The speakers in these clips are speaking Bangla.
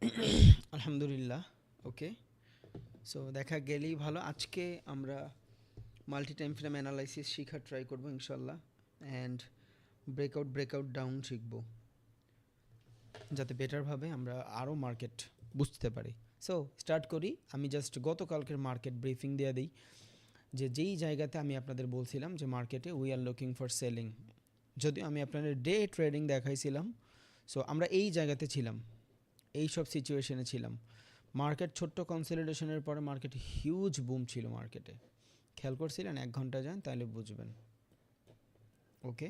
আলহামদুলিল্লাহ। ওকে, সো দেখা গেলেই ভালো। আজকে আমরা মাল্টি টাইম ফ্রেম অ্যানালাইসিস শেখার ট্রাই করবো ইনশাল্লাহ, অ্যান্ড ব্রেকআউট ডাউন শিখবো, যাতে বেটারভাবে আমরা আরও মার্কেট বুঝতে পারি। সো স্টার্ট করি। আমি জাস্ট গতকালকের মার্কেট ব্রিফিং দিয়ে দিই, যে যেই জায়গাতে আমি আপনাদের বলছিলাম যে মার্কেটে we are looking for selling, যদিও আমি আপনাদের ডে ট্রেডিং দেখাইছিলাম। সো আমরা এই জায়গাতে ছিলাম, এই সব সিচুয়েশনে ছিলাম। মার্কেট ছোট্ট কনসলিডেশনের পরে মার্কেট হিউজ বুম ছিল মার্কেটে। খেয়াল করছিলেন? 1 ঘন্টা যান তাহলে বুঝবেন। ওকে,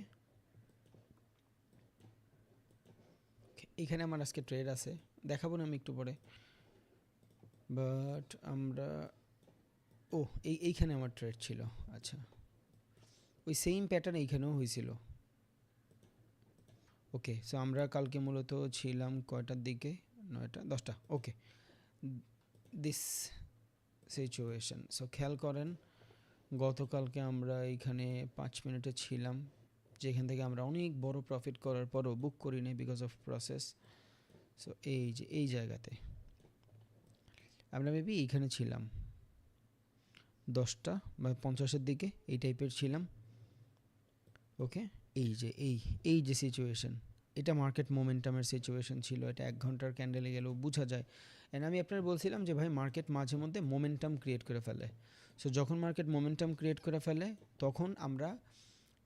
এখানে আমার আজকে ট্রেড আছে, দেখাবো না আমি একটু পরে। বাট আমরা এইখানে আমার ট্রেড ছিল। আচ্ছা, ওই সেম প্যাটার্ন এইখানেও হয়েছিল। ওকে, সো আমরা কালকে মূলত ছিলাম কয়টার দিকে? 9টা 10টা। ওকে, দিস সিচুয়েশন। সো খেয়াল করেন, গতকালকে আমরা এইখানে 5 মিনিটে ছিলাম, যেখান থেকে আমরা অনেক বড় প্রফিট করার পরও বুক করি নি বিকজ অফ প্রসেস। সো এই জায়গাতে আমরা মেবি এইখানে ছিলাম 10টা বা 50-এর দিকে, এই টাইপের ছিলাম। ওকে, এই যে সিচুয়েশন, এটা মার্কেট মোমেন্টামের সিচুয়েশন ছিল। এটা 1 ঘন্টার ক্যান্ডেলে গেলেও বোঝা যায়। অ্যান্ড আমি আপনার বলছিলাম যে ভাই মার্কেট মাঝে মধ্যে মোমেন্টাম ক্রিয়েট করে ফেলে। সো যখন মার্কেট মোমেন্টাম ক্রিয়েট করে ফেলে তখন আমরা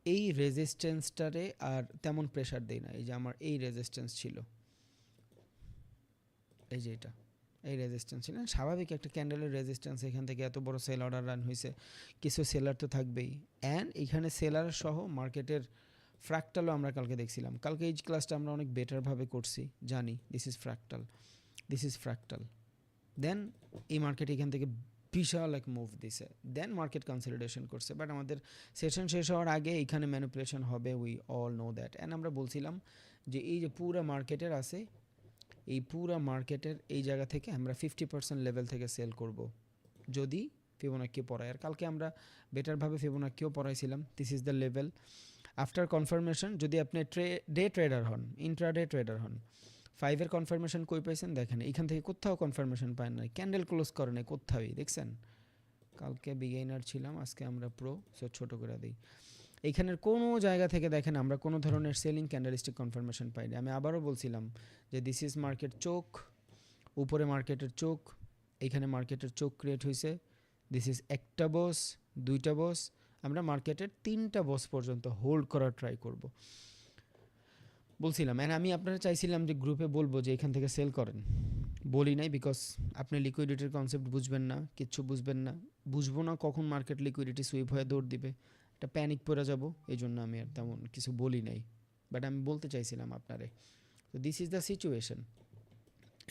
এই রেজিস্ট্যান্সটারে আর তেমন প্রেশার দেই না। এই যে আমার এই রেজিস্ট্যান্স ছিল, এই যে এই রেজিস্ট্যান্স ছিল স্বাভাবিক একটা ক্যান্ডেলের রেজিস্ট্যান্স। এখান থেকে এত বড় সেল অর্ডার রান হয়েছে, কিছু সেলার তো থাকবেই। অ্যান্ড এখানে সেলার সহ মার্কেটের ফ্র্যাকটালও আমরা কালকে দেখছিলাম। কালকে এই ক্লাসটা আমরা অনেক বেটারভাবে করছি, জানি দিস ইজ ফ্র্যাকটাল। দেন এই মার্কেট এখান থেকে বিশাল এক মুভ দিছে, দেন মার্কেট কনসলিডেশন করছে। বাট আমাদের সেশন শেষ হওয়ার আগে এখানে ম্যানিপুলেশন হবে, we all know that. And আমরা বলছিলাম যে এই যে পুরো মার্কেটের আছে, এই পুরো মার্কেটের এই জায়গা থেকে আমরা 50% লেভেল থেকে সেল করব যদি ফিবোনাক্কি পড়াই। আর কালকে আমরা বেটারভাবে ফিবোনাক্কিও পড়াইছিলাম। This is the level after confirmation. যদি আপনি ডে ট্রেডার হন, ইন্ট্রাডে ট্রেডার হন, 5-এর কনফার্মেশন কই পাইছেন দেখেন। এখান থেকে কোথাও কনফার্মেশন পায় না, ক্যান্ডেল ক্লোজ করে নাই কোথাওই, দেখছেন? কালকে বিগিনার ছিলাম, আজকে আমরা প্রো। সো ছোটো করে দিই। এইখানের কোনো জায়গা থেকে দেখেন আমরা কোনো ধরনের সেলিং ক্যান্ডেলিস্টিক কনফার্মেশন পাইনি। আমি আবারও বলছিলাম যে দিস ইজ মার্কেট চোখ, উপরে মার্কেটের চোখ, এইখানে মার্কেটের চোখ ক্রিয়েট হয়েছে। দিস ইজ একটা বস, দুইটা বস, আমরা মার্কেটের 3টা বস পর্যন্ত হোল্ড করার ট্রাই করব বলছিলাম। অ্যান্ড আমি আপনারা চাইছিলাম যে গ্রুপে বলবো যে এখান থেকে সেল করেন, বলি নাই বিকজ আপনি লিকুইডিটির কনসেপ্ট বুঝবেন না, কিচ্ছু বুঝবেন না, বুঝবো না কখন মার্কেট লিকুইডিটি সুইপ হয়ে দৌড় দিবে, একটা প্যানিক পড়ে যাব। এই জন্য আমি আর তেমন কিছু বলি নাই। বাট আমি বলতে চাইছিলাম আপনারে, তো দিস ইজ দ্য সিচুয়েশন।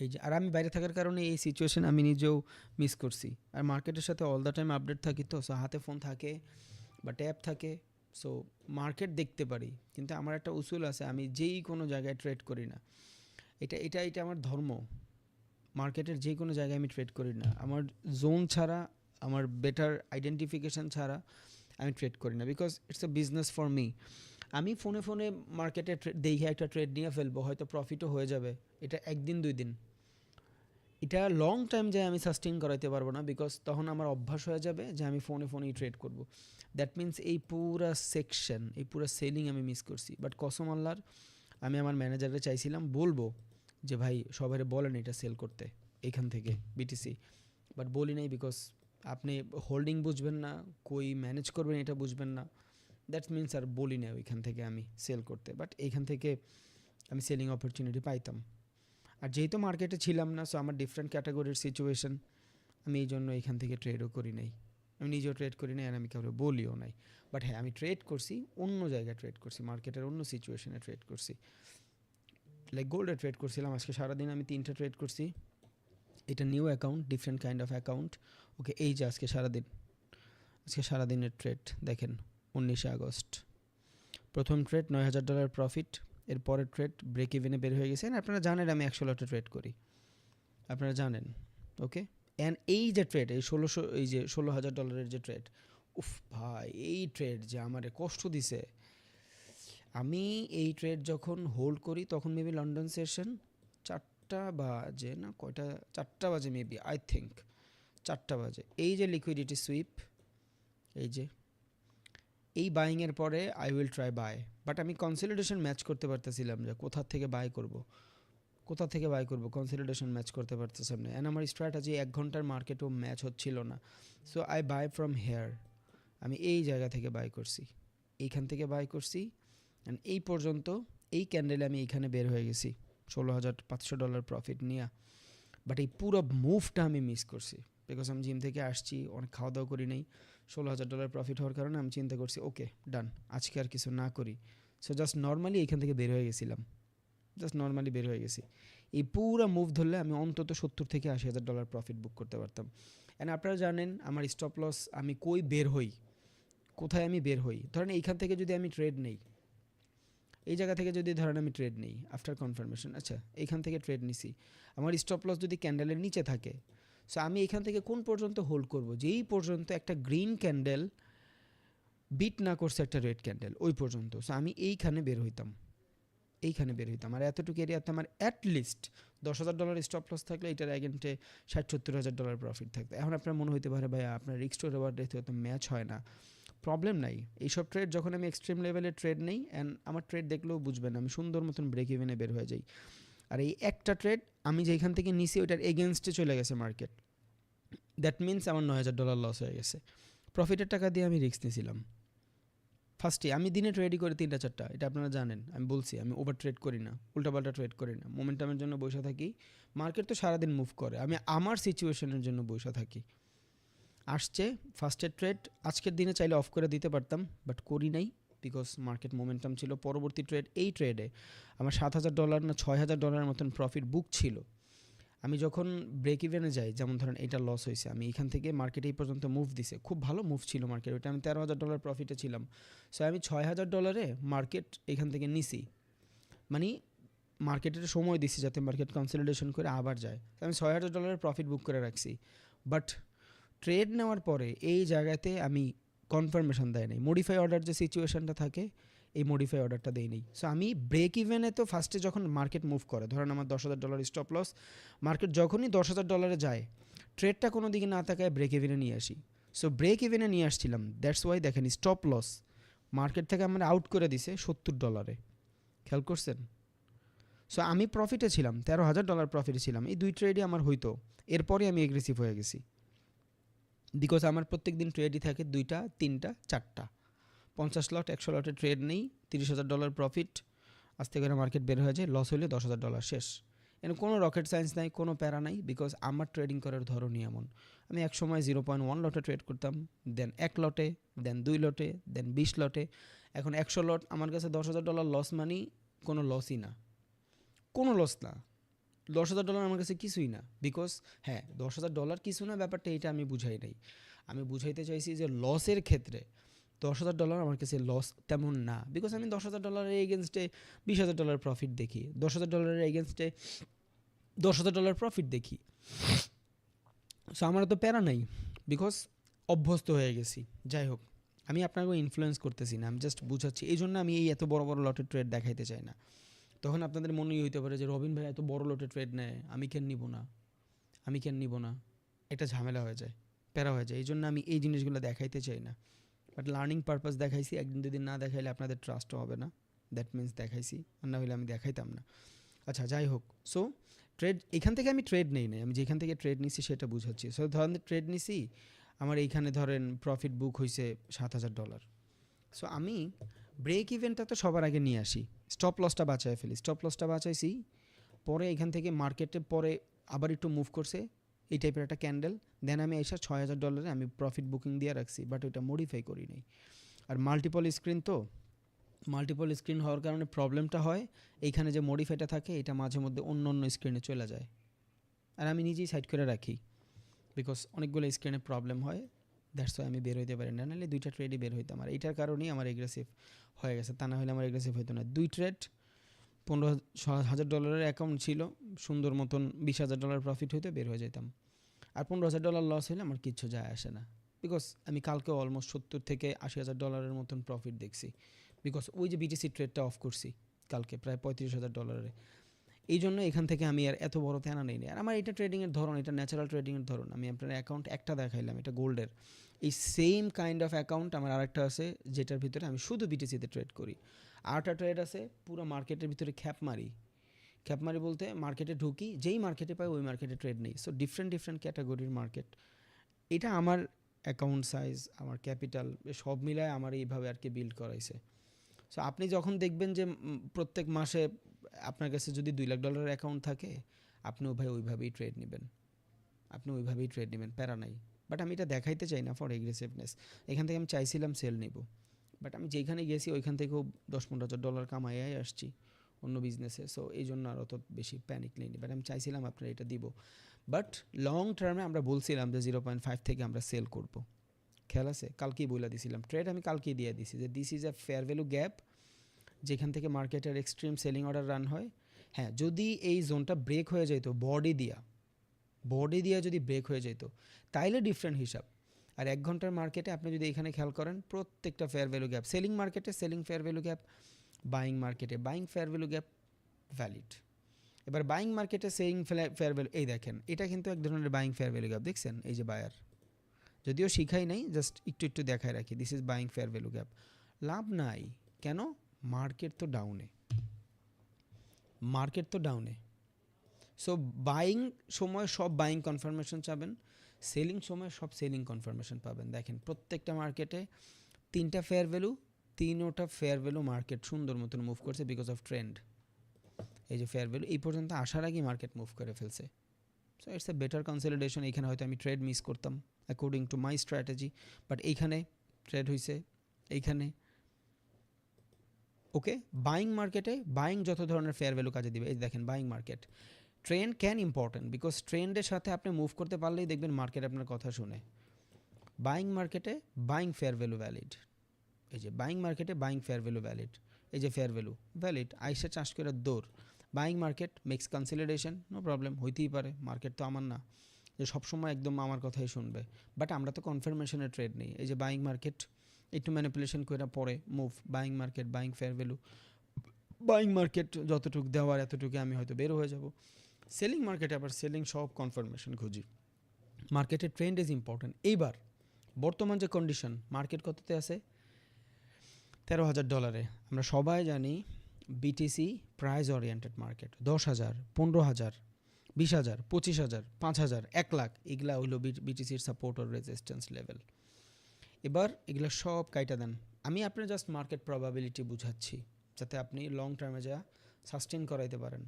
এই যে, আর আমি বাইরে থাকার কারণে এই সিচুয়েশন আমি নিজেও মিস করছি। আর মার্কেটের সাথে অল দ্য টাইম আপডেট থাকি, তো সো হাতে ফোন থাকে বা ট্যাব থাকে, সো মার্কেট দেখতে পারি। কিন্তু আমার একটা উসুল আছে, আমি যেই কোনো জায়গায় ট্রেড করি না। এটা আমার ধর্ম। মার্কেটের যে কোনো জায়গায় আমি ট্রেড করি না, আমার জোন ছাড়া, আমার বেটার আইডেন্টিফিকেশান ছাড়া আমি ট্রেড করি না, because it's a business for me. আমি ফোনে ফোনে মার্কেটে দেখে একটা ট্রেড নিয়ে ফেলবো, হয়তো প্রফিটও হয়ে যাবে, এটা 1 দিন 2 দিন। এটা লং টাইম যায় আমি সাস্টেইন করাইতে পারবো না, বিকজ তখন আমার অভ্যাস হয়ে যাবে যে আমি ফোনে ফোনেই ট্রেড করব। দ্যাট মিন্স এই পুরা সেকশন, এই পুরা সেলিং আমি মিস করছি। বাট কসম আল্লাহর, আমি আমার ম্যানেজারে চাইছিলাম বলবো যে ভাই সবাই বলেন এটা সেল করতে এইখান থেকে বিটিসি, বাট বলি নাই বিকজ আপনি হোল্ডিং বুঝবেন না, কই ম্যানেজ করবেন এটা বুঝবেন না। দ্যাট মিন্স আর বলি না ওইখান থেকে আমি সেল করতে। বাট এইখান থেকে আমি সেলিং অপরচুনিটি পাইতাম। আর যেহেতু মার্কেটে ছিলাম না, সো আমার ডিফারেন্ট ক্যাটাগরির সিচুয়েশন, আমি এই জন্য এখান থেকে ট্রেডও করি নাই। আমি নিজেও ট্রেড করি নাই, আর আমি কাউকে বলিও নাই। বাট হ্যাঁ, আমি ট্রেড করছি, অন্য জায়গায় ট্রেড করছি, মার্কেটের অন্য সিচুয়েশনে ট্রেড করছি। লাইক গোল্ডে ট্রেড করছিলাম, আজকে সারাদিন আমি 3টা ট্রেড করছি। এটা new account, different kind of account. Okay, এই যে আজকে সারাদিনের ট্রেড দেখেন। 19 আগস্ট প্রথম ট্রেড, $9,000 প্রফিট। এর পরের ট্রেড ব্রেক ইভেনে বের হয়ে গেছে। আপনারা জানেন আমি 100 লটে ট্রেড করি, আপনারা জানেন। ওকে, অ্যান্ড এই যে ট্রেড, এই $16,000 যে ট্রেড, উফ ভাই, এই ট্রেড যে আমারে কষ্ট দিছে। আমি এই ট্রেড যখন হোল্ড করি তখন মেবি লন্ডন সেশন 4টা বাজে না, কয়টা, 4টা বাজে মেবি, আই থিঙ্ক 4টা বাজে। এই যে লিকুইডিটি সুইপ, এই যে এই বাইংয়ের পরে I will try buy, but আমি কনসলিডেশন ম্যাচ করতে পারতেছিলাম যে কোথা থেকে বাই করব, কনসলিডেশন ম্যাচ করতে পারতেছিলাম না। অ্যান্ড আমার স্ট্র্যাটেজি 1 ঘন্টার মার্কেটও ম্যাচ হচ্ছিল না। So I buy from here, আমি এই জায়গা থেকে বাই করছি, এইখান থেকে বাই করছি। অ্যান্ড এই পর্যন্ত এই ক্যান্ডেলে আমি এইখানে বের হয়ে গেছি $16,500 প্রফিট নিয়ে। বাট এই পুরো মুভটা আমি মিস করছি, বিকজ আমি জিম থেকে আসছি, অনেক খাওয়া দাওয়া করি নাই। $16,000 প্রফিট হওয়ার কারণে আমি চিন্তা করছি ওকে ডান, আজকে আর কিছু না করি। সো জাস্ট নর্মালি এইখান থেকে বের হয়ে গেছিলাম, এই পুরো মুভ ধরলে আমি অন্তত $70,000-80,000 প্রফিট বুক করতে পারতাম। অ্যান্ড আপনারা জানেন আমার স্টপ লস, আমি কোথায় আমি বের হই। ধরেন এইখান থেকে যদি আমি ট্রেড নেই, এই জায়গা থেকে যদি ধরেন আমি ট্রেড নেই আফটার কনফার্মেশন, আচ্ছা এইখান থেকে ট্রেড নিছি, আমার স্টপ লস যদি ক্যান্ডেলের নিচে থাকে, সো আমি এখান থেকে কোন পর্যন্ত হোল্ড করব, যেই পর্যন্ত একটা গ্রিন ক্যান্ডেল বিট না করছে একটা রেড ক্যান্ডেল, ওই পর্যন্ত। সো আমি এইখানে বের হইতাম, আর এতটুকু এরিয়াতে আমার অ্যাটলিস্ট $10,000 স্টপ লস থাকলে এটার এগেন্টে $60-70,000 প্রফিট থাকতো। এখন আপনার মনে হইতে পারে ভাই আপনার রিস্ক টু রিওয়ার্ড রেশিও তো ম্যাচ হয় না। প্রবলেম নাই, এইসব ট্রেড যখন আমি এক্সট্রিম লেভেলে ট্রেড নেই, অ্যান্ড আমার ট্রেড দেখলেও বুঝবেন আমি সুন্দর মতন ব্রেক ইভেনে বের হয়ে যাই। আর এই একটা ট্রেড আমি যেখান থেকে নিছি ওইটার এগেনস্টে চলে গেছে মার্কেট, দ্যাট মিনস আমার $9,000 লস হয়ে গেছে। প্রফিটের টাকা দিয়ে আমি রিস্ক নিয়েছিলাম। ফার্স্টে আমি দিনে ট্রেডই করি 3-4টা, এটা আপনারা জানেন, আমি বলছি আমি ওভার ট্রেড করি না, উল্টাপাল্টা ট্রেড করি না, মোমেন্টামের জন্য বসে থাকি। মার্কেট তো সারাদিন মুভ করে, আমি আমার সিচুয়েশনের জন্য বসে থাকি। আসছে ফার্স্টের ট্রেড, আজকের দিনে চাইলে অফ করে দিতে পারতাম, বাট করি নাই, বিকজ মার্কেট মোমেন্টাম ছিল। পরবর্তী ট্রেড, এই ট্রেডে আমার $7,000 না $6,000 মতন প্রফিট বুক ছিল। আমি যখন ব্রেক ইভেনে যাই, যেমন ধরেন এটা লস হয়েছে, আমি এখান থেকে মার্কেট এই পর্যন্ত মুভ দিছে, খুব ভালো মুভ ছিল মার্কেট, ওইটা আমি $13,000 প্রফিটে ছিলাম। সো আমি $6,000 মার্কেট এখান থেকে নিছি, মানে মার্কেটের সময় দিছি যাতে মার্কেট কনসলিডেশন করে আবার যায়। আমি $6,000 প্রফিট বুক করে রাখছি। বাট ট্রেড নেওয়ার পরে এই জায়গাতে আমি কনফার্মেশন দেয় নাই, মডিফাই অর্ডার যে সিচুয়েশনটা থাকে, এই মডিফাই অর্ডারটা দেই নেই। সো আমি ব্রেক ইভেনে তো ফার্স্টে যখন মার্কেট মুভ করে, ধরেন আমার $10,000 স্টপ লস, মার্কেট যখনই $10,000 যায়, ট্রেডটা কোনো দিকে না তাকায় ব্রেক ইভেনে নিয়ে আসি। সো ব্রেক ইভেনে নিয়ে আসছিলাম, দ্যাটস ওয়াই দেখেন স্টপ লস মার্কেট থেকে আমরা আউট করে দিছে $70, খেয়াল করছেন। সো আমি প্রফিটে ছিলাম, $13,000 প্রফিটে ছিলাম, এই দুই ট্রেডই আমার হইতো। এরপরে আমি এগ্রেসিভ হয়ে গেছি, বিকজ আমার প্রত্যেক দিন ট্রেডই থাকে 2টা 3টা 4টা, 50 লট 100 লটে ট্রেড নেই, $30,000 প্রফিট, আস্তে করে মার্কেট বের হয়ে যায়, লস হলে $10,000 শেষ। এর কোনো রকেট সায়েন্স নাই, কোনো প্যারা নাই, বিকজ আমার ট্রেডিং করার ধরনই এমন। আমি এক সময় 0.1 লটে ট্রেড করতাম, দেন 1 লটে, দেন 2 লটে, দেন 20 লটে। এখন 100 লট আমার কাছে $10,000 লস মানি কোনো লসই না, কোনো লস না। $10,000 আমার কাছে কিছুই না, বিকজ হ্যাঁ $10,000 কিছু না ব্যাপারটা এটা আমি বুঝাই নাই। আমি বুঝাইতে চাইছি যে লসের ক্ষেত্রে $10,000 আমার কাছে লস তেমন না, বিকজ আমি $10,000 এগেনস্টে $20,000 প্রফিট দেখি, $10,000 এগেনস্টে $10,000 প্রফিট দেখি। সো আমার তো প্যারা নাই, বিকজ অভ্যস্ত হয়ে গেছি। যাই হোক, আমি আপনাকে ইনফ্লুয়েন্স করতেছি না, আমি জাস্ট বুঝাচ্ছি। এই জন্য আমি এই এত বড় বড় লটের ট্রেড দেখাইতে চাই না। তখন আপনাদের মনেই হইতে পারে যে রবিন ভাই এত বড় লটে ট্রেড নেয়, আমি কেন নিব না, একটা ঝামেলা হয়ে যায়, প্যারা হয়ে যায়। এই জন্য আমি এই জিনিসগুলো দেখাইতে চাই না। বাট লার্নিং পারপাস দেখাইছি, একদিন দুদিন না দেখাইলে আপনাদের ট্রাস্টও হবে না, দ্যাট মিনস দেখাইছি, আর না হলে আমি দেখাইতাম না। আচ্ছা যাই হোক, সো ট্রেড এখান থেকে আমি ট্রেড নেই নাই, আমি যেখান থেকে ট্রেড নিছি সেটা বুঝাচ্ছি। সো ধরেন ট্রেড নিছি, আমার এইখানে ধরেন প্রফিট বুক হয়েছে $7,000। সো আমি ব্রেক ইভেন্টটা তো সবার আগে নিয়ে আসি, স্টপ লসটা বাঁচায় ফেলি, স্টপ লসটা বাঁচাইছি। পরে এখান থেকে মার্কেটে পরে আবার একটু মুভ করছে এই টাইপের একটা ক্যান্ডেল, দেন আমি এসে $6,000 আমি প্রফিট বুকিং দিয়ে রাখছি, বাট ওইটা মডিফাই করি নাই। আর মাল্টিপল স্ক্রিন হওয়ার কারণে প্রবলেমটা হয়, এইখানে যে মডিফাইটা থাকে এটা মাঝে মধ্যে অন্য অন্য স্ক্রিনে চলে যায়, আর আমি নিজেই সাইড করে রাখি, বিকজ অনেকগুলো স্ক্রিনে প্রবলেম হয়। দ্যাটস ওয়াই আমি বের হইতে পারি না, নাহলে 2টা ট্রেডই বের হইতাম। আর এইটার কারণেই আমার এগ্রেসিভ হয়ে গেছে, তা না হলে আমার এগ্রেসিভ হইতো না। 2 ট্রেড $15,000 অ্যাকাউন্ট ছিল, সুন্দর মতন $20,000 প্রফিট হইতে বের হয়ে যেতাম। আর $15,000 লস হলে আমার কিচ্ছু যায় আসে না, বিকজ আমি কালকে অলমোস্ট $70,000-80,000 মতন প্রফিট দেখছি, বিকজ ওই যে বিটিসি ট্রেডটা অফ করছি কালকে প্রায় $35,000। এই জন্য এখান থেকে আমি আর এত বড় তেনা নেই, আর আমার এটা ট্রেডিংয়ের ধরন, এটা ন্যাচারাল ট্রেডিংয়ের ধরন। আমি আপনার অ্যাকাউন্ট একটা দেখাইলাম, এটা গোল্ডের। এই সেম কাইন্ড অফ অ্যাকাউন্ট আমার আরেকটা আছে যেটার ভিতরে আমি শুধু বিটিসিতে ট্রেড করি। আরেকটা ট্রেড আছে পুরো মার্কেটের ভিতরে খ্যাপ মারি বলতে মার্কেটে ঢুকি, যেই মার্কেটে পাই ওই মার্কেটে ট্রেড নেই। সো ডিফারেন্ট ক্যাটাগরির মার্কেট। এটা আমার অ্যাকাউন্ট সাইজ, আমার ক্যাপিটাল সব মিলায় আমার এইভাবে আর কি বিল্ড করাইছে। সো আপনি যখন দেখবেন যে প্রত্যেক মাসে আপনার কাছে যদি $2 লাখ অ্যাকাউন্ট থাকে, আপনিও ভাই ওইভাবেই ট্রেড নেবেন, প্যারা নাই। বাট আমি এটা দেখাইতে চাই না ফর এগ্রেসিভনেস। এখান থেকে আমি চাইছিলাম সেল নিব, বাট আমি যেখানে গেছি ওইখান থেকেও $10-15 কামাইয়াই আসছি অন্য বিজনেসে। সো এই জন্য আর অত বেশি প্যানিক নেই। বাট আমি চাইছিলাম আপনার এটা দিব, বাট লং টার্মে আমরা বলছিলাম যে 0.5 থেকে আমরা সেল করব। খেয়াল আছে, কালকেই বলে দিছিলাম ট্রেড, আমি কালকেই দিয়ে দিছি যে this is a fair value gap, যেখান থেকে মার্কেটের এক্সট্রিম সেলিং অর্ডার রান হয়। হ্যাঁ, যদি এই জোনটা ব্রেক হয়ে যেত বডি দিয়া যদি ব্রেক হয়ে যেত তাইলে ডিফারেন্ট হিসাব। আর 1 ঘন্টার মার্কেটে আপনি যদি এখানে খেয়াল করেন প্রত্যেকটা ফেয়ার ভ্যালু গ্যাপ, সেলিং মার্কেটে selling fair value gap, buying মার্কেটে buying fair value gap valid. এবার বাইং মার্কেটে সেলিং ফেয়ার ভ্যালু, এই দেখেন এটা কিন্তু এক ধরনের বাইং ফেয়ার ভ্যালু গ্যাপ, দেখছেন এই যে বায়ার, যদিও শিখাই নাই, জাস্ট একটু দেখায় রাখি, this is buying fair value gap. লাভ নাই, কেন? মার্কেট তো ডাউনে। সো বাইং সময় সব বাইং কনফার্মেশন চাবেন, সেলিং সময় সব সেলিং কনফার্মেশন পাবেন। দেখেন প্রত্যেকটা মার্কেটে 3টা ফেয়ার ভ্যালু, 3টা ফেয়ার ভ্যালু মার্কেট সুন্দর মতন মুভ করছে বিকজ অফ ট্রেন্ড। এই যে ফেয়ার ভ্যালু এই পর্যন্ত আসার আগেই মার্কেট মুভ করে ফেলছে। So it's a better consolidation. এইখানে হয়তো আমি ট্রেড মিস করতাম according to my strategy, but এইখানে ট্রেড হয়েছে, এইখানে ওকে। বাইং মার্কেটে বাইং যত ধরনের ফেয়ার ভ্যালু কাজে দিবে, এই দেখেন buying market trend can important because ট্রেন্ডের সাথে আপনি মুভ করতে পারলেই দেখবেন মার্কেট আপনার কথা শুনে। বাইং মার্কেটে বাইং ফেয়ার ভ্যালু ভ্যালিড, এই যে বাইং মার্কেটে বাইং ফেয়ার ভ্যালু ভ্যালিড, এই যে ফেয়ার ভ্যালু ভ্যালিড, আইসা চাষ করে দৌড়। Buying market makes consolidation, no problem, হইতেই পারে, মার্কেট তো আমার না যে সবসময় একদম আমার কথাই শুনবে, বাট আমরা তো কনফার্মেশনের ট্রেড নেই। এই যে বাইং মার্কেট একটু ম্যানিপুলেশন করে পরে move, buying market buying fair value, buying market যতটুকু দেওয়ার এতটুকু আমি হয়তো বের হয়ে যাব। সেলিং মার্কেটে আবার সেলিং সব কনফার্মেশন খুঁজি। মার্কেটের ট্রেন্ড ইজ ইম্পর্টেন্ট। এইবার বর্তমান যে কন্ডিশন, মার্কেট কততে আছে? $13,000। আমরা সবাই জানি BTC price oriented market. 10,000, 15,000, 20,000, 25,000, 5,000, 1 lakh, এগুলা হইলো বিটিসির সাপোর্ট আর রেজিস্ট্যান্স লেভেল। এবার এগুলো সব কাইটা দেন, আমি আপনার জাস্ট মার্কেট প্রবাবিলিটি বুঝাচ্ছি যাতে আপনি লং টার্মে যা সাস্টেন করাইতে পারেন।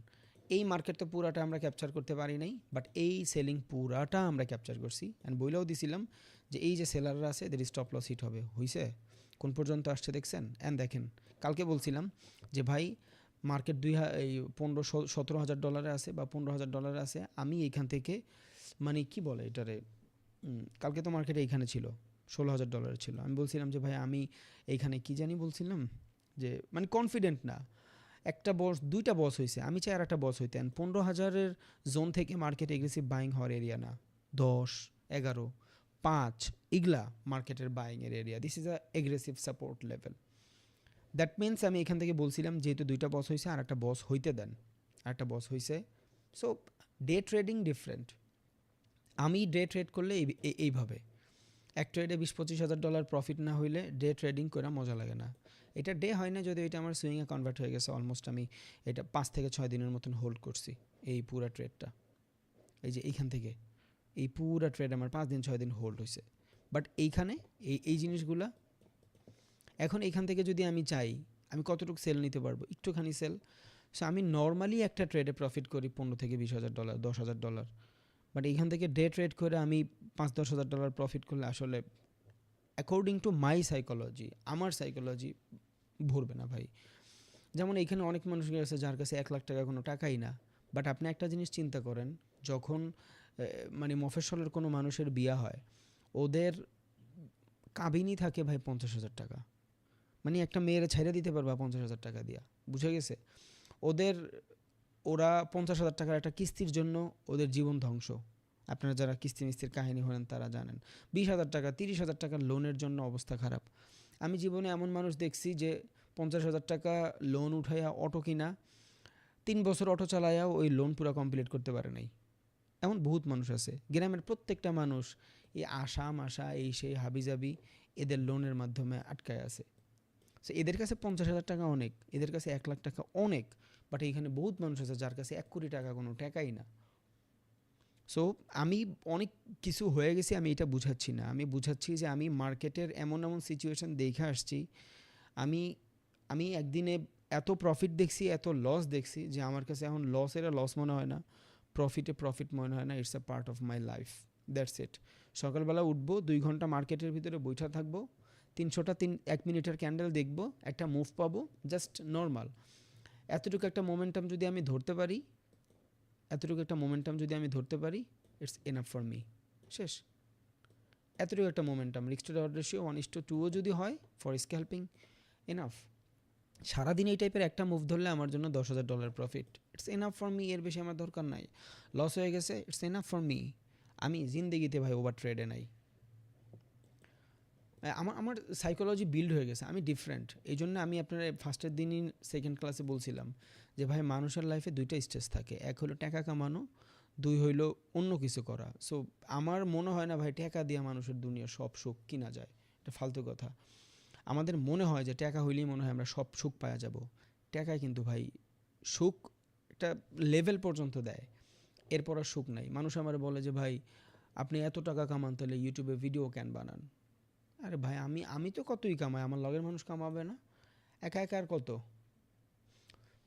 এই মার্কেট তো পুরাটা আমরা ক্যাপচার করতে পারি নাই, বাট এই সেলিং পুরাটা আমরা ক্যাপচার করছি। অ্যান্ড বইলেও দিছিলাম যে এই যে সেলাররা আছে এদের স্টপ লস হিট হবে, হইছে কোন পর্যন্ত আসছে দেখছেন। অ্যান্ড দেখেন কালকে বলছিলাম যে ভাই মার্কেট $15,000-17,000 আছে বা $15,000 আছে, আমি এইখান থেকে মানে কি বলে এটারে, কালকে তো মার্কেট এইখানে ছিল $16,000 ছিল, আমি বলছিলাম যে ভাই আমি এইখানে কি জানি বলছিলাম যে মানে কনফিডেন্ট না, একটা বস 2টা বস হয়েছে, আমি চাই আর একটা বস হইতেন। 15,000-এর জোন থেকে মার্কেট এগ্রেসিভ বাইং হওয়ার এরিয়া না, 10, 11, 5 এগুলা মার্কেটের বাইংয়ের area. This is a aggressive support level. That means আমি এখান থেকে বলছিলাম যেহেতু 2টা বস হয়েছে আর একটা বস হইতে দেন, একটা বস হয়েছে। So day trading different. আমি ডে ট্রেড করলে এইভাবে এক ট্রেডে $20-25,000 প্রফিট না হইলে ডে ট্রেডিং করে মজা লাগে না। এটা ডে হয় না, যদি এটা আমার সুইংয়ে কনভার্ট হয়ে গেছে। অলমোস্ট আমি এটা 5 থেকে 6 দিনের মতন হোল্ড করছি এই পুরা ট্রেডটা। এই যে এইখান থেকে এই পুরা ট্রেড আমার 5 দিন 6 দিন হোল্ড হয়েছে। বাট এইখানে এই জিনিসগুলা এখন এইখান থেকে যদি আমি চাই আমি কতটুকু সেল নিতে পারবো, একটুখানি সেল। সো আমি নর্মালি একটা ট্রেডে প্রফিট করি $15,000-20,000, $10,000, বাট এইখান থেকে ডে ট্রেড করে আমি $5-10,000 প্রফিট করলে আসলে অ্যাকর্ডিং টু মাই সাইকোলজি, আমার সাইকোলজি ভরবে না ভাই। যেমন এইখানে অনেক মানুষ আছে যার কাছে $1,00,000 কোনো টাকাই না, বাট আপনি একটা জিনিস চিন্তা করেন, যখন মানে মফস্বলের কোনো মানুষের বিয়া হয় ওদের কাবিনই থাকে ভাই $50,000, মানে একটা মেয়ের ছেড়ে দিতে পারবা $50,000 দিয়া, বুঝে গেছে। ওরা $50,000 একটা কিস্তির জন্য ওদের জীবন ধ্বংস। আপনারা যারা কিস্তি মিস্তির কাহিনী হলেন তারা জানেন। $20,000, $30,000 লোনের জন্য অবস্থা খারাপ। আমি জীবনে এমন মানুষ দেখছি যে $50,000 লোন উঠাইয়া অটো কিনা 3 বছর অটো চালায়াও ওই লোন পুরা কমপ্লিট করতে পারে নাই। এমন বহুত মানুষ আছে। গ্রামের প্রত্যেকটা মানুষ এই আশা এই সেই হাবিজাবি এদের লোনের মাধ্যমে আটকায় আছে। সো এদের কাছে 50,000 টাকা অনেক, এদের কাছে 1 লাখ টাকা অনেক, বাট এইখানে বহুত মানুষ আছে যার কাছে 1 কোটি টাকা কোনো টাকাই না। সো আমি অনেক কিছু হয়ে গেছি, আমি এটা বুঝাচ্ছি না, আমি বুঝাচ্ছি যে আমি মার্কেটের এমন এমন সিচুয়েশন দেখে আসছি। আমি আমি একদিনে এত প্রফিট দেখছি, এত লস দেখছি যে আমার কাছে এখন লসের লস মনে হয় না, প্রফিট মনে হয় না। It's a part of my life, that's it. সকালবেলা উঠবো, 2 ঘন্টা মার্কেটের ভিতরে বৈঠা থাকবো, 300টা 1 মিনিটের ক্যান্ডেল দেখবো, একটা মুভ পাবো, জাস্ট নর্মাল। এতটুকু একটা মোমেন্টাম যদি আমি ধরতে পারি, ইটস এনাফ ফর মি। শেষ। এতটুকু একটা momentum, risk to reward ratio 1:2 যদি হয় ফর স্ক্যাল্পিং, এনাফ। সারাদিন এই টাইপের একটা মুভ ধরলে আমার জন্য $10,000 profit, it's enough for me. এর বেশি আমার দরকার নাই। লস হয়ে গেছে, ইটস এনাফ ফর মি। আমি জিন্দেগিতে ভাই ওভার ট্রেডে নাই। আমার সাইকোলজি বিল্ড হয়ে গেছে, আমি ডিফারেন্ট। এই জন্য আমি আপনার ফার্স্টের দিনই সেকেন্ড ক্লাসে বলছিলাম যে ভাই মানুষের লাইফে 2টা স্টেজ থাকে, এক হলো টাকা কামানো, 2 হইলো অন্য কিছু করা। সো আমার মনে হয় না ভাই টাকা দিয়ে মানুষের দুনিয়ার সব সুখ কিনা যায়, এটা ফালতু কথা। আমাদের মনে হয় যে টাকা হইলেই মনে হয় আমরা সব সুখ পাওয়া যাব। টাকায় কিন্তু ভাই সুখ একটা লেভেল পর্যন্ত দেয়, এরপর আর সুখ নাই। মানুষ আমার বলে যে ভাই আপনি এত টাকা কামান তাহলে ইউটিউবে ভিডিও কেন বানান? আরে ভাই আমি তো কতই কামাই, আমার লগের মানুষ কামাবে না? একা একা আর কত?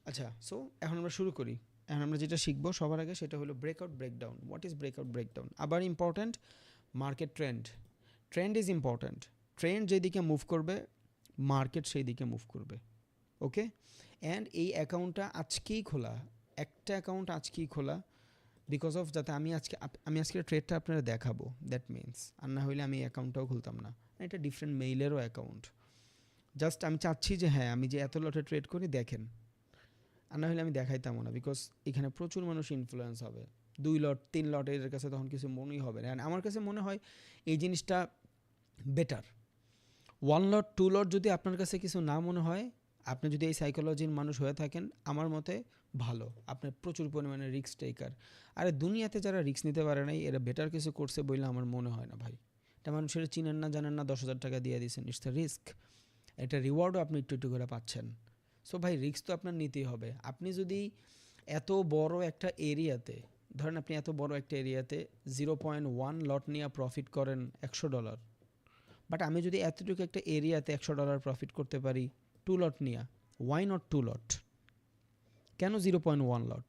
আচ্ছা, সো এখন আমরা শুরু করি। এখন আমরা যেটা শিখবো সবার আগে সেটা হলো breakout breakdown. What is breakout breakdown? আবার important, market trend is important. Trend যেদিকে মুভ করবে মার্কেট সেই দিকে মুভ করবে। ওকে, অ্যান্ড এই অ্যাকাউন্টটা আজকেই খোলা, একটা অ্যাকাউন্ট আজকেই খোলা, বিকজ অফ যাতে আমি আজকে ট্রেডটা আপনারা দেখাবো, দ্যাট মিনস। আর না হইলে আমি অ্যাকাউন্টটাও খুলতাম না। এটা ডিফারেন্ট মেইলেরও অ্যাকাউন্ট। জাস্ট আমি চাচ্ছি যে হ্যাঁ আমি যে এত লটে ট্রেড করি দেখেন, আর না হলে আমি দেখাইতামও না, বিকজ এখানে প্রচুর মানুষ ইনফ্লুয়েন্স হবে। 2 লট 3 লট এর কাছে তখন কিছু মনেই হবে না। আমার কাছে মনে হয় এই জিনিসটা বেটার। 1 লট 2 লট যদি আপনার কাছে কিছু না মনে হয়, আপনি যদি এই সাইকোলজির মানুষ হয়ে থাকেন, আমার মতে ভালো। আপনি প্রচুর পরিমাণে রিস্ক টেকার। আরে দুনিয়াতে যারা রিস্ক নিতে পারে নাই এরা বেটার কিছু করছে বলে আমার মনে হয় না ভাই। এটা মানুষের চিনেন না জানেন না, 10,000 টাকা দিয়ে দিয়েছেন, ইটস আ রিস্ক। এটা রিওয়ার্ডও আপনি একটু একটু করে পাচ্ছেন। সো ভাই রিস্ক তো আপনার নিতেই হবে। আপনি যদি এত বড় একটা এরিয়াতে, ধরেন আপনি এত বড় একটা এরিয়াতে 0.1 লট নিয়ে প্রফিট করেন $100, বাট আমি যদি এতটুকু একটা এরিয়াতে $100 প্রফিট করতে পারি 2 লট নিয়ে, ওয়াই নট 2 লট? কেন 0.1 লট?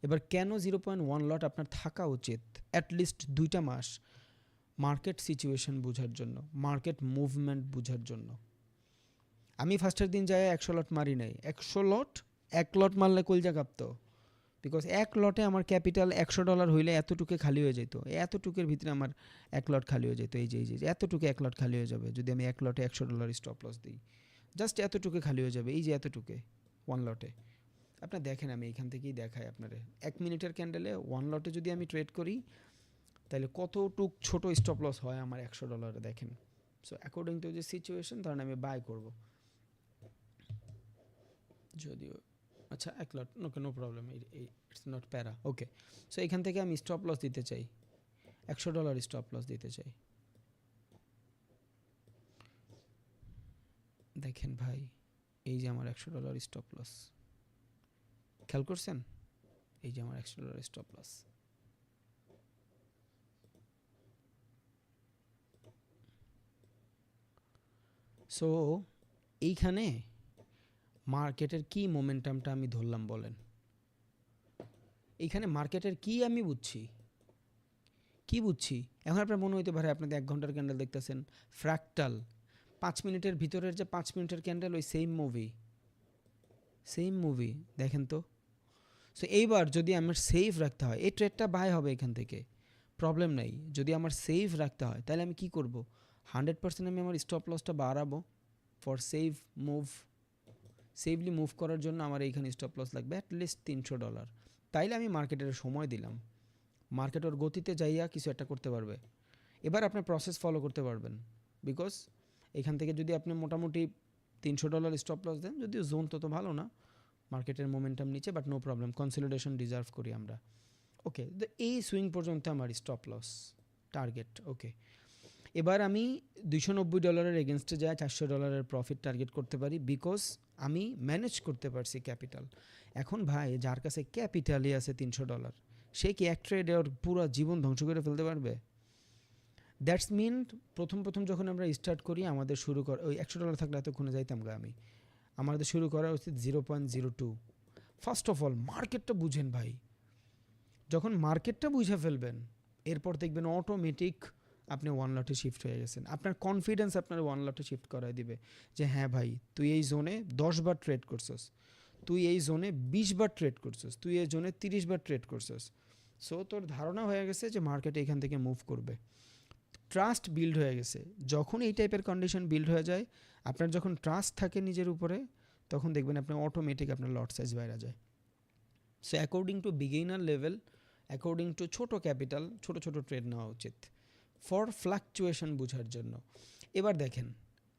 এবার কেন 0.1 লট আপনার থাকা উচিত অ্যাটলিস্ট 2টা মাস? মার্কেট সিচুয়েশন বোঝার জন্য, মার্কেট মুভমেন্ট বোঝার জন্য। আমি ফার্স্টের দিন যাই 100 লট মারি নাই। 100 লট, 1 লট মারলে কলজা কাঁপতো, বিকজ 1 লটে আমার ক্যাপিটাল $100 হইলে এতটুকু খালি হয়ে যেত। এতটুকুর ভিতরে আমার 1 লট খালি হয়ে যেত। এই যে এতটুকু 1 লট খালি হয়ে যাবে যদি আমি 1 লটে $100 স্টপ লস দিই। জাস্ট এতটুকু খালি হয়ে যাবে, এই যে এতটুকু 1 লটে। আপনার দেখেন আমি এখান থেকেই দেখাই আপনারে, 1 মিনিটের ক্যান্ডেলে 1 লটে যদি আমি ট্রেড করি তাহলে কতটুক ছোট স্টপ লস হয় আমার $100 দেখেন। সো অ্যাকর্ডিং টু যে সিচুয়েশন, ধরেন আমি বাই করব, যদিও আচ্ছা 1 lot, okay no problem, it's not প্যারা। ওকে, সো এখান থেকে আমি স্টপ লস দিতে চাই, $100 স্টপ লস দিতে চাই। দেখেন ভাই, এই যে আমার $100 স্টপ লস, খেয়াল করছেন? এই যে আমার $100 স্টপ লস। সো এইখানে মার্কেটের কি মোমেন্টামটা আমি ধরলাম বলেন? এইখানে মার্কেটের কি আমি বুঝছি, কি বুঝছি? এখন আপনার মনে হইতে পারে আপনাদের 1 ঘন্টার ক্যান্ডেল দেখতেছেন, ফ্র্যাকটাল 5 মিনিটের ভিতরের যে 5 মিনিটের ক্যান্ডেল, ওই সেম মুভি দেখেন তো। সো এইবার যদি আমার সেফ রাখতে হয়, এই ট্রেডটা বাই হবে এখান থেকে, প্রবলেম নাই। যদি আমার সেফ রাখতে হয় তাহলে আমি কি করব? 100% আমি আমার স্টপ লসটা বাড়াবো ফর সেফলি মুভ করার জন্য। আমার এইখানে স্টপ লস লাগবে অ্যাটলিস্ট $300। তাইলে আমি মার্কেটের সময় দিলাম, মার্কেট ওর গতিতে যাইয়া কিছু একটা করতে পারবে। এবার আপনি প্রসেস ফলো করতে পারবেন, বিকজ এখান থেকে যদি আপনি মোটামুটি $300 স্টপ লস দেন, যদিও জোন তত ভালো না, মার্কেটের মোমেন্টাম নিচে, but no problem, consolidation deserve করি আমরা। ওকে, এই সুইং পর্যন্ত আমার স্টপ লস টার্গেট। ওকে, এবার আমি $290 এগেনস্টে যায় $400 প্রফিট টার্গেট করতে পারি, বিকজ আমি ম্যানেজ করতে পারছি ক্যাপিটাল। এখন ভাই যার কাছে ক্যাপিটালই আছে $300, সে কি এক ট্রেডে ওর পুরো জীবন ধ্বংস করে ফেলতে পারবে? দ্যাটস মিন প্রথম যখন আমরা স্টার্ট করি আমাদের শুরু করা ওই $100 থাকলে এতক্ষণে যাইতাম গা আমি। আমাদের শুরু করা উচিত 0.02। ফার্স্ট অফ অল মার্কেটটা বুঝেন ভাই, যখন মার্কেটটা বুঝে ফেলবেন এরপর দেখবেন অটোমেটিক আপনি ওয়ান লটে শিফট হয়ে গেছেন। আপনার কনফিডেন্স আপনার ওয়ান লটে শিফট করাই দিবে যে হ্যাঁ ভাই তুই এই জোনে 10 বার ট্রেড করছস, তুই এই জোনে 20 বার ট্রেড করছস, তুই এই জোনে 30 বার ট্রেড করছস। সো তোর ধারণা হয়ে গেছে যে মার্কেট এখান থেকে মুভ করবে, ট্রাস্ট বিল্ড হয়ে গেছে। যখন এই টাইপের কন্ডিশন বিল্ড হয়ে যায়, আপনার যখন ট্রাস্ট থাকে নিজের উপরে, তখন দেখবেন আপনার অটোমেটিক আপনার লট সাইজ বাইরে যায়। So according two beginner level, according to ছোটো ক্যাপিটাল, ছোটো ছোটো ট্রেড নেওয়া উচিত ফর ফ্লাকচুয়েশন বোঝার জন্য। এবার দেখেন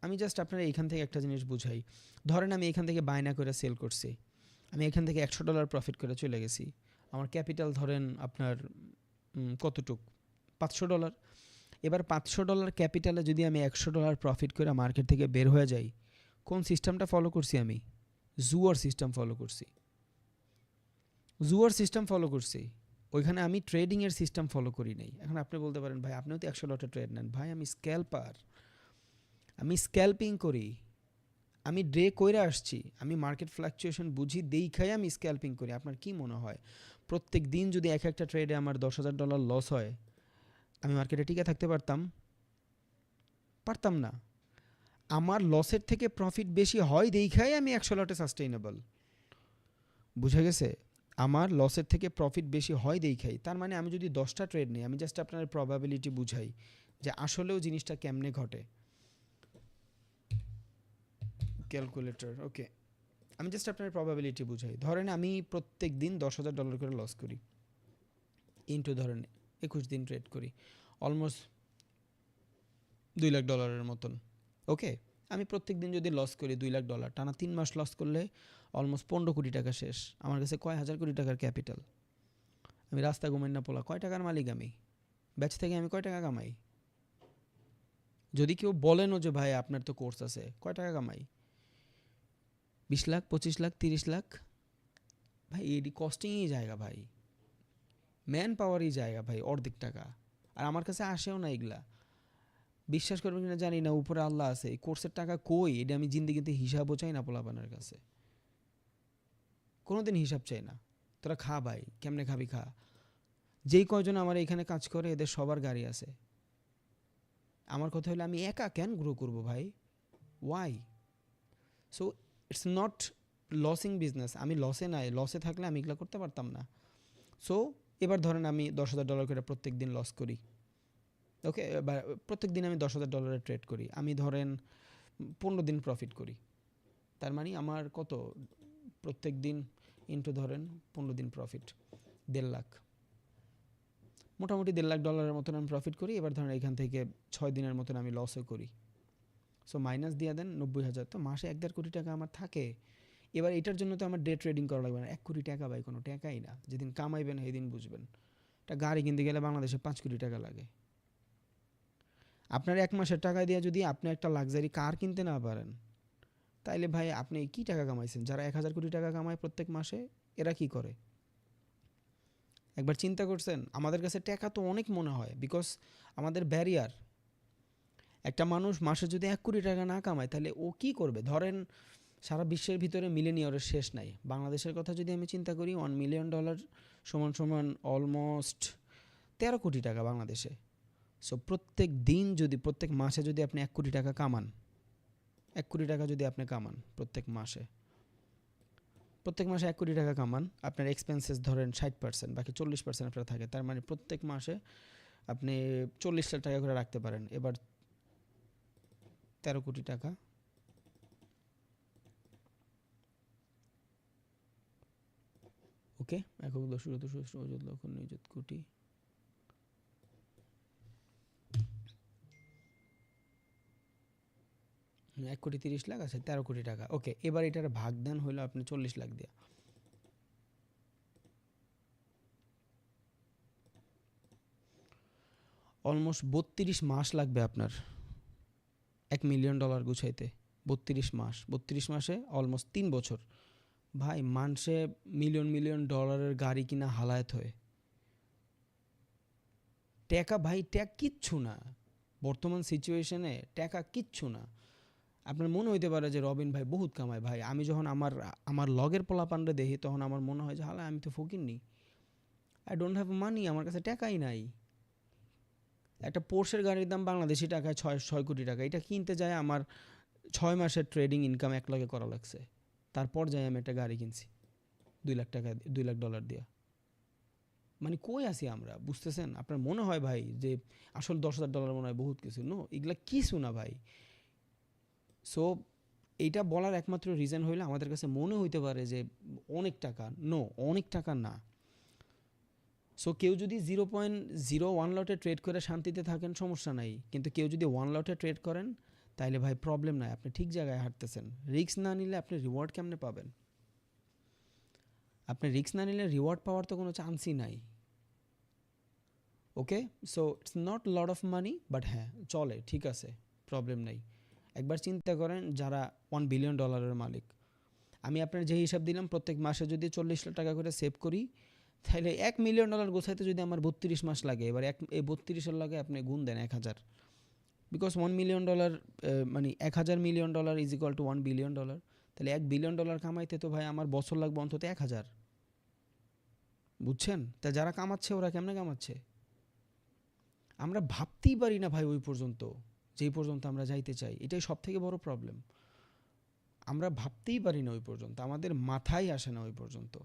আমি জাস্ট আপনারা এইখান থেকে একটা জিনিস বুঝাই। ধরেন আমি এখান থেকে বায়না করে সেল করছি, আমি এখান থেকে $100 প্রফিট করে চলে গেছি। আমার ক্যাপিটাল ধরেন আপনার কতটুক, $500। এবার $500 ক্যাপিটালে যদি আমি $100 প্রফিট করে মার্কেট থেকে বের হয়ে যাই, কোন সিস্টেমটা ফলো করছি আমি? জুয়ার সিস্টেম ফলো করছি। জুয়ার সিস্টেম ফলো করছি, ওইখানে আমি ট্রেডিংয়ের সিস্টেম ফলো করি নাই। এখন আপনি বলতে পারেন ভাই আপনিও তো 100 লটে ট্রেড নেন। ভাই আমি স্ক্যাল্পার, আমি স্ক্যাল্পিং করি, আমি ডে কইরা আসছি, আমি মার্কেট ফ্লাকচুয়েশন বুঝি দেখাই আমি স্ক্যাল্পিং করি। আপনার কি মনে হয় প্রত্যেক দিন যদি এক একটা ট্রেডে আমার $10,000 লস হয়, আমি মার্কেটে টিকে থাকতে পারতাম? পারতাম না। আমার লসের থেকে প্রফিট বেশি হয় দেখাই আমি 100 লটে সাস্টেইনেবল। বুঝা গেছে? আমার লসের থেকে প্রফিট বেশি হয় দেখাই, তার মানে আমি যদি 10টা ট্রেড নিই, আমি জাস্ট আপনার প্রবাবিলিটি বুঝাই যে আসলেও জিনিসটা কেমনে ঘটে। ক্যালকুলেটর, ওকে, আমি জাস্ট আপনার প্রবাবিলিটি বুঝাই। ধরেন আমি প্রত্যেক দিন $10,000 করে লস করি, ইনটু ধরেন 21 দিন ট্রেড করি, অলমোস্ট $2,00,000 মতন। ওকে, আমি প্রত্যেক দিন যদি লস করি $2,00,000, টানা 3 মাস লস করলে অলমোস্ট 15 কোটি টাকা শেষ। আমার কাছে কয় হাজার কোটি টাকার ক্যাপিটাল। আমি রাস্তা ঘুমাই না পোলা, কয় টাকার মালিক আমি? ব্যাচ থেকে আমি কয় টাকা কামাই? যদি কেউ বলেনও যে ভাই আপনার তো কোর্স আছে, কয় টাকা কামাই? 20 লাখ, 25 লাখ, 30 লাখ? ভাই এডি কস্টিংই জায়গা ভাই, ম্যান পাওয়ারই জায়গা ভাই, অর্ধেক টাকা। আর আমার কাছে আসেও না এগুলা। বিশ্বাস করবেন কিনা জানি না, উপরে আল্লাহ আছে, এই কোর্সের টাকা কই এটা আমি জিন্দিগিতে হিসাবও চাই না পোলাপানের কাছে, কোনোদিন হিসাব চাই না। তোরা খা ভাই, কেমনে খাবি খা। যেই কয়জন আমার এখানে কাজ করে এদের সবার গাড়ি আছে। আমার কথা হলো আমি একা কেন গ্রো করবো ভাই? Why? So it's not losing business. আমি লসে নাই, লসে থাকলে আমি এগুলো করতে পারতাম না। সো এবার ধরেন আমি $10,000 করে প্রত্যেক দিন লস করি। ওকে, প্রত্যেক দিন আমি $10,000 ট্রেড করি, আমি ধরেন 15 দিন প্রফিট করি। তার মানে আমার কত, প্রত্যেক দিন ইনটু ধরেন 15 দিন প্রফিট, $1.5 লাখ, মোটামুটি $1.5 লাখ মতন আমি প্রফিট করি। এবার ধরেন এখান থেকে 6 দিনের মতন আমি লসও করি। সো মাইনাস দিয়ে দেন 90,000, তো মাসে 1.5 কোটি টাকা আমার থাকে। এবার এটার জন্য তো আমার ডে ট্রেডিং করা লাগবে না। 1 কোটি টাকা ভাই কোনো টাকাই না, যেদিন কামাইবেন সেদিন বুঝবেন। একটা গাড়ি কিনতে গেলে বাংলাদেশে 5 কোটি টাকা লাগে। আপনার 1 মাসের টাকা দিয়ে যদি আপনি একটা লাক্সারি কার কিনতে না পারেন, তাইলে ভাই আপনি কি টাকা কামাইছেন? যারা 1,000 কোটি টাকা কামায় প্রত্যেক মাসে, এরা কি করে একবার চিন্তা করছেন? আমাদের কাছে টাকা তো অনেক মনে হয়, বিকজ আমাদের ব্যারিয়ার। একটা মানুষ মাসে যদি 1 কোটি টাকা না কামায় তাহলে ও কি করবে? ধরেন সারা বিশ্বের ভিতরে মিলেনিয়রের শেষ নাই। বাংলাদেশের কথা যদি আমি চিন্তা করি, $1 মিলিয়ন সমান সমান অলমোস্ট 13 কোটি টাকা বাংলাদেশে। সো প্রত্যেক দিন যদি, প্রত্যেক মাসে যদি আপনি 1 কোটি টাকা কামান, 1 কোটি টাকা যদি আপনি কামান প্রত্যেক মাসে, প্রত্যেক মাসে 1 কোটি টাকা কামান, আপনার এক্সপেন্সেস ধরেন 60%, বাকি 40% আপনার থাকে। তার মানে প্রত্যেক মাসে আপনি 40 লাখ টাকা করে রাখতে পারেন। এবার 13 কোটি টাকা, ওকে, একক দশক দশক অযুত লক্ষ নিযুত কোটি, 1,30,00,000 আছে 13 কোটি টাকা। ওকে, এবার এটার ভাগদান হইলো আপনি 40 লাখ দিয়া। অলমোস্ট 32 মাস লাগবে আপনার $1 মিলিয়ন গুছাইতে। 32 মাস, 32 মাসে অলমোস্ট 3 বছর। ভাই মানুষে মিলিয়ন মিলিয়ন ডলারের গাড়ি কিনা হালায়াত হয়। টাকা ভাই, টাকা কিচ্ছু না বর্তমান সিচুয়েশনে, টাকা কিচ্ছু না। আপনার মনে হইতে পারে যে রবিন ভাই বহুত কামায়। ভাই আমি যখন আমার লগের পোলাপানরে দেখি তখন আমার মনে হয় যে হালা আমি তো Fakirni, I don't have money, আমার কাছে টাকাই নাই। একটা পোর্শের গাড়ির দাম বাংলাদেশি টাকায় 6 কোটি টাকা। এটা কিনতে যায় আমার 6 মাসের ট্রেডিং ইনকাম এক লগে করা লাগছে। তারপর যাই আমি একটা গাড়ি কিনছি 2 লাখ টাকা, $2 লাখ দিয়া। মানে কই আছি আমরা, বুঝতেছেন? আপনার মনে হয় ভাই যে আসলে $10,000 মনে হয় বহুত কিছু। নো, এগুলা কিছু না ভাই। সো এইটা বলার একমাত্র রিজন হইলে আমাদের কাছে মনে হইতে পারে যে অনেক টাকা। নো, অনেক টাকা না। সো কেউ যদি 0.01 লটে ট্রেড করে শান্তিতে থাকেন সমস্যা নাই, কিন্তু কেউ যদি 1 লটে ট্রেড করেন তাইলে ভাই প্রবলেম নাই, আপনি ঠিক জায়গায় হাঁটতেছেন। রিস্ক না নিলে আপনি রিওয়ার্ড কেমনে পাবেন? আপনি রিস্ক না নিলে রিওয়ার্ড পাওয়ার তো কোনো চান্সই নাই। Okay, so it's not lot of money, but হ্যাঁ চলে, ঠিক আছে, প্রবলেম নেই। একবার চিন্তা করেন যারা $1 বিলিয়ন মালিক, আমি আপনার যে হিসাব দিলাম প্রত্যেক মাসে যদি 40 লাখ টাকা করে সেভ করি, তাহলে $1 মিলিয়ন গোছাইতে যদি আমার 32 মাস লাগে, এবার এই 32-এর লাগে আপনি গুণ দেন 1000, বিকজ $1 মিলিয়ন মানে 1000 million dollar is equal to $1 billion. তাহলে $1 বিলিয়ন কামাইতে তো ভাই আমার বছর লাগবে অন্তত 1000। বুঝছেন? তা যারা কামাচ্ছে ওরা কেমনে কামাচ্ছে? আমরা ভাবতেই পারি না ভাই ওই পর্যন্ত, যেই পর্যন্ত আমরা যাইতে চাই। এটাই সব থেকে বড় প্রবলেম। আমরা ভাবতেই পারি না ওই পর্যন্ত, আমাদের মাথায় আসে না ওই পর্যন্ত।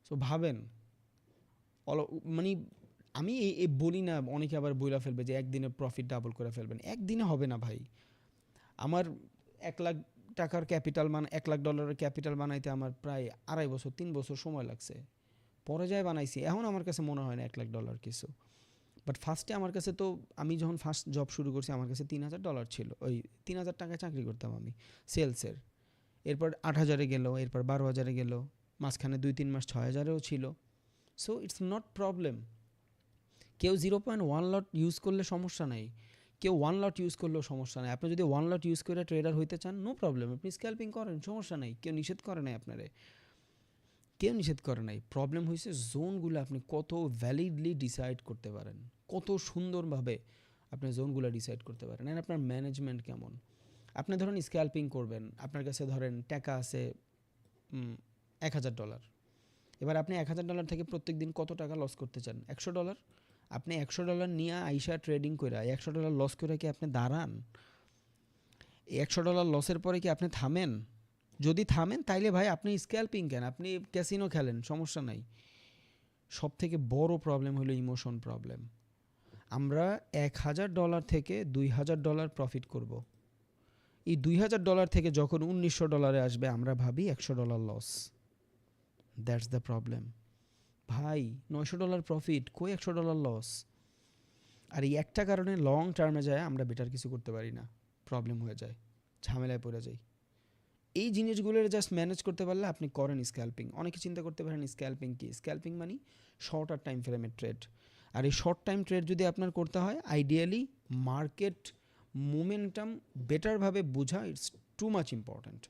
সো ভাবেন, মানে আমি বলি না, অনেকে আবার বইলা ফেলবে যে একদিনে প্রফিট ডাবল করে ফেলবেন। একদিনে হবে না ভাই। আমার 1 লাখ টাকার ক্যাপিটাল $1 লাখ ক্যাপিটাল বানাইতে আমার প্রায় 2.5 বছর 3 বছর সময় লাগছে। পরে যায় বানাইছি, এখন আমার কাছে মনে হয় না $1 লাখ কিছু। বাট ফার্স্টে আমার কাছে তো, আমি যখন ফার্স্ট জব শুরু করছি আমার কাছে $3,000 ছিল। ওই 3,000 টাকায় চাকরি করতাম আমি সেলসের। এরপর 8,000-এ গেল, এরপর 12,000-এ গেল, মাঝখানে 2-3 মাস 6,000-এও ছিল। So it's not problem. কেউ 0.1 লট ইউজ করলে সমস্যা নাই, কেউ 1 লট ইউজ করলেও সমস্যা নাই। আপনি যদি 1 লট ইউজ করে ট্রেডার হইতে চান, নো প্রবলেম, আপনি স্ক্যাল্পিং করেন, সমস্যা নাই, কেউ নিষেধ করে নাই আপনারে, কেউ নিষেধ করে নাই। প্রবলেম হয়েছে জোনগুলো আপনি কত ভ্যালিডলি ডিসাইড করতে পারেন, কত সুন্দরভাবে আপনি জোনগুলো ডিসাইড করতে পারেন, আর আপনার ম্যানেজমেন্ট কেমন। আপনি ধরেন স্ক্যাল্পিং করবেন, আপনার কাছে ধরেন টাকা আছে $1,000। এবার আপনি $1,000 থেকে প্রত্যেক দিন কত টাকা লস করতে চান? $100। আপনি $100 নিয়ে আইসা ট্রেডিং করে $100 লস করে কি আপনি দাঁড়ান? এই $100 লসের পরে কি আপনি থামেন? যদি থামেন তাইলে ভাই আপনি স্ক্যাল্পিং কেন, আপনি ক্যাসিনো খেলেন, সমস্যা নাই। সব থেকে বড় প্রবলেম হলো ইমোশন প্রবলেম। আমরা $1,000 থেকে $2,000 প্রফিট করব। এই $2,000 থেকে যখন $1,900 আসবে আমরা ভাবি $100 লস। দ্যাটস দ্য প্রবলেম ভাই। $900 প্রফিট, কই $100 লস। আর এই একটা কারণে লং টার্মে যায় আমরা বেটার কিছু করতে পারি না, প্রবলেম হয়ে যায়, ঝামেলায় পড়ে যাই। এই জিনিসগুলোর জাস্ট ম্যানেজ করতে পারলে আপনি করেন স্ক্যাল্পিং। অনেকে চিন্তা করতে পারেন স্ক্যাল্পিং কি? স্ক্যাল্পিং মানে শর্টার টাইম ফ্রেমের ট্রেড। আর এই শর্ট টাইম ট্রেড যদি আপনার করতে হয়, আইডিয়ালি মার্কেট মোমেন্টাম বেটারভাবে বোঝা, it's too much important.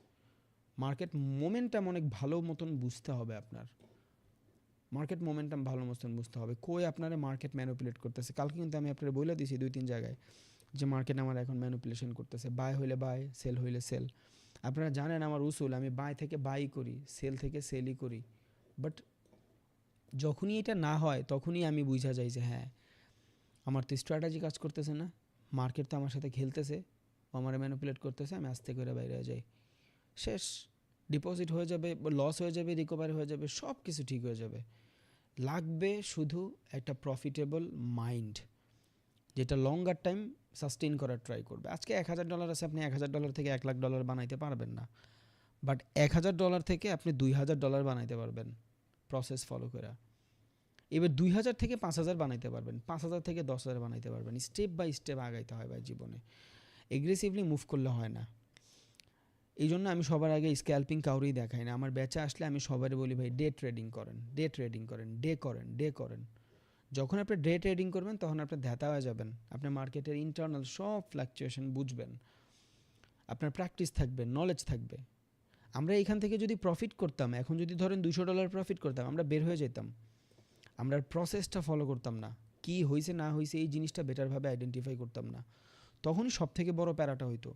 Market momentum অনেক ভালো মতন বুঝতে হবে আপনার। মার্কেট মোমেন্টাম ভালো মতন বুঝতে হবে, কই আপনারা মার্কেট ম্যানিপুলেট করতেছে। কালকে কিন্তু আমি আপনারা বলে দিয়েছি 2-3 জায়গায় যে মার্কেট আমার এখন ম্যানিপুলেশন করতেছে। বাই হইলে বাই, সেল হইলে সেল। আপনারা জানেন আমার উসুল, আমি বাই থেকে বাই করি, সেল থেকে সেলই করি। বাট যখনই এটা না হয় তখনই আমি বুঝা যাই যে হ্যাঁ আমার তো স্ট্র্যাটেজি কাজ করতেছে না, মার্কেট তো আমার সাথে খেলতেছে, আমার ম্যানিপুলেট করতেছে, আমি আস্তে করে বাইরে যাই, শেষ। ডিপোজিট হয়ে যাবে, লস হয়ে যাবে, রিকভারি হয়ে যাবে, সব কিছু ঠিক হয়ে যাবে। লাগবে শুধু একটা প্রফিটেবল মাইন্ড, যেটা লঙ্গার টাইম সাস্টেইন করার ট্রাই করবে। আজকে $1,000 আছে, আপনি $1,000 থেকে $1 লাখ বানাইতে পারবেন না, বাট $1,000 থেকে আপনি $2,000 বানাইতে পারবেন প্রসেস ফলো করে। এবার 2,000 থেকে 5,000 বানাইতে পারবেন, 5,000 থেকে 10,000 বানাইতে পারবেন। স্টেপ বাই স্টেপ আগাইতে হয় ভাই জীবনে। এগ্রেসিভলি মুভ করলে হয় না। এই জন্য আমি সবার আগে স্ক্যাল্পিং কাউরেই দেখাই না। আমার ব্যাচে আসলে আমি সবারই বলি ভাই ডে ট্রেডিং করেন, ডে ট্রেডিং করেন, ডে করেন। যখন আপনি ডে ট্রেডিং করবেন তখন আপনি ধ্যাতা হয়ে যাবেন, আপনি মার্কেটের ইন্টারনাল সব ফ্লাকচুয়েশন বুঝবেন, আপনার প্র্যাকটিস থাকবে, নলেজ থাকবে। আমরা এখান থেকে যদি প্রফিট করতাম, এখন যদি ধরেন $200 প্রফিট করতাম, আমরা বের হয়ে যেতাম, আমরা প্রসেসটা ফলো করতাম না, কি হয়েছে না হয়েছে এই জিনিসটা বেটারভাবে আইডেন্টিফাই করতাম না, তখনই সব থেকে বড় প্যারাটা হইতো।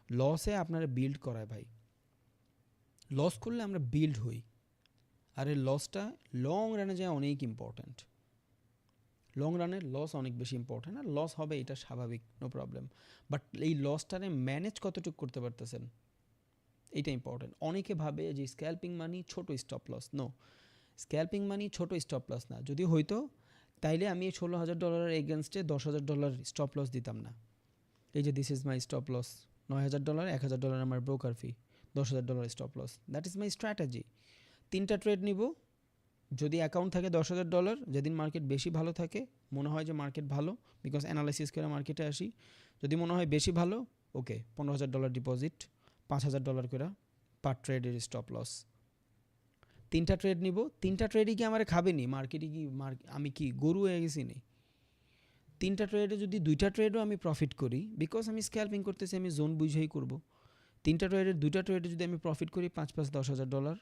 লসে আপনারা বিল্ড করায় ভাই, লস করলে আমরা বিল্ড হই, আর এই লসটা লং রানে যায় অনেক ইম্পর্ট্যান্ট। লং রানের লস অনেক বেশি ইম্পর্ট্যান্ট, আর লস হবে এটা স্বাভাবিক, নো প্রবলেম, বাট এই লসটারে ম্যানেজ কতটুকু করতে পারতেছেন এটা ইম্পর্ট্যান্ট। অনেকে ভাবে যে স্ক্যাল্পিং মানি ছোটো স্টপ লস, নো, স্ক্যাল্পিং মানি ছোটো স্টপ লস না। যদি হইতো তাইলে আমি $16,000 এগেনস্টে $10,000 স্টপ লস দিতাম না। এই যে this is my stop loss, $9,000, $1,000 আমার broker fee, $10,000 stop loss, that is my strategy. 3টা ট্রেড নিব, যদি অ্যাকাউন্ট থাকে $10,000, যেদিন মার্কেট বেশি ভালো থাকে, মনে হয় যে মার্কেট ভালো, বিকজ অ্যানালাইসিস করে মার্কেটে আসি, যদি মনে হয় বেশি ভালো, ওকে $15,000 ডিপোজিট, $5,000 করে পার ট্রেডের স্টপ লস। 3টা ট্রেড নিব, 3টা ট্রেডই কি আমার খাবেনি মার্কেটে, কি আমি কি গরু হয়ে গেছি নি? 3টা ট্রেডে যদি 2টা ট্রেডও আমি প্রফিট করি, বিকজ আমি স্ক্যাল্পিং করতেছি, আমি জোন বুঝেই করব, 3টা ট্রেডের 2টা ট্রেডে যদি আমি প্রফিট করি $5,000,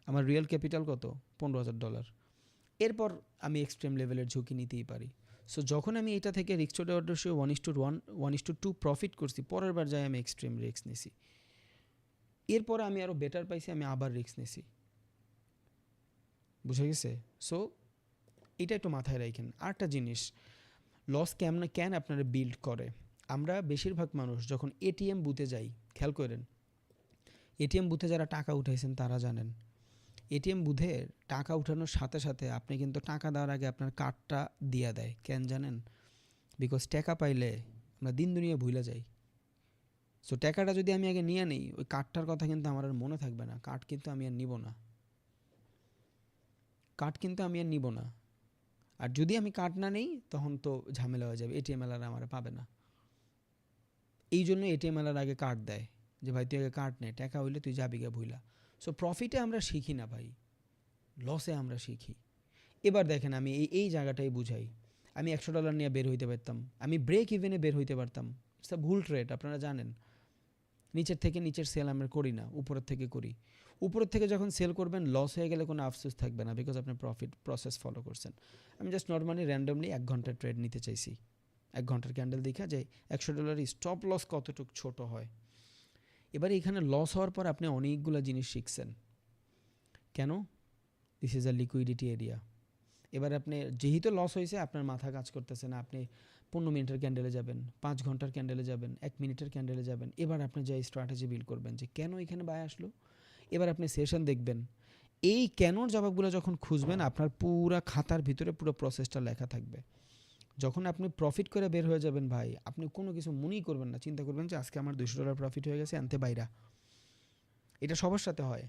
আমার রিয়েল ক্যাপিটাল কত? $15,000। এরপর আমি এক্সট্রিম লেভেলের ঝুঁকি নিতেই পারি। সো যখন আমি এটা থেকে risk to reward ratio 1:1, 1:2 profit করছি, পরের বার যাই আমি এক্সট্রিম রিস্ক নিছি, এরপরে আমি আরও বেটার পাইছি, আমি আবার রিস্ক নিছি। বুঝে গেছে? সো এটা একটু মাথায় রাখেন। আরেকটা জিনিস, লস কেন আপনারা বিল্ড করে, আমরা বেশিরভাগ মানুষ যখন এটিএম বুথে যাই, খেয়াল করেন, এটিএম বুথে যারা টাকা উঠাইছেন তারা জানেন, এটিএম বুথে টাকা উঠানোর সাথে সাথে আপনি কিন্তু টাকা দেওয়ার আগে আপনার কার্ডটা দিয়ে দেয়। কেন জানেন? বিকজ টাকা পাইলে আমরা দিন দুনিয়া ভুলে যাই। সো টাকাটা যদি আমি আগে নিয়ে নিই, ওই কার্ডটার কথা কিন্তু আমার আর মনে থাকবে না, কার্ড কিন্তু আমি আর নিব না, আর যদি আমি কার্ড না নেই তখন তো ঝামেলা হয়ে যাবে, এটিএম এলার আমার পাবে না। এই জন্য এটিএম এলার আগে কার্ড দেয়, যে ভাই তুই আগে কার্ড নে, টাকা হইলে তুই যাবি গা ভুইলা। সো প্রফিটে আমরা শিখি না ভাই, লসে আমরা শিখি। এবার দেখেন আমি এই জায়গাটাই বুঝাই, আমি $100 নিয়ে বের হইতে পারতাম, আমি ব্রেক ইভেনে বের হইতে পারতাম, ইটস আ ভুল ট্রেড, আপনারা জানেন। নিচের সেল আমরা করি না, উপরের থেকে করি। উপরের থেকে যখন সেল করবেন, লস হয়ে গেলে কোনো আফসোস থাকবে না, বিকজ আপনি প্রফিট প্রসেস ফলো করছেন। আমি জাস্ট নর্মালি র্যান্ডমলি 1 ঘন্টার ট্রেড নিতে চাইছি, 1 ঘন্টার ক্যান্ডেল দেখা যায় $100 স্টপ লস কতটুকু ছোট হয়। এবার এখানে লস হওয়ার পর আপনি অনেকগুলো জিনিস শিখছেন। কেন? This is a liquidity area. এবার আপনি যেহেতু লস হয়েছে, আপনার মাথা কাজ করতেছে না, আপনি 15 মিনিটের ক্যান্ডেলে যাবেন, 5 ঘন্টার ক্যান্ডেলে যাবেন, 1 মিনিটের ক্যান্ডেলে যাবেন। এবার আপনি যে স্ট্র্যাটেজি বিল্ড করবেন যে কেন এখানে বাই আসলো, এবার আপনি সেশন দেখবেন। এই কেনর জবাবগুলো যখন খুঁজবেন, আপনার পুরা খাতার ভিতরে পুরো প্রসেসটা লেখা থাকবে। যখন আপনি প্রফিট করে বের হয়ে যাবেন ভাই, আপনি কোনো কিছু মনেই করবেন না, চিন্তা করবেন যে আজকে আমার $200 প্রফিট হয়ে গেছে, আনতে বাইরা। এটা সবার সাথে হয়।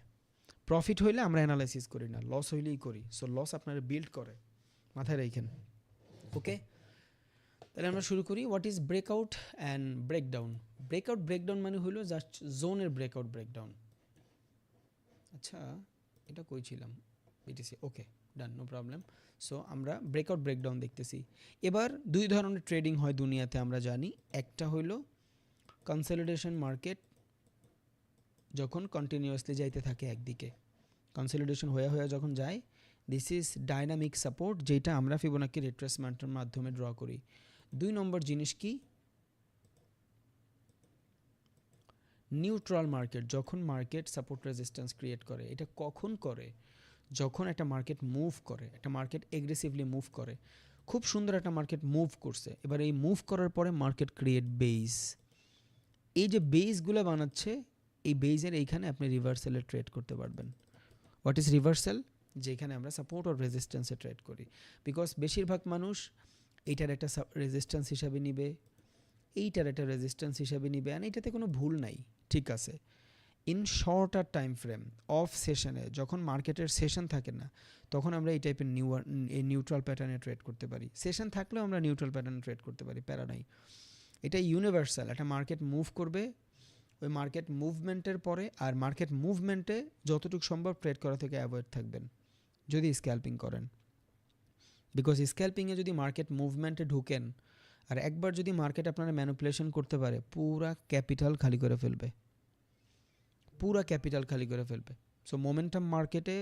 প্রফিট হইলে আমরা অ্যানালাইসিস করি না, লস হইলেই করি। সো লস আপনারা বিল্ড করে, মাথায় রাখেন। ওকে, তাহলে আমরা শুরু করি। What is breakout and breakdown? Breakdown মানে হলো জাস্ট জোনের ব্রেকডাউন। আচ্ছা, এটা কই ছিলাম? বিটিসি, ওকে ডান, নো প্রবলেম। সো আমরা ব্রেকডাউন দেখতেছি। এবার 2 ধরনের ট্রেডিং হয় দুনিয়াতে, আমরা জানি। একটা হইলো কনসলিডেশন মার্কেট, যখন কন্টিনিউয়াসলি যাইতে থাকে একদিকে, কনসলিডেশন হয়ে যখন যায়, দিস ইজ ডাইনামিক সাপোর্ট, যেটা আমরা ফিবোনাকি রিট্রেসমেন্টের মাধ্যমে ড্র করি। 2 নম্বর জিনিস কি? নিউট্রাল মার্কেট, যখন মার্কেট সাপোর্ট রেজিস্ট্যান্স ক্রিয়েট করে। এটা কখন করে? যখন একটা মার্কেট মুভ করে, একটা মার্কেট এগ্রেসিভলি মুভ করে। খুব সুন্দর একটা মার্কেট মুভ করছে, এবার এই মুভ করার পরে মার্কেট ক্রিয়েট বেস। এই যে বেসগুলো বানাচ্ছে, এই বেসের এইখানে আপনি রিভার্সালে ট্রেড করতে পারবেন। What is reversal? যেখানে আমরা সাপোর্ট আর রেজিস্ট্যান্সে ট্রেড করি। বিকজ বেশিরভাগ মানুষ এইটার একটা রেজিস্ট্যান্স হিসাবে নিবে, এইটার একটা রেজিস্ট্যান্স হিসাবে নিবে, অ্যান্ড এইটাতে কোনো ভুল নাই, ঠিক আছে। In shorter time frame, off সেশনে, যখন মার্কেটের সেশন থাকে না, তখন আমরা এই টাইপের নিউট্রাল প্যাটার্নে ট্রেড করতে পারি। সেশন থাকলেও আমরা নিউট্রাল প্যাটার্নে ট্রেড করতে পারি, প্যারা নাই। এটা ইউনিভার্সাল, একটা মার্কেট মুভ করবে, ওই মার্কেট মুভমেন্টের পরে আর মার্কেট মুভমেন্টে যতটুকু সম্ভব ট্রেড করা থেকে অ্যাভয়েড থাকবেন যদি স্ক্যাল্পিং করেন। বিকজ স্ক্যাল্পিংয়ে যদি মার্কেট মুভমেন্টে ঢুকেন আর একবার যদি মার্কেট আপনারা ম্যানিপুলেশন করতে পারে, পুরা ক্যাপিটাল খালি করে ফেলবে, পুরা ক্যাপিটাল খালি করে ফেলবে। সো মোমেন্টাম মার্কেটে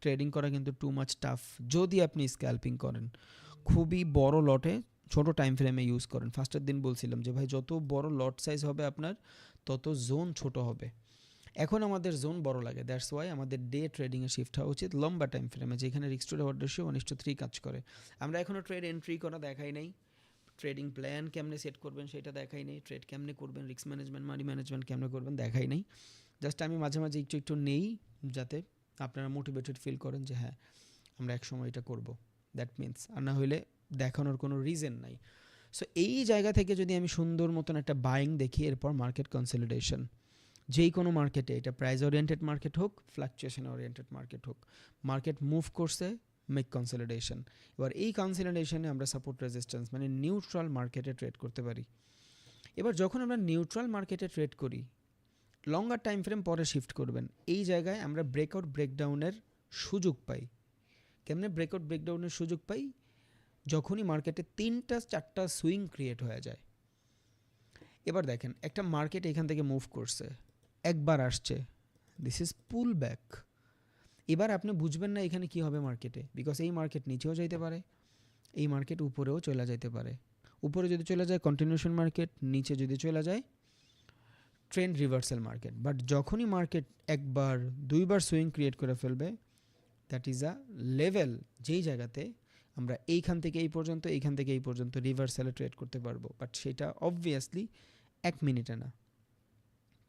ট্রেডিং করা কিন্তু টু মাচ টাফ যদি আপনি স্ক্যাল্পিং করেন। খুবই বড় লটে ছোট টাইম ফ্রেমে ইউজ করেন। ফার্স্টের দিন বলছিলাম যে ভাই যত বড় লট সাইজ হবে আপনার তত জোন ছোট হবে। এখন আমাদের জোন বড় লাগে, দ্যাটস ওয়াই আমাদের ডে ট্রেডিংয়ে শিফট হওয়া উচিত লম্বা টাইম ফ্রেমে, যেখানে রিস্ক টু রিওয়ার্ড রেশিও 1:3 কাজ করে। আমরা এখনও ট্রেড এন্ট্রি করা দেখাই নাই, ট্রেডিং প্ল্যান কেমনে সেট করবেন সেটা দেখাই নেই, ট্রেড কেমনে করবেন, রিস্ক ম্যানেজমেন্ট মানি ম্যানেজমেন্ট কেমনে করবেন দেখাই নেই। জাস্ট আমি মাঝে মাঝে একটু একটু নেই যাতে আপনারা মোটিভেটেড ফিল করেন যে হ্যাঁ আমরা একসময় এটা করব, দ্যাট মিনস। আর না হইলে দেখানোর কোনো রিজন নাই। সো এই জায়গা থেকে যদি আমি সুন্দর মতন একটা বাইং দেখি, এরপর মার্কেট কনসলিডেশন। যেই কোনো মার্কেটে, এটা প্রাইস ওরিয়েন্টেড মার্কেট হোক, ফ্লাকচুয়েশন ওরিয়েন্টেড মার্কেট হোক, মার্কেট মুভ করছে, মেক কনসলিডেশন। এবার এই কনসলিডেশনে আমরা সাপোর্ট রেজিস্ট্যান্স মানে নিউট্রাল মার্কেটে ট্রেড করতে পারি। এবার যখন আমরা নিউট্রাল মার্কেটে ট্রেড করি, লঙ্গার টাইম ফ্রেম পরে শিফট করবেন, এই জায়গায় আমরা ব্রেকআউট ব্রেকডাউনের সুযোগ পাই। কেমনে ব্রেকআউট ব্রেকডাউনের সুযোগ পাই? যখনই মার্কেটে 3-4টা সুইং ক্রিয়েট হয়ে যায়। এবার দেখেন একটা মার্কেট এখান থেকে মুভ করছে, একবার আসছে, দিস ইজ পুল ব্যাক। এবার আপনি বুঝবেন না এখানে কি হবে মার্কেটে, বিকজ এই মার্কেট নিচেও যাইতে পারে, এই মার্কেট উপরেও চলে যাইতে পারে। উপরে যদি চলে যায় কন্টিনিউশন মার্কেট, নিচে যদি চলে যায় ট্রেন্ড রিভার্সাল মার্কেট। বাট যখনই মার্কেট একবার দুইবার সুইং ক্রিয়েট করে ফেলবে, দ্যাট ইজ আ লেভেল যেই জায়গাতে আমরা এইখান থেকে এই পর্যন্ত, এইখান থেকে এই পর্যন্ত রিভার্সালে ট্রেড করতে পারবো। বাট সেটা অবভিয়াসলি 1 মিনিটে না,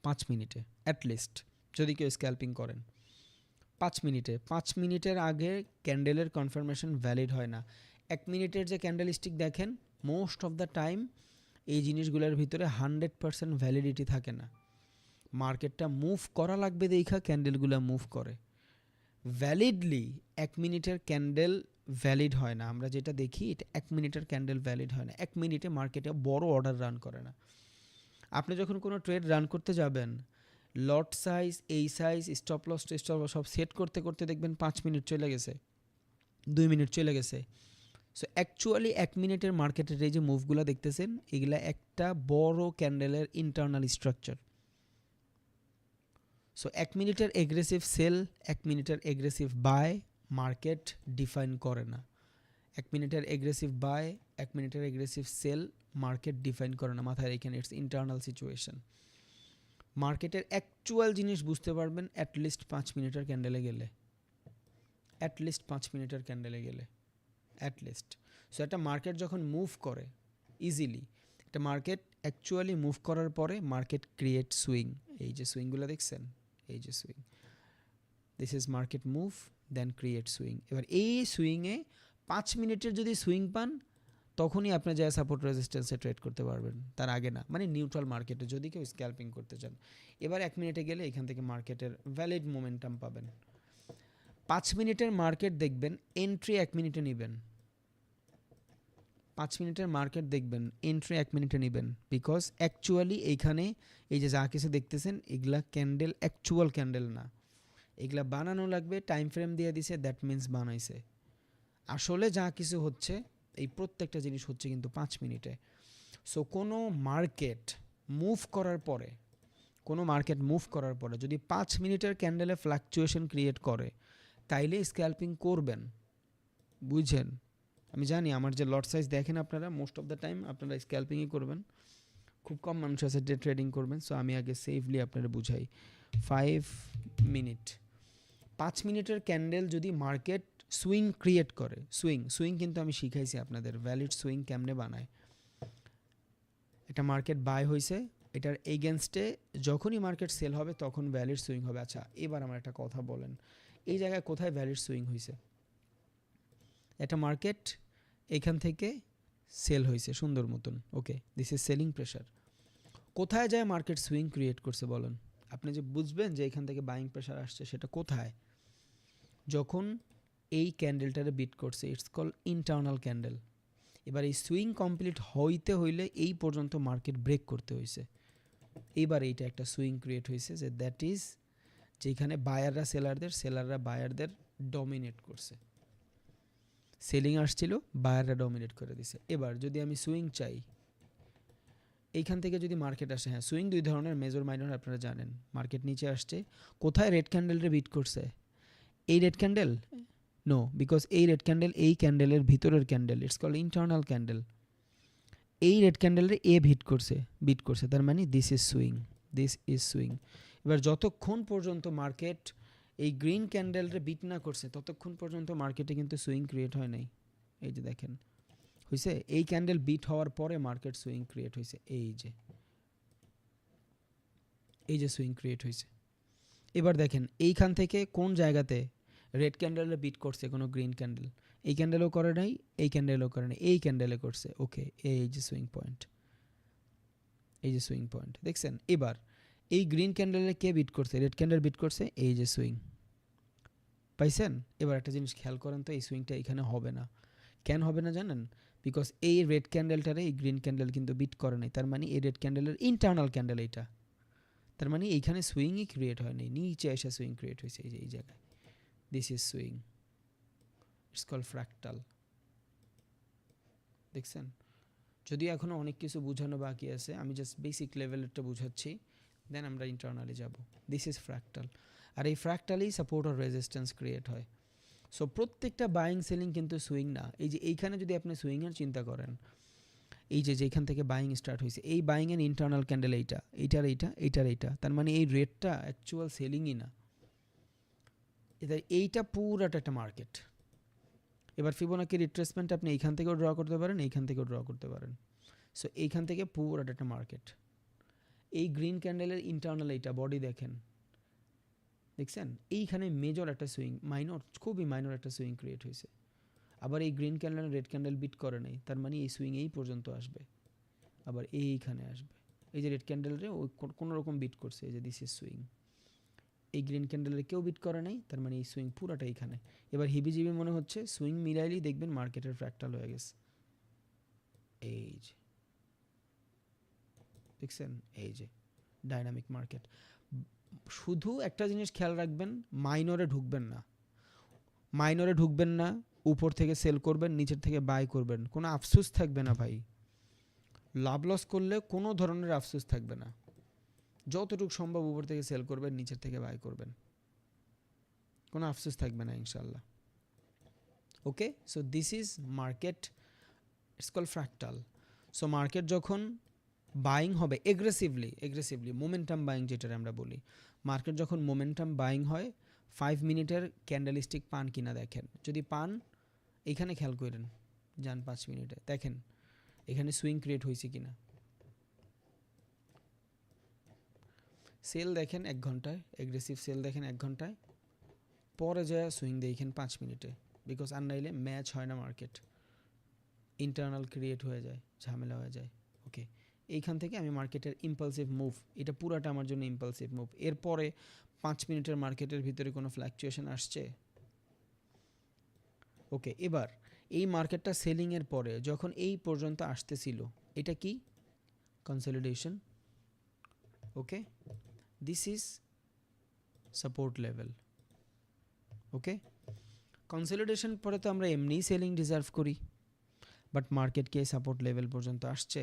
5 মিনিটে অ্যাটলিস্ট যদি কেউ স্ক্যাল্পিং করেন। 5 মিনিটে, 5 মিনিটের আগে ক্যান্ডেলের কনফার্মেশন ভ্যালিড হয় না। 1 মিনিটের যে ক্যান্ডেল স্টিক দেখেন, মোস্ট অফ দ্য টাইম এই জিনিসগুলোর ভিতরে 100% ভ্যালিডিটি থাকে না। মার্কেটটা মুভ করা লাগবে দেখা ক্যান্ডেলগুলো মুভ করে। ভ্যালিডলি 1 মিনিটের ক্যান্ডেল ভ্যালিড হয় না। আমরা যেটা দেখি এটা 1 মিনিটের ক্যান্ডেল ভ্যালিড হয় না। 1 মিনিটে মার্কেটে বড় অর্ডার রান করে না। আপনি যখন কোনো ট্রেড রান করতে যাবেন, লট সাইজ, এই সাইজ, স্টপ লস সব সেট করতে করতে দেখবেন 5 মিনিট চলে গেছে, 2 মিনিট চলে গেছে। সো অ্যাকচুয়ালি 1 মিনিটের মার্কেটের এই যে মুভগুলো দেখতেছেন, এগুলা একটা বড় ক্যান্ডেলের ইন্টারনাল স্ট্রাকচার। সো 1 মিনিটের এগ্রেসিভ সেল, 1 মিনিটের এগ্রেসিভ বাই মার্কেট ডিফাইন করে না। 1 মিনিটের এগ্রেসিভ বাই, 1 মিনিটের এগ্রেসিভ সেল মার্কেট ডিফাইন করে না। মাথায় রেখেন, ইটস ইন্টারনাল সিচুয়েশন। মার্কেটের অ্যাকচুয়াল জিনিস বুঝতে পারবেন অ্যাটলিস্ট 5 মিনিটের ক্যান্ডেলে গেলে, অ্যাটলিস্ট 5 মিনিটের ক্যান্ডেলে গেলে অ্যাটলিস্ট। সো একটা মার্কেট যখন মুভ করে ইজিলি, একটা মার্কেট অ্যাকচুয়ালি মুভ করার পরে মার্কেট ক্রিয়েট সুইং। এই যে সুইংগুলো দেখছেন, এই যে swing, this is market move then create swing. এবার এই সুইংয়ে 5 মিনিটের যদি সুইং পান, তখনই আপনি যা সাপোর্ট রেজিস্ট্যান্সে ট্রেড করতে পারবেন, তার আগে না। মানে নিউট্রাল মার্কেটে যদি কেউ স্ক্যাল্পিং করতে চান। এবার 1 মিনিটে গেলে এখান থেকে মার্কেটের ভ্যালিড মোমেন্টাম পাবেন। 5 মিনিটের মার্কেট দেখবেন, এন্ট্রি 1 মিনিটে নেবেন। 5 মিনিটের মার্কেট দেখবেন, এন্ট্রি 1 মিনিটে নেবেন। বিকজ অ্যাকচুয়ালি এইখানে এই যে যা কিছু দেখতেছেন, এগুলা ক্যান্ডেল, অ্যাকচুয়াল ক্যান্ডেল না। এগুলা বানানো লাগবে, টাইম ফ্রেম দিয়ে দিছে, দ্যাট মিন্স বানাইছে। আসলে যা কিছু হচ্ছে, এই প্রত্যেকটা জিনিস হচ্ছে কিন্তু 5 মিনিটে। সো কোনো মার্কেট মুভ করার পরে, কোনো মার্কেট মুভ করার পরে যদি 5 মিনিটের ক্যান্ডেলে ফ্লাকচুয়েশন ক্রিয়েট করে, তাইলে স্ক্যাল্পিং করবেন। বুঝছেন? আমি জানি আমার যে লট সাইজ দেখেন আপনারা, মোস্ট অফ দ্য টাইম আপনারা স্ক্যাল্পিংই করবেন। খুব কম মানুষ আছে যে ট্রেডিং করবেন। সো আমি আগে সেফলি আপনারা বুঝাই। 5 মিনিট, 5 মিনিটের ক্যান্ডেল যদি মার্কেট সুইং ক্রিয়েট করে, সুইং কিন্তু আমি শিখাইছি আপনাদের ভ্যালিড সুইং কেমনে বানায়। এটা মার্কেট বাই হয়েছে, এটার এগেনস্টে যখনই মার্কেট সেল হবে তখন ভ্যালিড সুইং হবে। আচ্ছা, এবার আমার একটা কথা বলেন, এই জায়গায় কোথায় ভ্যালিড সুইং হয়েছে? একটা মার্কেট এখান থেকে সেল হয়েছে সুন্দর মতন, ওকে, দিস ইজ সেলিং প্রেশার। কোথায় যায় মার্কেট সুইং ক্রিয়েট করছে বলেন? আপনি যে বুঝবেন যে এখান থেকে বাইং প্রেশার আসছে, সেটা কোথায়? যখন এই ক্যান্ডেলটারে বিট করছে, ইটস কল ইন্টারনাল ক্যান্ডেল। এবার এই সুইং কমপ্লিট হইতে হইলে এই পর্যন্ত মার্কেট ব্রেক করতে হয়েছে। এবার এইটা একটা সুইং ক্রিয়েট হয়েছে, যে দ্যাট ইজ যেখানে বায়াররা সেলাররা বায়ারদের ডমিনেট করছে। সেলিং আসছিল, বায়াররা ডমিনেট করে দিছে। এবার যদি আমি সুইং চাই, এইখান থেকে যদি মার্কেট আসে, হ্যাঁ সুইং দুই ধরনের, মেজর মাইনর আপনারা জানেন। মার্কেট নিচে আসছে, কোথায় রেড ক্যান্ডেলরে বিট করছে? এই রেড ক্যান্ডেল? নো, বিকজ এই রেড ক্যান্ডেল এই ক্যান্ডেলের ভিতরের candle, it's called internal candle. এই রেড ক্যান্ডেলরে এ বিট করছে, তার মানে দিস ইজ সুইং। এবার যতক্ষণ পর্যন্ত মার্কেট এই গ্রিন ক্যান্ডেলরে বিট না করছে ততক্ষণ পর্যন্ত মার্কেটে কিন্তু সুইং ক্রিয়েট হয় নাই। এই যে দেখেন হয়েছে, এই ক্যান্ডেল বিট হওয়ার পরে মার্কেট সুইং ক্রিয়েট হয়েছে। এই যে সুইং ক্রিয়েট হয়েছে। এবার দেখেন এইখান থেকে কোন জায়গাতে রেড ক্যান্ডেলে বিট করছে কোনো গ্রিন ক্যান্ডেল? এই ক্যান্ডেলও করে নাই, এই ক্যান্ডেলও করে নাই, এই ক্যান্ডেলে করছে। ওকে, এই যে সুইং পয়েন্ট, দেখছেন? এবার এই গ্রিন ক্যান্ডেলে কে বিট করছে? রেড ক্যান্ডেল বিট করছে, এই যে সুইং পাইছেন? এবার একটা জিনিস খেয়াল করেন তো, এই সুইংটা এখানে হবে না। কেন হবে না জানেন? বিকজ এই রেড ক্যান্ডেলটারে এই গ্রিন ক্যান্ডেল কিন্তু বিট করে নাই, তার মানে এই রেড ক্যান্ডেলের ইন্টারনাল ক্যান্ডেল এইটা, তার মানে এইখানে সুইংই ক্রিয়েট হয়নি, নিচে এসে সুইং ক্রিয়েট হয়েছে এই জায়গায়। This is swing, it's called fractal. দেখছেন? যদিও এখনও অনেক কিছু বোঝানো বাকি আছে, আমি জাস্ট বেসিক লেভেলেরটা বুঝাচ্ছি, দেন আমরা ইন্টারনালি যাব। This is fractal. আর এই ফ্র্যাক্টালেই সাপোর্ট আর রেজিস্ট্যান্স ক্রিয়েট হয়। সো প্রত্যেকটা বাইং সেলিং কিন্তু সুইং না। এই যে এইখানে যদি আপনি সুইংয়ের চিন্তা করেন, এই যে যেখান থেকে বাইং স্টার্ট হয়েছে, এই বাইংয়ের ইন্টারনাল ক্যান্ডেল এইটা, তার মানে এই রেটটা অ্যাকচুয়াল সেলিংই না, এইটা পুরাটা একটা মার্কেট। এবার ফিবোনাকি রিট্রেসমেন্ট আপনি এইখান থেকেও ড্র করতে পারেন, এইখান থেকেও ড্র করতে পারেন। সো এইখান থেকে পুরাটা একটা মার্কেট। এই গ্রিন ক্যান্ডেলের ইন্টারনাল এইটা বডি দেখছেন? এইখানে মেজর একটা সুইং, খুবই মাইনর একটা সুইং ক্রিয়েট হয়েছে। আবার এই green candle red candle beat করে নেই, তার মানে এই সুইং এই পর্যন্ত আসবে, আবার এইখানে আসবে। এই যে রেড ক্যান্ডেলরে ওই কোনো রকম বিট করছে, এই যে দিস ইজ সুইং। এই গ্রিন ক্যান্ডেলের কেউ বিট করে নাই, তার মানে এই সুইং পুরাটা এইখানে। এবার হিবিজিবি মনে হচ্ছে, সুইং মিলাইলেই দেখবেন মার্কেটের ফ্র্যাক্টাল হয়ে গেছে। এই যে দেখছেন, এই যে ডাইনামিক মার্কেট। শুধু একটা জিনিস খেয়াল রাখবেন, মাইনরে ঢুকবেন না, উপর থেকে সেল করবেন, নিচের থেকে বাই করবেন, কোনো আফসোস থাকবে না ভাই। লাভ লস করলে কোনো ধরনের আফসোস থাকবে না। যতটুকু সম্ভব উপর থেকে সেল করবেন, নিচের থেকে বাই করবেন, কোনো আফসোস থাকবে না ইনশাল্লাহ। Okay, so this is market, its call fractal. So market যখন বাইং হবে এগ্রেসিভলি মোমেন্টাম বাইং যেটা আমরা বলি, মার্কেট যখন মোমেন্টাম বাইং হয়, 5 মিনিটের ক্যান্ডেলস্টিক পান কিনা দেখেন। যদি পান, এখানে খেয়াল করেন, যান 5 মিনিটে দেখেন এখানে সুইং ক্রিয়েট হয়েছে কিনা। সেল দেখেন 1 ঘন্টায়, এগ্রেসিভ সেল দেখেন 1 ঘন্টায়, পরে যায় সুইং দেখেন 5 মিনিটে। বিকজ আর নাইলে ম্যাচ হয় না, মার্কেট ইন্টারনাল ক্রিয়েট হয়ে যায়, ঝামেলা হয়ে যায়। ওকে, এইখান থেকে আমি মার্কেটের ইম্পালসিভ মুভ, এটা পুরাটা আমার জন্য ইম্পালসিভ মুভ। এরপরে 5 মিনিটের মার্কেটের ভিতরে কোনো ফ্ল্যাকচুয়েশন আসছে? ওকে, এবার এই মার্কেটটা সেলিংয়ের পরে যখন এই পর্যন্ত আসতেছিল, এটা কি? Consolidation. Okay, this is support level. Okay, consolidation পরে তো আমরা এমনিই সেলিং ডিজার্ভ করি, বাট মার্কেটকে সাপোর্ট লেভেল পর্যন্ত আসছে,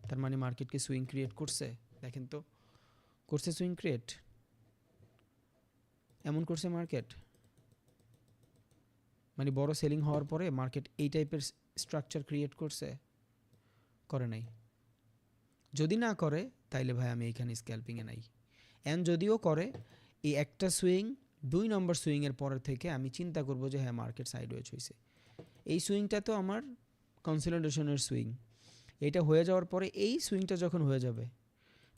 তার মানে মার্কেটকে সুইং ক্রিয়েট করছে। দেখেন তো, করছে সুইং ক্রিয়েট, এমন করছে মার্কেট, মানে বড় সেলিং হওয়ার পরে মার্কেট এই টাইপের স্ট্রাকচার ক্রিয়েট করছে? করে নাই। যদি না করে তাইলে ভাই আমি এইখানে স্ক্যাল্পিংয়ে নাই। এন্ড যদিও করে, এই একটা সুইং 2 নম্বর সুইংয়ের পরের থেকে আমি চিন্তা করব যে হ্যাঁ মার্কেট সাইডওয়েজ হয়েছে। এই সুইংটা তো আমার কনসলিডেশনের সুইং, এটা হয়ে যাওয়ার পরে এই সুইংটা যখন হয়ে যাবে,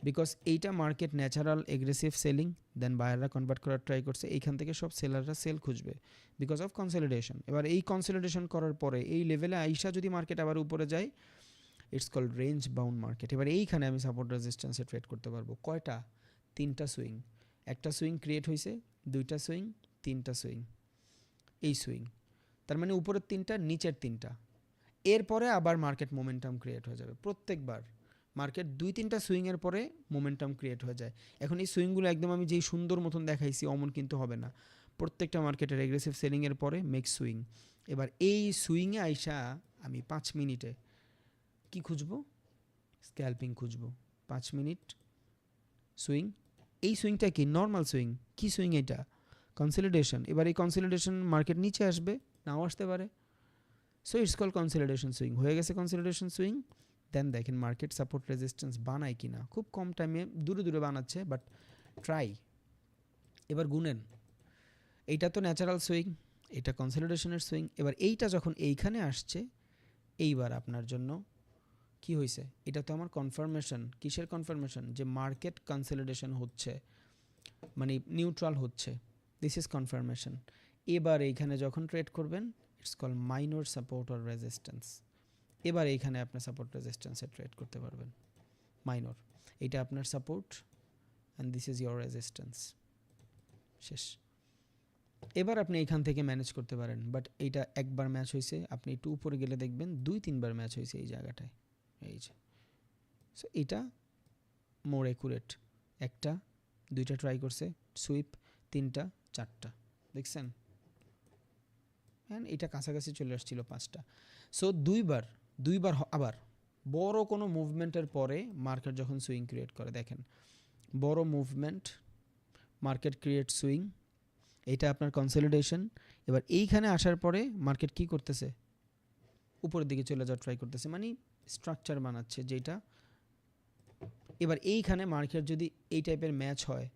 বিকজ এইটা মার্কেট ন্যাচারাল এগ্রেসিভ সেলিং, দেন বায়াররা কনভার্ট করার ট্রাই করছে, এইখান থেকে সব সেলাররা সেল খুঁজবে বিকজ অফ কনসলিডেশন। এবার এই কনসলিডেশন করার পরে এই লেভেলে আইসা যদি মার্কেট আবার উপরে যায়, it's called range bound market. এবার এইখানে আমি সাপোর্ট রেজিস্ট্যান্সে ট্রেড করতে পারবো। কয়টা? 3টা সুইং। একটা সুইং ক্রিয়েট হয়েছে, 2টা সুইং, 3টা সুইং, এই সুইং, তার মানে উপরের 3টা, নিচের 3টা, এরপরে আবার মার্কেট মোমেন্টাম ক্রিয়েট হয়ে যাবে প্রত্যেকবার। মার্কেট 2-3টা সুইংয়ের পরে মোমেন্টাম ক্রিয়েট হয়ে যায়। এখন এই সুইংগুলো একদম আমি যেই সুন্দর মতন দেখাইছি অমন কিন্তু হবে না। প্রত্যেকটা মার্কেটের এগ্রেসিভ সেলিংয়ের পরে মেক সুইং। এবার এই সুইংয়ে আইসা আমি 5 মিনিটে কি খুঁজবো? স্ক্যাল্পিং খুঁজবো। 5 মিনিট সুইং। এই সুইংটা কি? Normal swing. কি সুইং এটা? কনসলিডেশন। এবার এই কনসলিডেশন মার্কেট নিচে আসবে, নাও আসতে পারে। So it's call consolidation swing. হয়ে গেছে কনসলিডেশন সুইং। দেন দেখেন মার্কেট সাপোর্ট রেজিস্ট্যান্স বানায় কিনা। খুব কম টাইমে দূরে দূরে বানাচ্ছে, বাট ট্রাই। এবার গুনেন, এইটা তো ন্যাচারাল সুইং, এটা কনসলিডেশনের সুইং। এবার এইটা যখন এইখানে আসছে, এইবার আপনার জন্য কি হয়েছে? এটা তো আমার কনফার্মেশন। কিসের কনফার্মেশন? যে মার্কেট কনসলিডেশন হচ্ছে, মানে নিউট্রাল হচ্ছে। This is confirmation. এবার এইখানে যখন ট্রেড করবেন, it's call minor support or resistance. এবার এইখানে আপনি সাপোর্ট রেজিস্ট্যান্সে ট্রেড করতে পারবেন। মাইনর, এটা আপনার support and this is your resistance. শেষ। এবার আপনি এইখান থেকে ম্যানেজ করতে পারেন, বাট এইটা একবার ম্যাচ হয়েছে, আপনি একটু উপরে গেলে দেখবেন 2-3বার ম্যাচ হয়েছে এই জায়গাটায়। এই যে, সো এটা মোর অ্যাকুরেট। 1টা 2টা ট্রাই করছে, সুইপ 3টা 4টা, দেখছেন? হ্যাঁ, এটা কাছাকাছি চলে আসছিল 5টা। সো দুইবার আবার বড় কোনো মুভমেন্টের পরে মার্কেট যখন সুইং ক্রিয়েট করে, দেখেন বড় মুভমেন্ট, মার্কেট ক্রিয়েট সুইং, এটা আপনার কনসলিডেশন। এবার এইখানে আসার পরে মার্কেট কি করতেছে? উপরের দিকে চলে যাওয়ার ট্রাই করতেছে, মানে স্ট্রাকচার বানাচ্ছে যেটা। এবার এইখানে মার্কেট যদি এই টাইপের ম্যাচ হয়,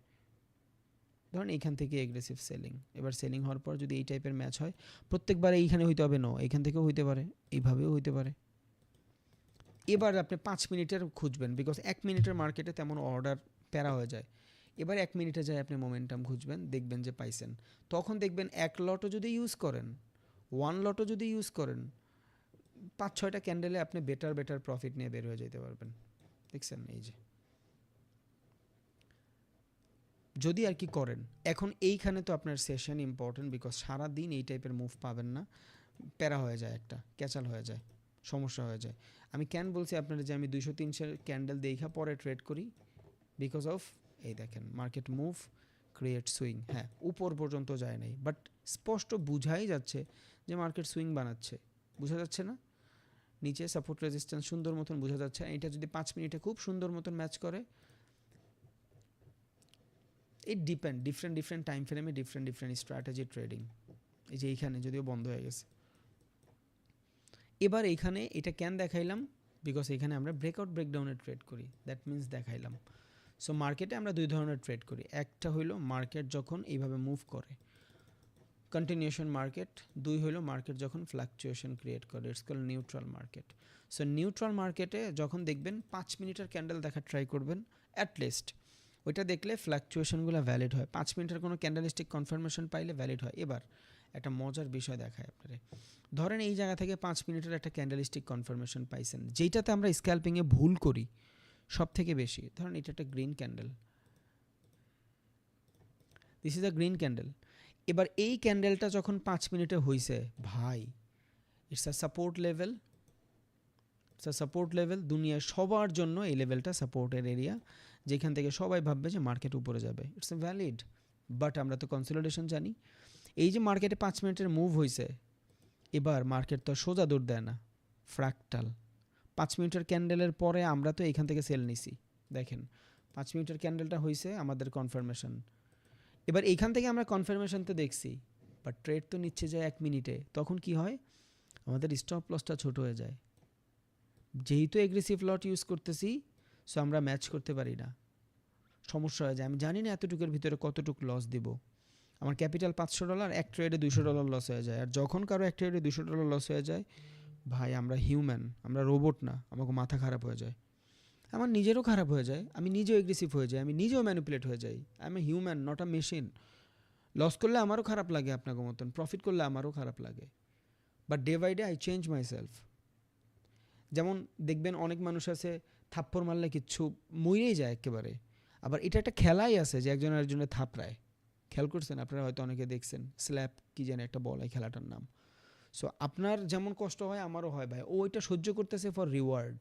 ধরুন এইখান থেকে এগ্রেসিভ সেলিং, এবার সেলিং হওয়ার পর যদি এই টাইপের ম্যাচ হয়, প্রত্যেকবার এইখানে হইতে হবে? নো, এইখান থেকেও হইতে পারে, এইভাবেও হইতে পারে। এবার আপনি 5 মিনিটের খুঁজবেন, বিকজ 1 মিনিটের মার্কেটে তেমন অর্ডার প্যারা হয়ে যায়। এবার 1 মিনিটে যায় আপনি মোমেন্টাম খুঁজবেন, দেখবেন যে পাইছেন। তখন দেখবেন 1 লটও যদি ইউজ করেন, 1 লটও যদি ইউজ করেন, 5-6টা ক্যান্ডেলে আপনি বেটার প্রফিট নিয়ে বের হয়ে যেতে পারবেন। দেখছেন? এই যে, যদি আর কি করেন। এখন এইখানে তো আপনার সেশন ইম্পর্টেন্ট, বিকজ সারাদিন এই টাইপের মুভ পাবেন না, প্যারা হয়ে যায়, একটা ক্যাচাল হয়ে যায়, সমস্যা হয়ে যায়। আমি কেন বলছি আপনারা যে আমি 200-300 ক্যান্ডেল দেখা পরে ট্রেড করি? বিকজ অফ এই দেখেন মার্কেট মুভ ক্রিয়েট সুইং। হ্যাঁ, উপর পর্যন্ত যায় নাই, বাট স্পষ্ট বুঝাই যাচ্ছে যে মার্কেট সুইং বানাচ্ছে। বোঝা যাচ্ছে না? নিচে সাপোর্ট রেজিস্ট্যান্স সুন্দর মতন বোঝা যাচ্ছে। এটা যদি 5 মিনিটে খুব সুন্দর মতন ম্যাচ করে, ইট ডিপেন্ড ডিফারেন্ট টাইম ফ্রেমে ডিফারেন্ট স্ট্র্যাটেজি ট্রেডিং। এই যে এইখানে যদিও বন্ধ হয়ে গেছে। এবার এইখানে এটা কেন দেখাইলাম? বিকজ এখানে আমরা ব্রেকআউট ব্রেকডাউনে ট্রেড করি, দ্যাট মিন্স দেখাইলাম। সো মার্কেটে আমরা 2 ধরনের ট্রেড করি। একটা হইলো মার্কেট যখন এইভাবে মুভ করে, কন্টিনিউশন মার্কেট। 2 হইলো মার্কেট যখন ফ্লাকচুয়েশন ক্রিয়েট করে, it's call neutral market. So neutral মার্কেটে যখন দেখবেন 5 মিনিটের ক্যান্ডেল দেখার ট্রাই করবেন অ্যাটলিস্ট। ওইটা দেখলে ফ্লাকচুয়েশনগুলো ভ্যালিড হয়। 5 মিনিটের কোনো ক্যান্ডেলিস্টিক কনফার্মেশন পাইলে ভ্যালিড হয়। এবার একটা মজার বিষয় দেখায় আপনারে। ধরেন এই জায়গা থেকে 5 মিনিটের একটা ক্যান্ডেলিস্টিক কনফার্মেশন পাইছেন, যেইটাতে আমরা স্ক্যাল্পিংয়ে ভুল করি সব থেকে বেশি। ধরেন এটা একটা green candle, this is a green candle. এবার এই ক্যান্ডেলটা যখন 5 মিনিটে হইছে, ভাই it's a support level, it's a support level. দুনিয়ার সবার জন্য এই লেভেলটা সাপোর্টের এরিয়া, যেখান থেকে সবাই ভাববে যে মার্কেট উপরে যাবে। ইটস এ ভ্যালিড, বাট আমরা তো কনসলিডেশন জানি। এই যে মার্কেটে 5 মিনিটের মুভ হয়েছে, এবার মার্কেট তো সোজা দৌড় দেয় না, ফ্র্যাকটাল। 5 মিনিটের ক্যান্ডেলের পরে আমরা তো এখান থেকে সেল নিছি। দেখেন 5 মিনিটের ক্যান্ডেলটা হয়েছে আমাদের কনফার্মেশন। এবার এইখান থেকে আমরা কনফার্মেশন তো দেখছি, বাট ট্রেড তো নিচ্ছে যায় 1 মিনিটে। তখন কি হয়? আমাদের স্টপ লসটা ছোট হয়ে যায়। যেহেতু এগ্রেসিভ লট ইউজ করতেছি, সো আমরা ম্যাচ করতে পারি না, সমস্যা হয়ে যায়। আমি জানি না এতটুকুর ভিতরে কতটুকু লস দিব। আমার ক্যাপিটাল $500, এক ট্রেডে $200 লস হয়ে যায়। আর যখন কারো এক ট্রেডে $200 লস হয়ে যায়, ভাই আমরা হিউম্যান, আমরা রোবট না, আমাকে মাথা খারাপ হয়ে যায়। আমার নিজেরও খারাপ হয়ে যায়, আমি নিজেও এগ্রেসিভ হয়ে যাই, আমি নিজেও ম্যানিপুলেট হয়ে যাই। I am a human, not a machine. Loss করলে আমারও খারাপ লাগে আপনাকে মতন, প্রফিট করলে আমারও খারাপ লাগে, but day by day I change my myself দেখবেন অনেক মানুষ আছে থাপ্পড় মারলে কিচ্ছু মরেই যায় একেবারে। আবার এটা একটা খেলাই আছে যে একজন আরেকজনের থাপড়ায়, খেয়াল করছেন আপনারা? হয়তো অনেকে দেখছেন, স্ল্যাপ কি জানে একটা বলে খেলাটার নাম। সো আপনার যেমন কষ্ট হয় আমারও হয় ভাই, ও এটা সহ্য করতেছে ফর রিওয়ার্ড,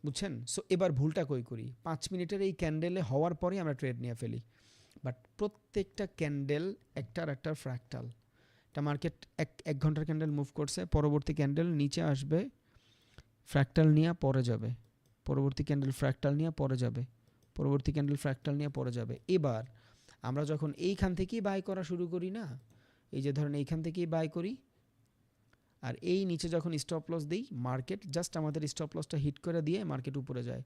বুঝছেন? সো এবার ভুলটা কই করি, 5 মিনিটের এই ক্যান্ডেলে হওয়ার পরে আমরা ট্রেড নিয়ে ফেলি, বাট প্রত্যেকটা ক্যান্ডেল একটার একটা ফ্র্যাকটাল। এটা মার্কেট এক ঘন্টার ক্যান্ডেল মুভ করছে, পরবর্তী ক্যান্ডেল নিচে আসবে, ফ্র্যাকটাল নিয়ে পরে যাবে, পরবর্তী ক্যান্ডেল ফ্র্যাকটাল নিয়ে পরে যাবে, পরবর্তী ক্যান্ডেল ফ্র্যাকটাল নিয়ে পরে যাবে। এবার আমরা যখন এইখান থেকেই বাই করা শুরু করি না, এই যে ধরেন এইখান থেকেই বাই করি, আর এই নিচে যখন স্টপ লস দিই, মার্কেট জাস্ট আমাদের স্টপ লসটা হিট করে দিয়ে মার্কেট উপরে যায়,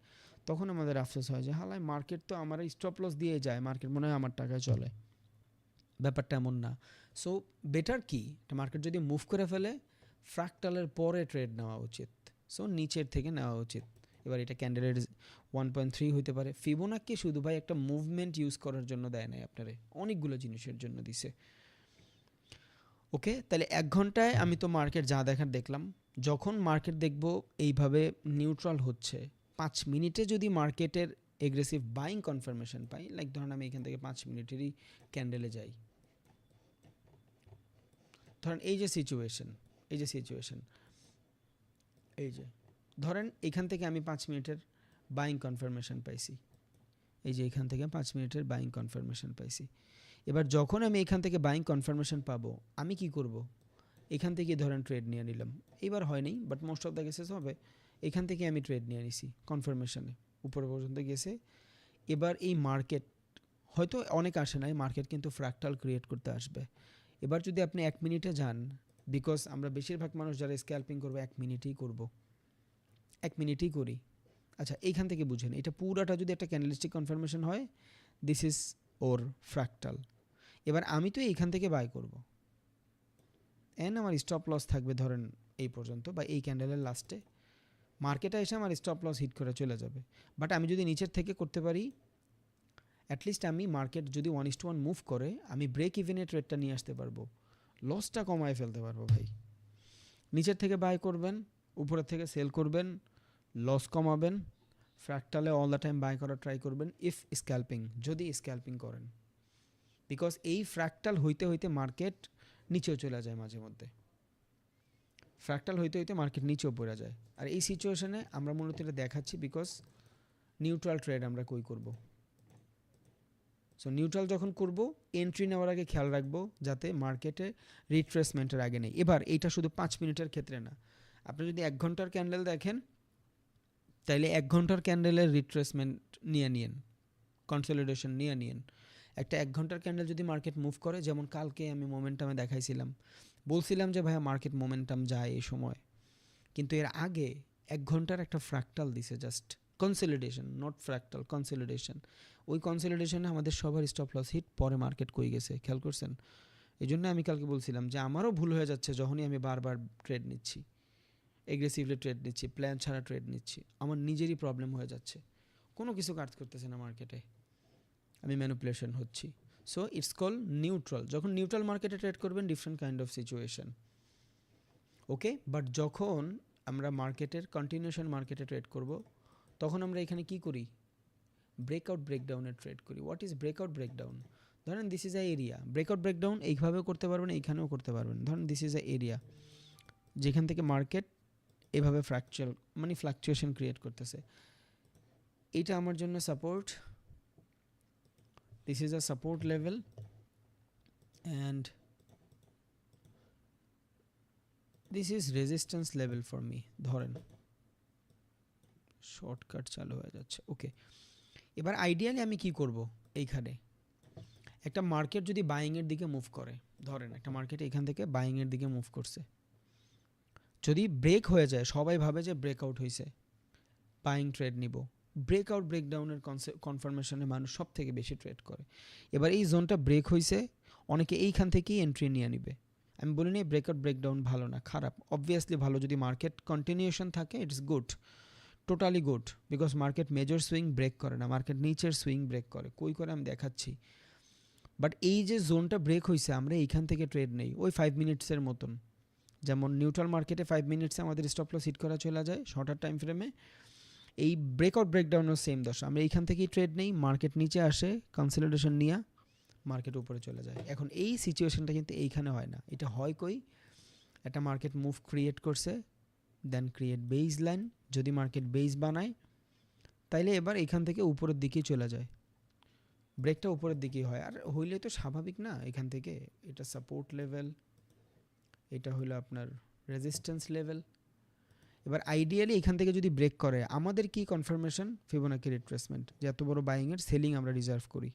তখন আমাদের আফসোস হয় যে হালায় মার্কেট তো আমার স্টপ লস দিয়ে যায়, মার্কেট মনে হয় আমার টাকায় চলে। ব্যাপারটা এমন না। সো বেটার কি, মার্কেট যদি মুভ করে ফেলে ফ্র্যাকটালের পরে ট্রেড নেওয়া উচিত, সো নিচের থেকে নেওয়া উচিত। এবার এটা ক্যান্ডেলের 1.3 হইতে পারে। ফিবোনাকি শুধু ভাই একটা মুভমেন্ট ইউজ করার জন্য দেয় নাই আপনারে, অনেকগুলো জিনিসের জন্য দিছে। ওকে, তাহলে 1 ঘন্টায় আমি তো মার্কেট যা দেখার দেখলাম। যখন মার্কেট দেখব এইভাবে নিউট্রাল হচ্ছে, 5 মিনিটে যদি মার্কেটের এগ্রেসিভ বাইং কনফার্মেশন পাই, লাইক ধরেন আমি এখান থেকে 5 মিনিটেরই ক্যান্ডেলে যাই, ধরেন এই যে সিচুয়েশন, এই যে সিচুয়েশন, এই যে ধরেন এখান থেকে আমি 5 মিনিটের বাইং কনফার্মেশন পাইছি, এই যে এখান থেকে 5 মিনিটের বাইং কনফার্মেশন পাইছি। এবার যখন আমি এখান থেকে বাইং কনফার্মেশন পাবো, আমি কি করব, এখান থেকে ধরেন ট্রেড নিয়ে নিলাম। এবার হয়নি, but most of the cases হবে। এখান থেকে আমি ট্রেড নিয়ে নিছি কনফার্মেশনে, উপরে পর্যন্ত গেছে। এবার এই মার্কেট হয়তো অনেক আসে নাই, মার্কেট কিন্তু ফ্র্যাকটাল ক্রিয়েট করতে আসবে। এবার যদি আপনি 1 মিনিটে যান, বিকজ আমরা বেশিরভাগ মানুষ যারা স্ক্যাল্পিং করবো 1 মিনিটেই করব, 1 মিনিটেই করি। আচ্ছা এইখান থেকে বুঝেন, এটা পুরাটা যদি একটা ক্যান্ডেলস্টিক কনফার্মেশন হয়, দিস ইজ ওর ফ্র্যাকটাল। এবার আমি তো এইখান থেকে বাই করব, এন আমার স্টপ লস থাকবে ধরেন এই পর্যন্ত বা এই ক্যান্ডেলের লাস্টে, মার্কেটে এসে আমার স্টপ লস হিট করে চলে যাবে। বাট আমি যদি নিচের থেকে করতে পারি, অ্যাটলিস্ট আমি মার্কেট যদি 1:1 মুভ করে আমি ব্রেক ইভেনে ট্রেডটা নিয়ে আসতে পারবো, লসটা কমায় ফেলতে পারবো ভাই। নিচের থেকে বাই করবেন, উপরের থেকে সেল করবেন, লস কমাবেন, ফ্র্যাকটালে অল দ্য টাইম বাই করার ট্রাই করবেন ইফ স্ক্যাল্পিং, যদি স্ক্যাল্পিং করেন। বিকজ এই ফ্র্যাকটাল হইতে হইতে মার্কেট নিচেও চলে যায়, মাঝে মধ্যে ফ্র্যাকটাল হইতে হইতে মার্কেট নিচেও পড়ে যায়। আর এই সিচুয়েশনে আমরা মূলত এটা দেখাচ্ছি বিকজ নিউট্রাল ট্রেড আমরা কই করব। সো নিউট্রাল যখন করব, এন্ট্রি নেওয়ার আগে খেয়াল রাখবো যাতে মার্কেটে রিট্রেসমেন্টের আগে নেই। এবার এইটা শুধু 5 মিনিটের ক্ষেত্রে না, আপনি যদি 1 ঘন্টার ক্যান্ডেল দেখেন, তাইলে 1 ঘন্টার ক্যান্ডেলের রিট্রেসমেন্ট নিয়ে নিন, কনসলিডেশন নিয়ে নিন। একটা 1 ঘন্টার ক্যান্ডেল যদি মার্কেট মুভ করে, যেমন কালকে আমি মোমেন্টামে দেখাইছিলাম, বলছিলাম যে ভাইয়া মার্কেট মোমেন্টাম যায় এই সময়, কিন্তু এর আগে 1 ঘন্টার একটা ফ্র্যাকটাল দিছে, জাস্ট কনসলিডেশন, নট ফ্র্যাকটাল, কনসলিডেশন। ওই কনসলিডেশনে আমাদের সবার স্টপ লস হিট, পরে মার্কেট কই গেছে খেয়াল করছেন? এই জন্য আমি কালকে বলছিলাম যে আমারও ভুল হয়ে যাচ্ছে যখনই আমি বারবার ট্রেড নিচ্ছি, এগ্রেসিভলি ট্রেড নিচ্ছি, প্ল্যান ছাড়া ট্রেড নিচ্ছি, আমার নিজেরই প্রবলেম হয়ে যাচ্ছে, কোনো কিছু কাজ করতেছে না মার্কেটে, আমি ম্যানিপুলেশন হচ্ছি। So it's call neutral. যখন নিউট্রাল মার্কেটে ট্রেড করবেন, different kind of situation, okay. But যখন আমরা মার্কেটের কন্টিনিউশন মার্কেটে ট্রেড করব, তখন আমরা এখানে কি করি, ব্রেকআউট ব্রেকডাউনের ট্রেড করি। What is breakout breakdown? ধরেন this is a area, breakout breakdown এইভাবেও করতে পারবেন, এইখানেও করতে পারবেন। ধরেন দিস ইজ আ এরিয়া যেখান থেকে মার্কেট এভাবে ফ্লাকচুয়েশন ক্রিয়েট করতেছে, এটা আমার জন্য support, this is a support level, and this is resistance level for me। ধরেন শর্টকাট চালু হয়ে যাচ্ছে, ওকে। এবার আইডিয়ালি আমি কি করব, এইখানে একটা মার্কেট যদি বাইং এর দিকে মুভ করে, ধরেন একটা মার্কেট এখান থেকে বাইং এর দিকে মুভ করছে, যদি ব্রেক হয়ে যায়, সবাই ভাবে যে ব্রেকআউট হয়েছে, বাইং ট্রেড নিব। ব্রেকআউট ব্রেকডাউনের কনফার্মেশনে মানুষ সব থেকে বেশি ট্রেড করে। এবার এই জোনটা ব্রেক হয়েছে, অনেকে এইখান থেকেই এন্ট্রি নিয়ে নিবে। আমি বলিনি ব্রেকআউট ব্রেকডাউন ভালো না, খারাপ, অবভিয়াসলি ভালো। যদি মার্কেট কন্টিনিউশন থাকে, it's good, totally good, because market major swing break করে না, মার্কেট নিচের সুইং ব্রেক করে, কই করে আমি দেখাচ্ছি। বাট এই যে জোনটা ব্রেক হয়েছে, আমরা এইখান থেকে ট্রেড নেই, ওই 5 মিনিটসের মতন। যেমন নিউট্রাল মার্কেটে 5 মিনিটসে আমাদের স্টপ লস হিট করা চলে যায় শর্টার টাইম ফ্রেমে, এই ব্রেকআউট ব্রেকডাউনও সেম দশা, আমরা এইখান থেকেই ট্রেড নেই, মার্কেট নিচে আসে কনসলিডেশন নিয়ে, মার্কেট উপরে চলে যায়। এখন এই সিচুয়েশনটা কিন্তু এইখানে হয় না, এটা হয় কই, একটা মার্কেট মুভ ক্রিয়েট করছে, দেন ক্রিয়েট বেস লাইন, যদি মার্কেট বেস বানায় তাইলে এবার এখান থেকে উপরের দিকেই চলে যায়, ব্রেকটা উপরের দিকেই হয়। আর হইলে তো স্বাভাবিক না, এখান থেকে এটা সাপোর্ট লেভেল, এটা হলো আপনার রেজিস্ট্যান্স লেভেল। এবার আইডিয়ালি এখান থেকে যদি ব্রেক করে, আমাদের কি কনফার্মেশন, ফিবোনাকি রিট্রেসমেন্ট, যে এত বড় বাইংয়ের সেলিং আমরা রিজার্ভ করি,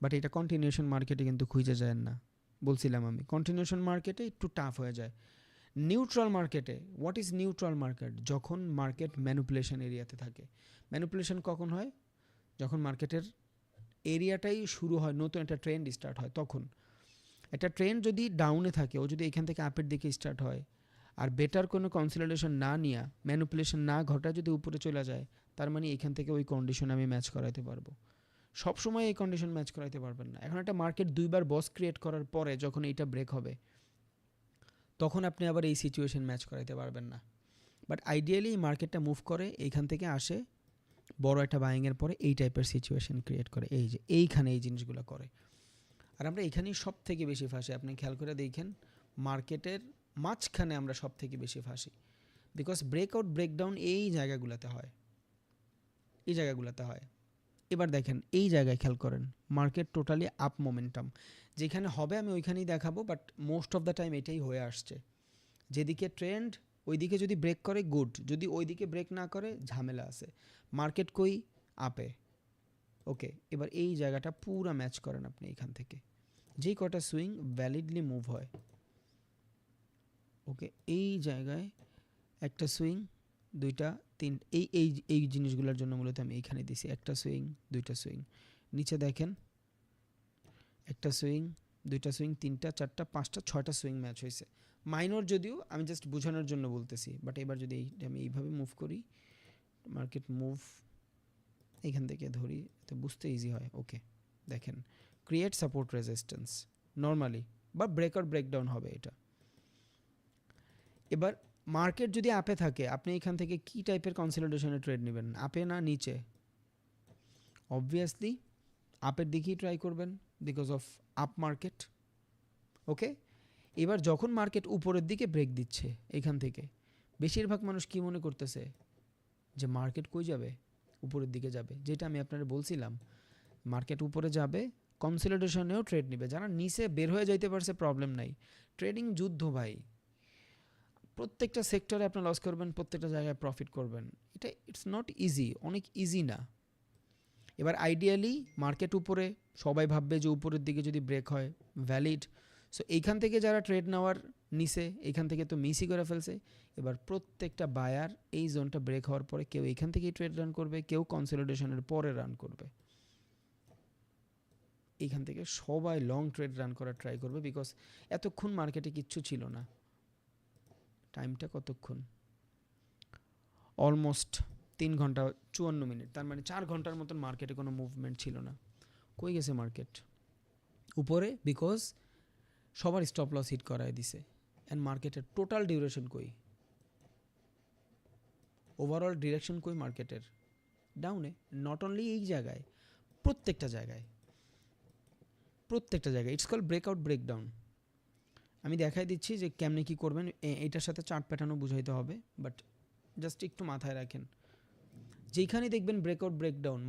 বাট এটা কন্টিনিউশন মার্কেটে কিন্তু খুঁজে যায় না। বলছিলাম আমি কন্টিনিউশন মার্কেটে একটু টাফ হয়ে যায়। নিউট্রাল মার্কেটে, হোয়াট ইজ নিউট্রাল মার্কেট? যখন মার্কেট ম্যানিপুলেশন এরিয়াতে থাকে। ম্যানিপুলেশন কখন হয়? যখন মার্কেটের এরিয়াটাই শুরু হয়, নতুন একটা ট্রেন্ড স্টার্ট হয়, তখন। একটা ট্রেন্ড যদি ডাউনে থাকে, ও যদি এখান থেকে আপের দিকে স্টার্ট হয়, আর বেটার কোনো কনসলিডেশন না নিয়ে, ম্যানিপুলেশন না ঘটা যদি উপরে চলে যায়, তার মানে এখান থেকে ওই কন্ডিশন আমি ম্যাচ করাইতে পারবো। সবসময় এই কন্ডিশন ম্যাচ করাইতে পারবেন না। এখন একটা মার্কেট দুইবার বস ক্রিয়েট করার পরে যখন এইটা ব্রেক হবে, তখন আপনি আবার এই সিচুয়েশন ম্যাচ করাইতে পারবেন না। বাট আইডিয়ালি এই মার্কেটটা মুভ করে, এইখান থেকে আসে, বড় একটা বাইংয়ের পরে এই টাইপের সিচুয়েশন ক্রিয়েট করে, এই যে এইখানে এই জিনিসগুলো করে। আর আমরা এখানেই সব থেকে বেশি ফাঁসি। আপনি খেয়াল করে দেখেন, মার্কেটের মাঝখানে আমরা সব থেকে বেশি ফাঁসি, বিকজ ব্রেকআউট ব্রেকডাউন এই জায়গাগুলোতে হয়, এই জায়গাগুলোতে হয়। এবার দেখেন এই জায়গায় খেয়াল করেন, মার্কেট টোটালি আপ মোমেন্টাম, যেখানে হবে আমি ওইখানেই দেখাবো, but most of the time এটাই হয়ে আসছে। যেদিকে ট্রেন্ড ওইদিকে যদি ব্রেক করে গুড, যদি ওইদিকে ব্রেক না করে ঝামেলা আছে। মার্কেট কই? আপে। ওকে, এবার এই জায়গাটা পুরা ম্যাচ করেন আপনি এখান থেকে, যেই কটা সুইং ভ্যালিডলি মুভ হয়। ওকে, এই জায়গায় একটা সুইং, দুইটা, তিন, এই এই এই জিনিসগুলোর জন্য মূলত আমি এইখানে দিছি একটা সুইং, দুইটা সুইং। নিচে দেখেন একটা সুইং, দুইটা সুইং, তিনটা, চারটা, পাঁচটা, ছয়টা সুইং ম্যাচ হয়েছে। মাইনর যদিও, আমি জাস্ট বোঝানোর জন্য বলতেছি। বাট এবার যদি আমি এইভাবে মুভ করি, মার্কেট মুভ এখান থেকে ধরি, তো বুঝতে ইজি হয়। ওকে, দেখেন ক্রিয়েট সাপোর্ট রেজিস্ট্যান্স নর্মালি, বা ব্রেকআউট ব্রেকডাউন হবে এটা। এবার মার্কেট যদি আপে থাকে, আপনি এখান থেকে কি টাইপের কনসলিডেশনে ট্রেড নেবেন? আপে না নিচে? অবভিয়াসলি আপের দিকেই ট্রাই করবেন, বিকজ অফ আপ মার্কেট। ওকে, এবার যখন মার্কেট উপরের দিকে ব্রেক দিচ্ছে এখান থেকে, বেশিরভাগ মানুষ কি মনে করতেছে যে মার্কেট কই যাবে? উপরের দিকে যাবে। যেটা আমি আপনাদের বলছিলাম, মার্কেট উপরে যাবে, কনসলিডেশনেও ট্রেড নেবে। যারা নিচে বের হয়ে যাইতে পারছে প্রবলেম নাই। ট্রেডিং যুদ্ধ ভাই, প্রত্যেকটা সেক্টরে আপনি লস করবেন, প্রত্যেকটা জায়গায় প্রফিট করবেন। এটা ইটস নট ইজি, অনেক ইজি না। এবার আইডিয়ালি মার্কেট উপরে, সবাই ভাববে যে উপরের দিকে যদি ব্রেক হয় ভ্যালিড। সো এইখান থেকে যারা ট্রেড নেওয়ার নিচে, এইখান থেকে তো মিসই করে ফেলছে। এবার প্রত্যেকটা বায়ার এই জোনটা ব্রেক হওয়ার পরে কেউ এইখান থেকেই ট্রেড রান করবে, কেউ কনসলিডেশনের পরে রান করবে। এইখান থেকে সবাই লং ট্রেড রান করার ট্রাই করবে, বিকজ এতক্ষণ মার্কেটে কিচ্ছু ছিল না। টাইমটা কতক্ষণ? অলমোস্ট 3 ঘন্টা 54 মিনিট, তার মানে 4 ঘন্টার মতন মার্কেটে কোনো মুভমেন্ট ছিল না। কই গেছে মার্কেট? উপরে, বিকজ সবার স্টপ লস হিট করায় দিছে। অ্যান্ড মার্কেটের টোটাল ডিউরেশন কই? ওভারঅল ডিরেকশন কই মার্কেটের? ডাউনে। নট অনলি এই জায়গায়, প্রত্যেকটা জায়গায়, প্রত্যেকটা জায়গায়। It's call breakout breakdown. আমি দেখাই দিচ্ছি যে কেমনে কী করবেন। এইটার সাথে চার্ট প্যাটার্নও বুঝাইতে হবে, বাট জাস্ট একটু মাথায় রাখেন, যেইখানে দেখবেন ব্রেকআউট ব্রেকডাউন,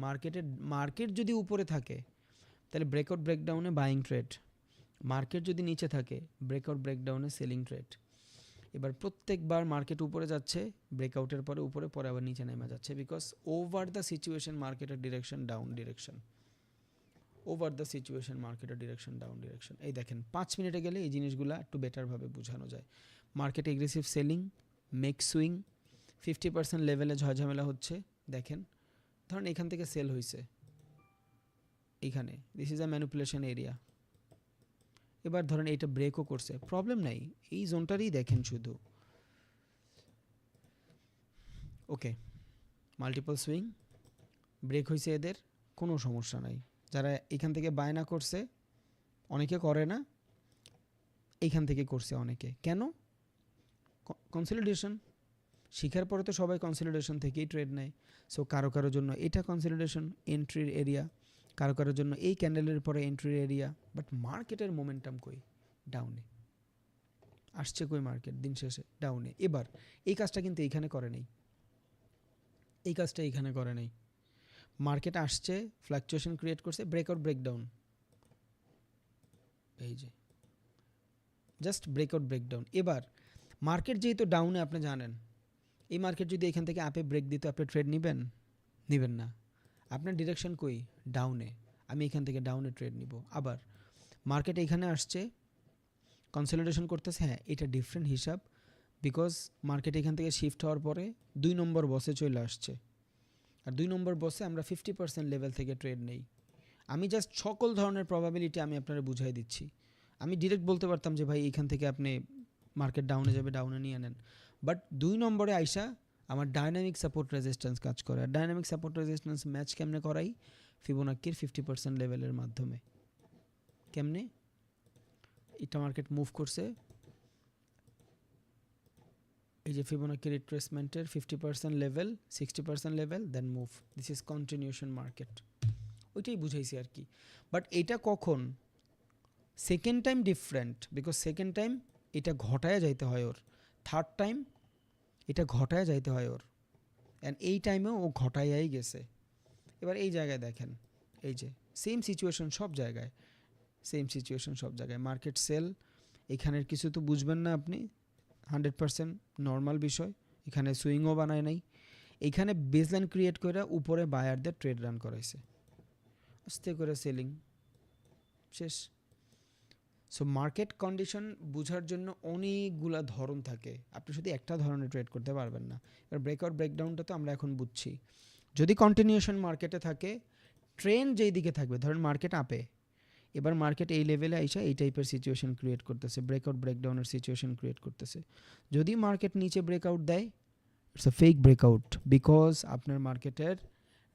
মার্কেট যদি উপরে থাকে তাহলে ব্রেকআউট ব্রেকডাউনে বাইং ট্রেড, মার্কেট যদি নিচে থাকে ব্রেকআউট ব্রেকডাউনে সেলিং ট্রেড। এবার প্রত্যেকবার মার্কেট উপরে যাচ্ছে, ব্রেকআউটের পরে উপরে, পরে আবার নিচে নেমে যাচ্ছে, বিকজ ওভার দ্য সিচুয়েশন মার্কেটের direction down direction, over the situation মার্কেটের ডিরেকশন ডাউন ডিরেকশন। এই দেখেন 5 মিনিটে গেলে এই জিনিসগুলো একটু বেটারভাবে বোঝানো যায়। Market aggressive selling, make swing, 50% লেভেলে ঝামেলা হচ্ছে। দেখেন ধরেন এখান থেকে সেল হয়েছে, এইখানে this is a manipulation area. এবার ধরেন এটা ব্রেকও করছে, প্রবলেম নাই, এই জোনটারই দেখেন শুধু। ওকে, মাল্টিপল সুইং, ব্রেক হয়েছে এদের, কোনো সমস্যা নাই। যারা এখান থেকে বায়না করছে, অনেকে করে না, এইখান থেকে করছে অনেকে। কেন? কনসলিডেশন শিখার পরে তো সবাই কনসলিডেশন থেকেই ট্রেড নেয়। সো কারো কারোর জন্য এটা কনসলিডেশন এন্ট্রির এরিয়া, কারো কারোর জন্য এই ক্যান্ডেলের পরে এন্ট্রি এরিয়া, বাট মার্কেটের মোমেন্টাম কই? ডাউনে আসছে, কই মার্কেট দিন শেষে? ডাউনে। এবার এই কাজটা কিন্তু এইখানে করে নেই, এই কাজটা এইখানে করে নেই। মার্কেট আসছে, ফ্লাকচুয়েশন ক্রিয়েট করছে, ব্রেকআউট ব্রেকডাউন, এই যে জাস্ট ব্রেকআউট ব্রেকডাউন। এবার মার্কেট যেহেতু ডাউনে, আপনি জানেন এই মার্কেট যদি এখান থেকে আপে ব্রেক দিত, আপনি ট্রেড নেবেন? নেবেন না। আপনার ডিরেকশন কই? ডাউনে। আমি এখান থেকে ডাউনে ট্রেড নিব। আবার মার্কেট এখানে আসছে, কনসলিডেশন করতেছে, হ্যাঁ এটা ডিফারেন্ট হিসাব, বিকজ মার্কেট এখান থেকে শিফট হওয়ার পরে 2 নম্বর বসে চলে আসছে, আর 2 নম্বর বসে আমরা 50% লেভেল থেকে ট্রেড নেই। আমি জাস্ট সকল ধরনের প্রবাবিলিটি আমি আপনারা বুঝাই দিচ্ছি। আমি ডিরেক্ট বলতে পারতাম যে ভাই এখান থেকে আপনি মার্কেট ডাউনে যাবে, ডাউনে নিয়ে নেন, বাট 2 নম্বরে আইসা আমার ডাইনামিক সাপোর্ট রেজিস্ট্যান্স কাজ করে। আর ডাইনামিক সাপোর্ট রেজিস্ট্যান্স ম্যাচ কেমনে করাই? ফিবোনাক্কির 50% লেভেলের মাধ্যমে। কেমনে? এটা মার্কেট মুভ করছে, এই যে ফিবোনাক্কি রিট্রেসমেন্টের 50% level, 60% level, then move, this is continuation market. ওইটাই বুঝাইছি আর কি। বাট এটা কখন? Second time different, because second time এটা ঘটায় যাইতে হয় ওর, থার্ড টাইম এটা ঘটায় যাইতে হয় ওর, অ্যান্ড এই টাইমেও ও ঘটাইয়াই গেছে। এবার এই জায়গায় দেখেন, এই যে সেম সিচুয়েশন সব জায়গায়, সেম সিচুয়েশন সব জায়গায়, মার্কেট সেল। এখানের কিছু তো বুঝবেন না আপনি, 100% নর্মাল বিষয়। এখানে সুইংও বানায় নাই, এইখানে বেসলাইন ক্রিয়েট করে উপরে বায়ারদের ট্রেড রান করাইছে, আস্তে করে সেলিং শেষ। সো মার্কেট কন্ডিশন বোঝার জন্য অনেকগুলা ধরন থাকে, আপনি শুধু একটা ধরনের ট্রেড করতে পারবেন না। এবার ব্রেকআউট ব্রেকডাউনটা তো আমরা এখন বুঝছি। যদি কন্টিনিউশন মার্কেটে থাকে, ট্রেন্ড যেই দিকে থাকবে, ধরেন মার্কেট আপে, এবার মার্কেট এই লেভেলে আইসা এই টাইপের সিচুয়েশন ক্রিয়েট করতেছে, ব্রেকআউট ব্রেকডাউনের সিচুয়েশন ক্রিয়েট করতেছে। যদি মার্কেট নিচে ব্রেকআউট দেয়, it's a fake breakout, because আপনার মার্কেটের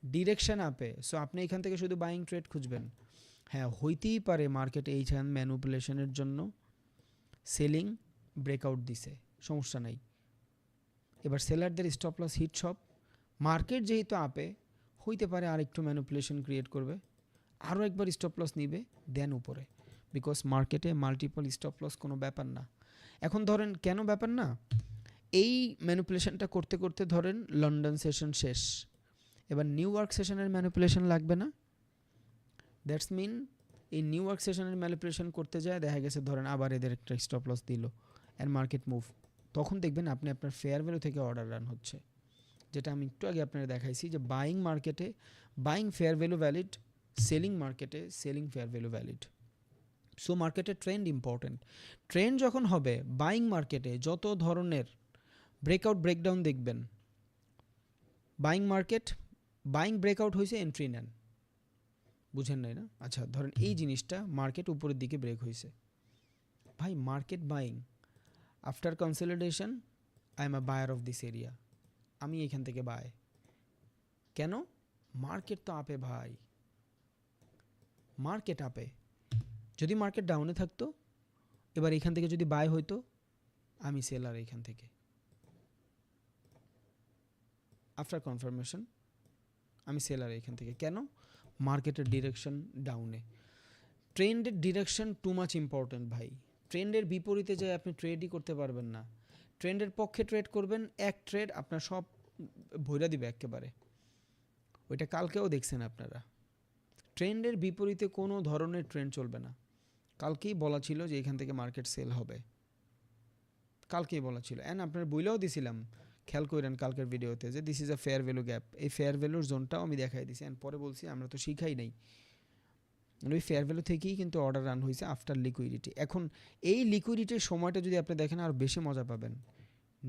ডিরেকশন আপে। সো আপনি এখান থেকে শুধু বাইং ট্রেড খুঁজবেন। হ্যাঁ, হইতেই পারে মার্কেট এইখান ম্যানুপুলেশনের জন্য সেলিং ব্রেকআউট দিছে, সমস্যা নাই। এবার সেলারদের স্টপ লস হিট সব, মার্কেট যেহেতু আপে, হইতে পারে আরেকটু ম্যানুপুলেশন ক্রিয়েট করবে, আরও একবার স্টপ লস নিবে, দেন উপরে, বিকজ মার্কেটে মাল্টিপল স্টপ লস কোনো ব্যাপার না। এখন ধরেন কেন ব্যাপার না, এই ম্যানুপুলেশনটা করতে করতে ধরেন লন্ডন সেশন শেষ, এবার নিউ ইয়র্ক সেশনের ম্যানুপুলেশন লাগবে না? দ্যাটস মিন এই নিউ ইয়র্ক সেশনের ম্যানিপুলেশন করতে যায়, দেখা গেছে ধরেন আবার এদের একটা স্টপ লস দিল অ্যান্ড মার্কেট মুভ, তখন দেখবেন আপনি আপনার ফেয়ার ভ্যালু থেকে অর্ডার রান হচ্ছে, যেটা আমি একটু আগে আপনারা দেখাইছি যে বাইং মার্কেটে buying fair value valid, selling মার্কেটে selling fair value valid. So মার্কেটে ট্রেন্ড ইম্পর্টেন্ট। ট্রেন্ড যখন হবে, বাইং মার্কেটে যত ধরনের ব্রেকআউট ব্রেকডাউন দেখবেন, বাইং মার্কেট, বাইং ব্রেকআউট হয়েছে, এন্ট্রি নেন। বুঝেন নাই না? আচ্ছা ধরেন এই জিনিসটা মার্কেট উপরের দিকে ব্রেক হয়েছে, ভাই market buying, after consolidation I am a buyer of this area, আমি এখান থেকে বাই। কেন? মার্কেট তো আপে ভাই, মার্কেট আপে। যদি মার্কেট ডাউনে থাকতো, এবার এখান থেকে যদি বাই হইতো, আমি সেলার এখান থেকে। আফটার কনফার্মেশন আমি সেলার এখান থেকে। কেন? মার্কেটের ডিরেকশন ডাউনে। ট্রেন্ডের ডিরেকশন টু মাচ ইম্পর্টেন্ট ভাই। ট্রেন্ডের বিপরীতে যায় আপনি ট্রেডই করতে পারবেন না। ট্রেন্ডের পক্ষে ট্রেড করবেন, এক ট্রেড আপনার সব ভইরা দিবে একেবারে। ওইটা কালকেও দেখছেন আপনারা। ট্রেন্ডের বিপরীতে কোনো ধরনের ট্রেন্ড চলবে না। কালকেই বলা ছিল যে এখান থেকে মার্কেট সেল হবে, কালকেই বলা ছিল, অ্যান্ড আপনার বইলেও দিছিলাম, খেয়াল করেন কালকের ভিডিওতে, যে this is a fair value gap. এই ফেয়ার ভ্যালুর জোনটাও আমি দেখাই দিছি, অ্যান্ড পরে বলছি আমরা তো শিখাই নাই, ওই ফেয়ার ভ্যালু থেকেই কিন্তু অর্ডার রান হয়েছে আফটার লিকুইডিটি। এখন এই লিকুইডিটির সময়টা যদি আপনি দেখেন, আরও বেশি মজা পাবেন।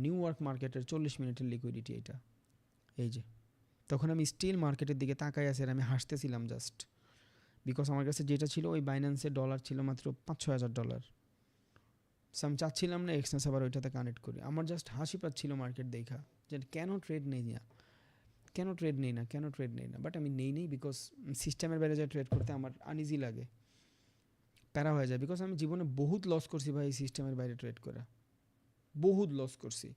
নিউ ইয়র্ক মার্কেটের 40 মিনিটের লিকুইডিটি এটা, এই যে তখন আমি স্টিল মার্কেটের দিকে তাকাই আছি, আর আমি হাসতেছিলাম জাস্ট, বিকজ আমার কাছে যেটা ছিল ওই বাইন্যান্সের ডলার ছিল মাত্র $5,000। সো আমি চাচ্ছিলাম না এক্সচেঞ্জ আবার ওইটাতে কানেক্ট করি। আমার জাস্ট হাসি পাচ্ছিল মার্কেট দেখা, যে কেন ট্রেড নেই না, কেন ট্রেড নেই না, কেন ট্রেড নেই না। বাট আমি নেই বিকজ সিস্টেমের বাইরে যা ট্রেড করতে আমার আনইজি লাগে, প্যারা হয়ে যায়। বিকজ আমি জীবনে বহুত লস করছি ভাই, সিস্টেমের বাইরে ট্রেড করা বহুত লস করছি।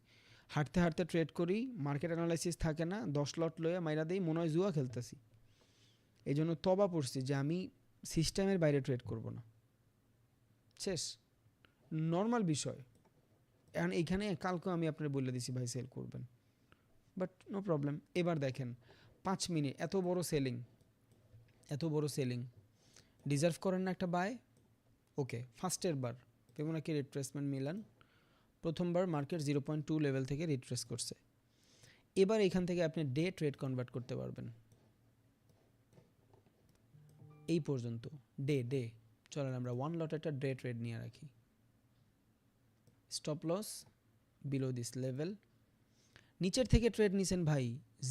হাঁটতে হাঁটতে ট্রেড করি, মার্কেট অ্যানালাইসিস থাকে না, 10 লট লইয়া মাইরা দেই, মনে হয় জুয়া খেলতেছি। এই জন্য তবা পড়ছি যে আমি সিস্টেমের বাইরে ট্রেড করব না, শেষ, নর্মাল বিষয়। এখন এইখানে কালকেও আমি আপনার বলে দিছি ভাই সেল করবেন, বাট নো প্রবলেম। এবার দেখেন 5 মিনিট এত বড় সেলিং ডিজার্ভ করেন না একটা বাই? ওকে, ফার্স্টের বার ফিবোনাকি রিট্রেসমেন্ট মিলান, প্রথমবার মার্কেট 0.2 লেভেল থেকে রিট্রেস করছে। এবার এখান থেকে আপনি ডে ট্রেড কনভার্ট করতে পারবেন। এই পর্যন্ত ডে চলেন আমরা 1 লট একটা ডে ট্রেড নিয়ে রাখি। Stop loss below this level, নিচের থেকে ট্রেড নিছেন ভাই,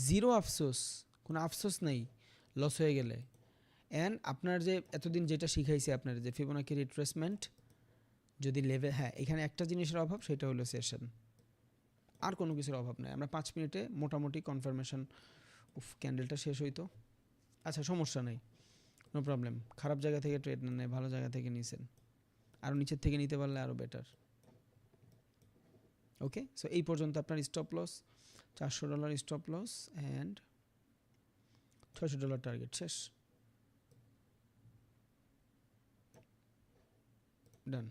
জিরো আফসোস, কোনো আফসোস নেই লস হয়ে গেলে। অ্যান্ড আপনার যে এতদিন যেটা শিখাইছে আপনার যে ফিবোনাকি রিট্রেসমেন্ট যদি লেভেল, হ্যাঁ এখানে একটা জিনিসের অভাব, সেটা হলো সেশন, আর কোনো কিছুর অভাব নাই। আমরা 5 মিনিটে মোটামুটি কনফার্মেশন, ক্যান্ডেলটা শেষ হইতো, আচ্ছা সমস্যা নেই, নো প্রবলেম। খারাপ জায়গা থেকে ট্রেড নেন, ভালো জায়গা থেকে নিছেন, আরও নিচের থেকে নিতে পারলে আরও বেটার। ওকে, সো এই পর্যন্ত আপনার stop loss $400 stop loss and $600 target, শেষ, ডান।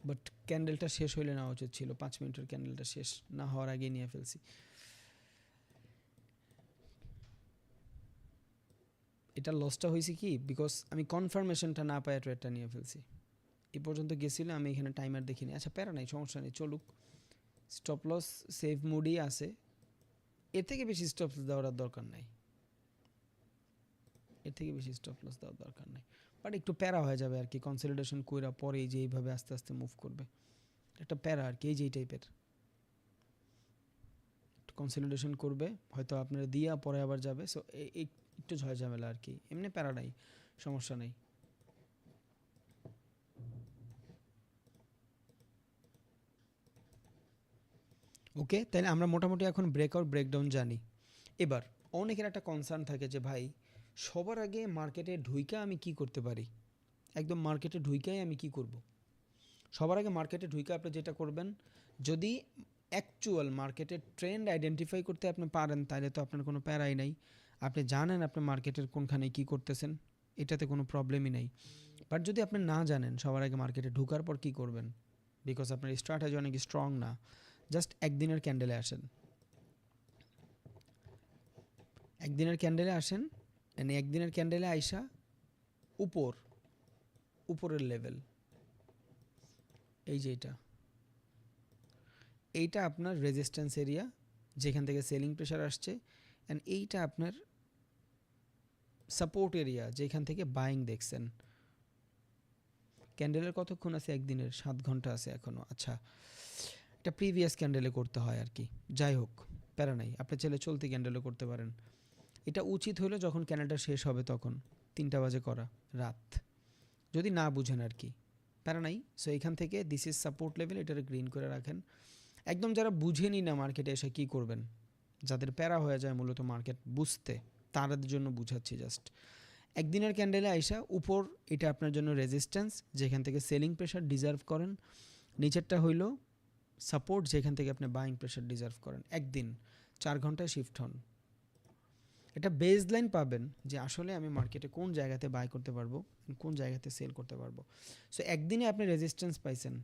বাট ক্যান্ডেলটা শেষ হইলে নেওয়া উচিত ছিল, 5 মিনিটের ক্যান্ডেলটা শেষ না হওয়ার আগেই নিয়ে ফেলছি। এটা লসটা হয়েছে কি, বিকজ আমি কনফার্মেশনটা না পাই ট্রেডটা নিয়ে ফেলছি। এই পর্যন্ত গেছিল, আমি এখানে টাইমার দেখিনি, আচ্ছা প্যারা নাই, সমস্যা নেই, চলুক। স্টপ লস সেভ মুডই আছে, এর থেকে বেশি স্টপ লস দেওয়ার দরকার নাই, এর থেকে বেশি স্টপ লস দেওয়ার দরকার নাই। বাট একটু প্যারা হয়ে যাবে আর কি, কনসলিডেশন কইরা পরে যে এইভাবে আস্তে আস্তে মুভ করবে, একটা প্যারা আর কি, এই যে এই টাইপের কনসলিডেশন করবে, হয়তো আপনারা দিয়া পরে আবার যাবে, সো একটু ঝয় ঝামেলা আর কি, এমনি প্যারা নাই, সমস্যা নেই। ওকে, তাহলে আমরা মোটামুটি এখন ব্রেকআউট ব্রেকডাউন জানি। এবার অনেকের একটা কনসার্ন থাকে যে ভাই সবার আগে মার্কেটে ঢুইকা আমি কি করতে পারি, একদম মার্কেটে ঢুইকাই আমি কি করব। সবার আগে মার্কেটে ঢুইকা আপনি যেটা করবেন, যদি অ্যাকচুয়াল মার্কেটের ট্রেন্ড আইডেন্টিফাই করতে আপনি পারেন, তাহলে তো আপনার কোনো প্যারাই নাই, আপনি জানেন আপনি মার্কেটের কোনখানে কি করতেছেন, এটাতে কোনো প্রবলেমই নেই। বাট যদি আপনি না জানেন সবার আগে মার্কেটে ঢুকার পর কি করবেন, বিকজ আপনার স্ট্র্যাটেজি অনেক স্ট্রং না, জাস্ট একদিনের ক্যান্ডেলে আসেন, একদিনের ক্যান্ডেলে আসেন, মানে একদিনের ক্যান্ডেলে আইসা উপরের লেভেল, এই যে এইটা আপনার রেজিস্ট্যান্স এরিয়া, যেখান থেকে সেলিং প্রেশার আসছে, অ্যান্ড এইটা আপনার সাপোর্ট এরিয়া, যেখান থেকে বাইং দেখছেন। ক্যান্ডেলের কতক্ষণ আছে, একদিনের 7 ঘন্টা আছে এখনও, আচ্ছা এটা প্রিভিয়াস ক্যান্ডেলে করতে হয় আর কি, যাই হোক প্যারা নাই, আপনি চাইলে চলতি ক্যান্ডেলও করতে পারেন। এটা উচিত হলো যখন ক্যান্ডেলটা শেষ হবে তখন 3টা বাজে করা, রাত, যদি না বুঝেন আর কি, প্যারা নাই। সো এখান থেকে দিস ইজ সাপোর্ট লেভেল, এটারে গ্রিন করে রাখেন। একদম যারা বুঝেনি না মার্কেটে এসে কী করবেন, যাদের প্যারা হয়ে যায় মূলত মার্কেট বুঝতে, তাদের জন্য বুঝাচ্ছি জাস্ট। একদিনের ক্যান্ডেলে আইসা উপর, এটা আপনার জন্য রেজিস্ট্যান্স, যেখান থেকে সেলিং প্রেশার ডিজার্ভ করেন, নিচেরটা হইল সাপোর্ট, যেখান থেকে আপনি বাইং প্রেশার ডিজার্ভ করেন। একদিন 4 ঘন্টায় শিফট হন, এটা বেসলাইন পাবেন যে আসলে আমি মার্কেটে কোন জায়গাতে বাই করতে পারবো, কোন জায়গাতে সেল করতে পারবো। সো একদিনে আপনি রেজিস্ট্যান্স পাইছেন,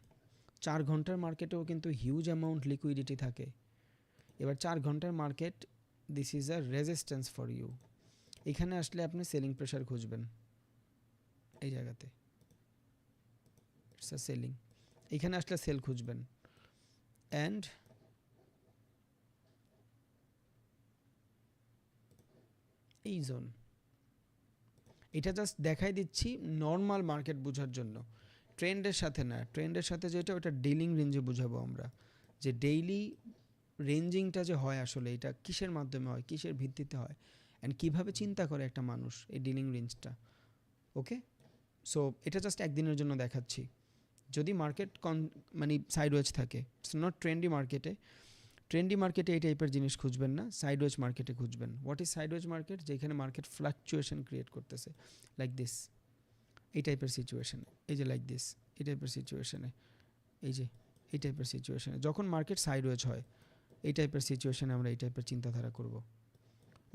4 ঘন্টার মার্কেটেও কিন্তু হিউজ অ্যামাউন্ট লিকুইডিটি থাকে। এবার 4 ঘন্টার market, this is a resistance for you, এখানে আসলে আপনি সেলিং প্রেশার খুঁজবেন, এই জায়গাতে ইটস আ সেলিং, এখানে আসলে সেল খুঁজবেন। অ্যান্ড এই জোন, এটা জাস্ট দেখাই দিচ্ছি নর্মাল মার্কেট বোঝার জন্য, ট্রেন্ডের সাথে না, ট্রেন্ডের সাথে যেটা ওটা ডিলিং রেঞ্জে বুঝাবো আমরা, যে ডেইলি রেঞ্জিংটা যে হয় আসলে এটা কিসের মাধ্যমে হয়, কিসের ভিত্তিতে হয়, অ্যান্ড কীভাবে চিন্তা করে একটা মানুষ এই ডিলিং রেঞ্জটা। ওকে, সো এটা জাস্ট একদিনের জন্য দেখাচ্ছি। যদি মার্কেট মানে সাইডওয়েজ থাকে, ইটস নট ট্রেন্ডি মার্কেটে, ট্রেন্ডি মার্কেটে এই টাইপের জিনিস খুঁজবেন না, সাইডওয়েজ মার্কেটে খুঁজবেন। হোয়াট ইজ সাইডওয়েজ মার্কেট, যেখানে মার্কেট ফ্লাকচুয়েশন ক্রিয়েট করতেছে, লাইক দিস, এই টাইপের সিচুয়েশনে, এই যে লাইক দিস, এই টাইপের সিচুয়েশনে, এই যে এই টাইপের সিচুয়েশনে, যখন মার্কেট সাইডওয়েজ হয় এই টাইপের সিচুয়েশনে আমরা এই টাইপের চিন্তাধারা করব।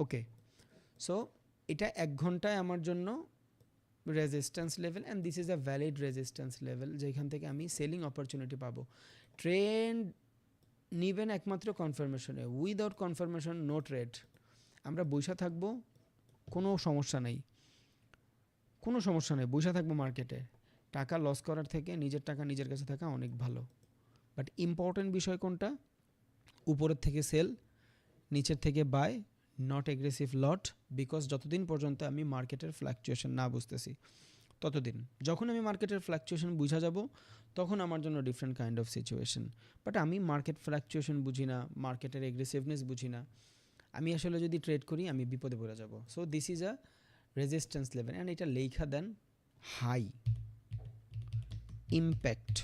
ওকে, সো এটা 1 ঘন্টায় আমার জন্য resistance level, and this is a valid resistance level যেখান থেকে আমি সেলিং অপরচুনিটি পাবো। ট্রেন্ড নিবেন একমাত্র কনফার্মেশনে, উইদাউট কনফার্মেশন নো ট্রেড। আমরা বৈশা থাকবো, কোনো সমস্যা নেই, কোনো সমস্যা নেই, বৈশা থাকবো মার্কেটে। টাকা লস করার থেকে নিজের টাকা নিজের কাছে থাকা অনেক ভালো। বাট ইম্পর্টেন্ট বিষয় কোনটা? উপরের থেকে সেল, নিচের থেকে buy, not aggressive lot, because যতদিন পর্যন্ত আমি মার্কেটের ফ্ল্যাকচুয়েশন না বুঝতেছি ততদিন। যখন আমি মার্কেটের ফ্ল্যাকচুয়েশন বুঝা যাব তখন আমার জন্য different kind of situation. But আমি মার্কেট ফ্ল্যাকচুয়েশন বুঝি না, মার্কেটের এগ্রেসিভনেস বুঝি না, আমি আসলে যদি ট্রেড করি আমি বিপদে পড়ে যাব। So this is a resistance level, and এটা লেখা দেন হাই ইম্প্যাক্ট।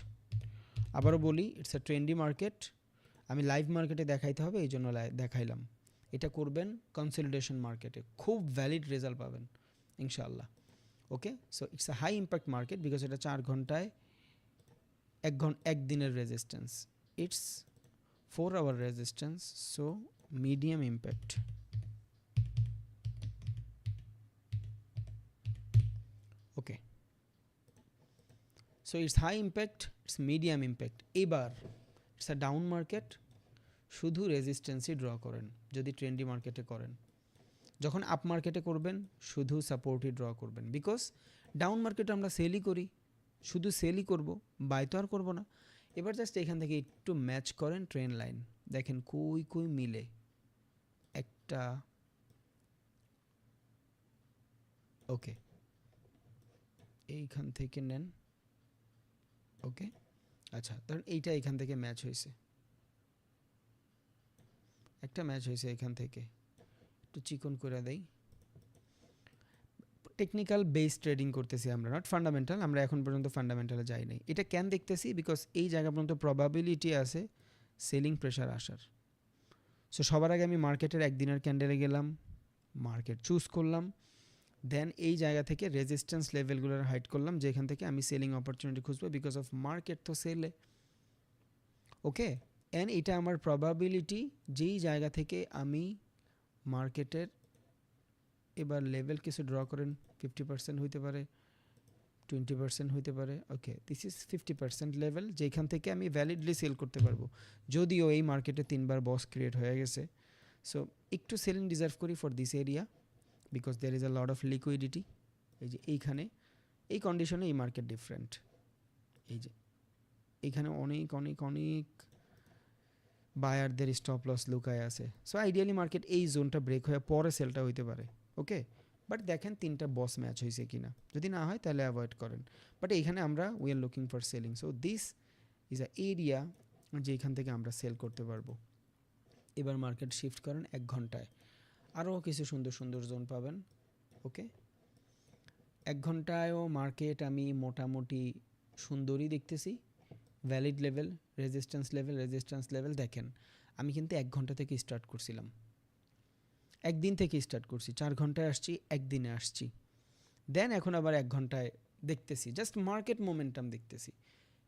আবারও বলি, ইটস আ ট্রেন্ডি মার্কেট। আমি লাইভ মার্কেটে দেখাইতে হবে, এই জন্য দেখাইলাম। এটা করবেন কনসলিডেশন মার্কেটে, খুব ভ্যালিড রেজাল্ট পাবেন ইনশাআল্লাহ। Okay, so its a high impact market because এটা 4 ঘন্টায় এক দিনের resistance, its 4 hour resistance, so medium impact. Okay, so its high impact, its medium impact. এবার ইটস আ ডাউন মার্কেট, শুধু রেজিস্ট্যান্সই ড্র করেন যদি ট্রেন্ডি মার্কেটে করেন। যখন আপ মার্কেটে করবেন শুধু সাপোর্টই ড্র করবেন, বিকজ ডাউন মার্কেটে আমরা সেলই করি, শুধু সেলই করব, বাই তো আর করবো না। এবার জাস্ট এখান থেকে একটু ম্যাচ করেন ট্রেন লাইন, দেখেন কই কই মিলে। একটা ওকে, এইখান থেকে নেন। ওকে, আচ্ছা, ধরুন এইটা এখান থেকে ম্যাচ হয়েছে, একটা ম্যাচ হয়েছে এখান থেকে, একটু চিকন করে দেই। টেকনিক্যাল বেস ট্রেডিং করতেছি আমরা, নট ফান্ডামেন্টাল। আমরা এখন পর্যন্ত ফান্ডামেন্টালে যাই নাই। এটা কেন দেখতেছি? বিকজ এই জায়গা পর্যন্ত প্রবাবিলিটি আছে সেলিং প্রেশার আসার। সো সবার আগে আমি মার্কেটের একদিনের ক্যান্ডেলে গেলাম, মার্কেট চুজ করলাম, দেন এই জায়গা থেকে রেজিস্ট্যান্স লেভেলগুলোর হাইড করলাম যেখান থেকে আমি সেলিং অপরচুনিটি খুঁজবো, বিকজ অফ মার্কেট তো সেলে। ওকে, অ্যান্ড এটা আমার প্রবাবিলিটি যেই জায়গা থেকে আমি মার্কেটের এবার লেভেল কিছু ড্র করেন, 50% হইতে পারে, 20% হইতে পারে। ওকে, দিস ইজ 50% লেভেল যেখান থেকে আমি ভ্যালিডলি সেল করতে পারবো, যদিও এই মার্কেটে 3বার বস ক্রিয়েট হয়ে গেছে। সো একটু সেলিং ডিজার্ভ করি for this area because there is a lot of liquidity. এই যে এইখানে এই কন্ডিশনে এই মার্কেট ডিফারেন্ট, এই যে এইখানে অনেক অনেক অনেক বায়ারদের স্টপ লস লুকায় আছে। সো আইডিয়ালি মার্কেট এই জোনটা ব্রেক হয়ে পরে সেলটা হইতে পারে। ওকে, বাট দেখেন 3টা বস ম্যাচ হয়েছে কিনা, যদি না হয় তাহলে অ্যাভয়েড করেন। বাট এইখানে আমরা we are looking for selling, so this is a area যেখান থেকে আমরা সেল করতে পারবো। এবার মার্কেট শিফট করেন 1 ঘন্টায়, আরও কিছু সুন্দর সুন্দর জোন পাবেন। ওকে, 1 ঘন্টায়ও মার্কেট আমি মোটামুটি সুন্দরই দেখতেছি। Valid level, resistance level, resistance level দেখেন। আমি কিন্তু 1 ঘন্টা থেকে স্টার্ট করছিলাম, একদিন থেকে স্টার্ট করছি, 4 ঘন্টায় আসছি, একদিনে আসছি, দেন এখন আবার 1 ঘন্টায় দেখতেছি, জাস্ট মার্কেট মোমেন্টাম দেখতেছি,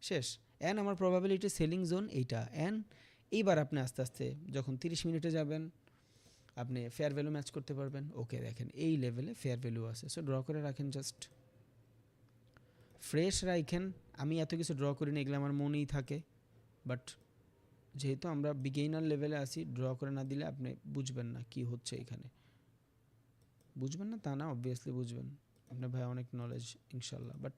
শেষ। অ্যান্ড আমার প্রবাবিলিটি সেলিং জোন এইটা। অ্যান্ড এইবার আপনি আস্তে আস্তে যখন 30 মিনিটে যাবেন আপনি ফেয়ার ভ্যালু ম্যাচ করতে পারবেন। ওকে, দেখেন এই লেভেলে ফেয়ার ভ্যালু আছে, সো ড্র করে রাখেন, জাস্ট ফ্রেশ রাখেন। আমি এত কিছু ড্র করি না, এগুলো আমার মনেই থাকে, বাট যেহেতু আমরা বিগিনার লেভেলে আসি, ড্র করে না দিলে আপনি বুঝবেন না কি হচ্ছে এখানে। বুঝবেন না তা না, অবভিয়াসলি বুঝবেন, আপনার ভাই অনেক নলেজ ইনশাল্লাহ, বাট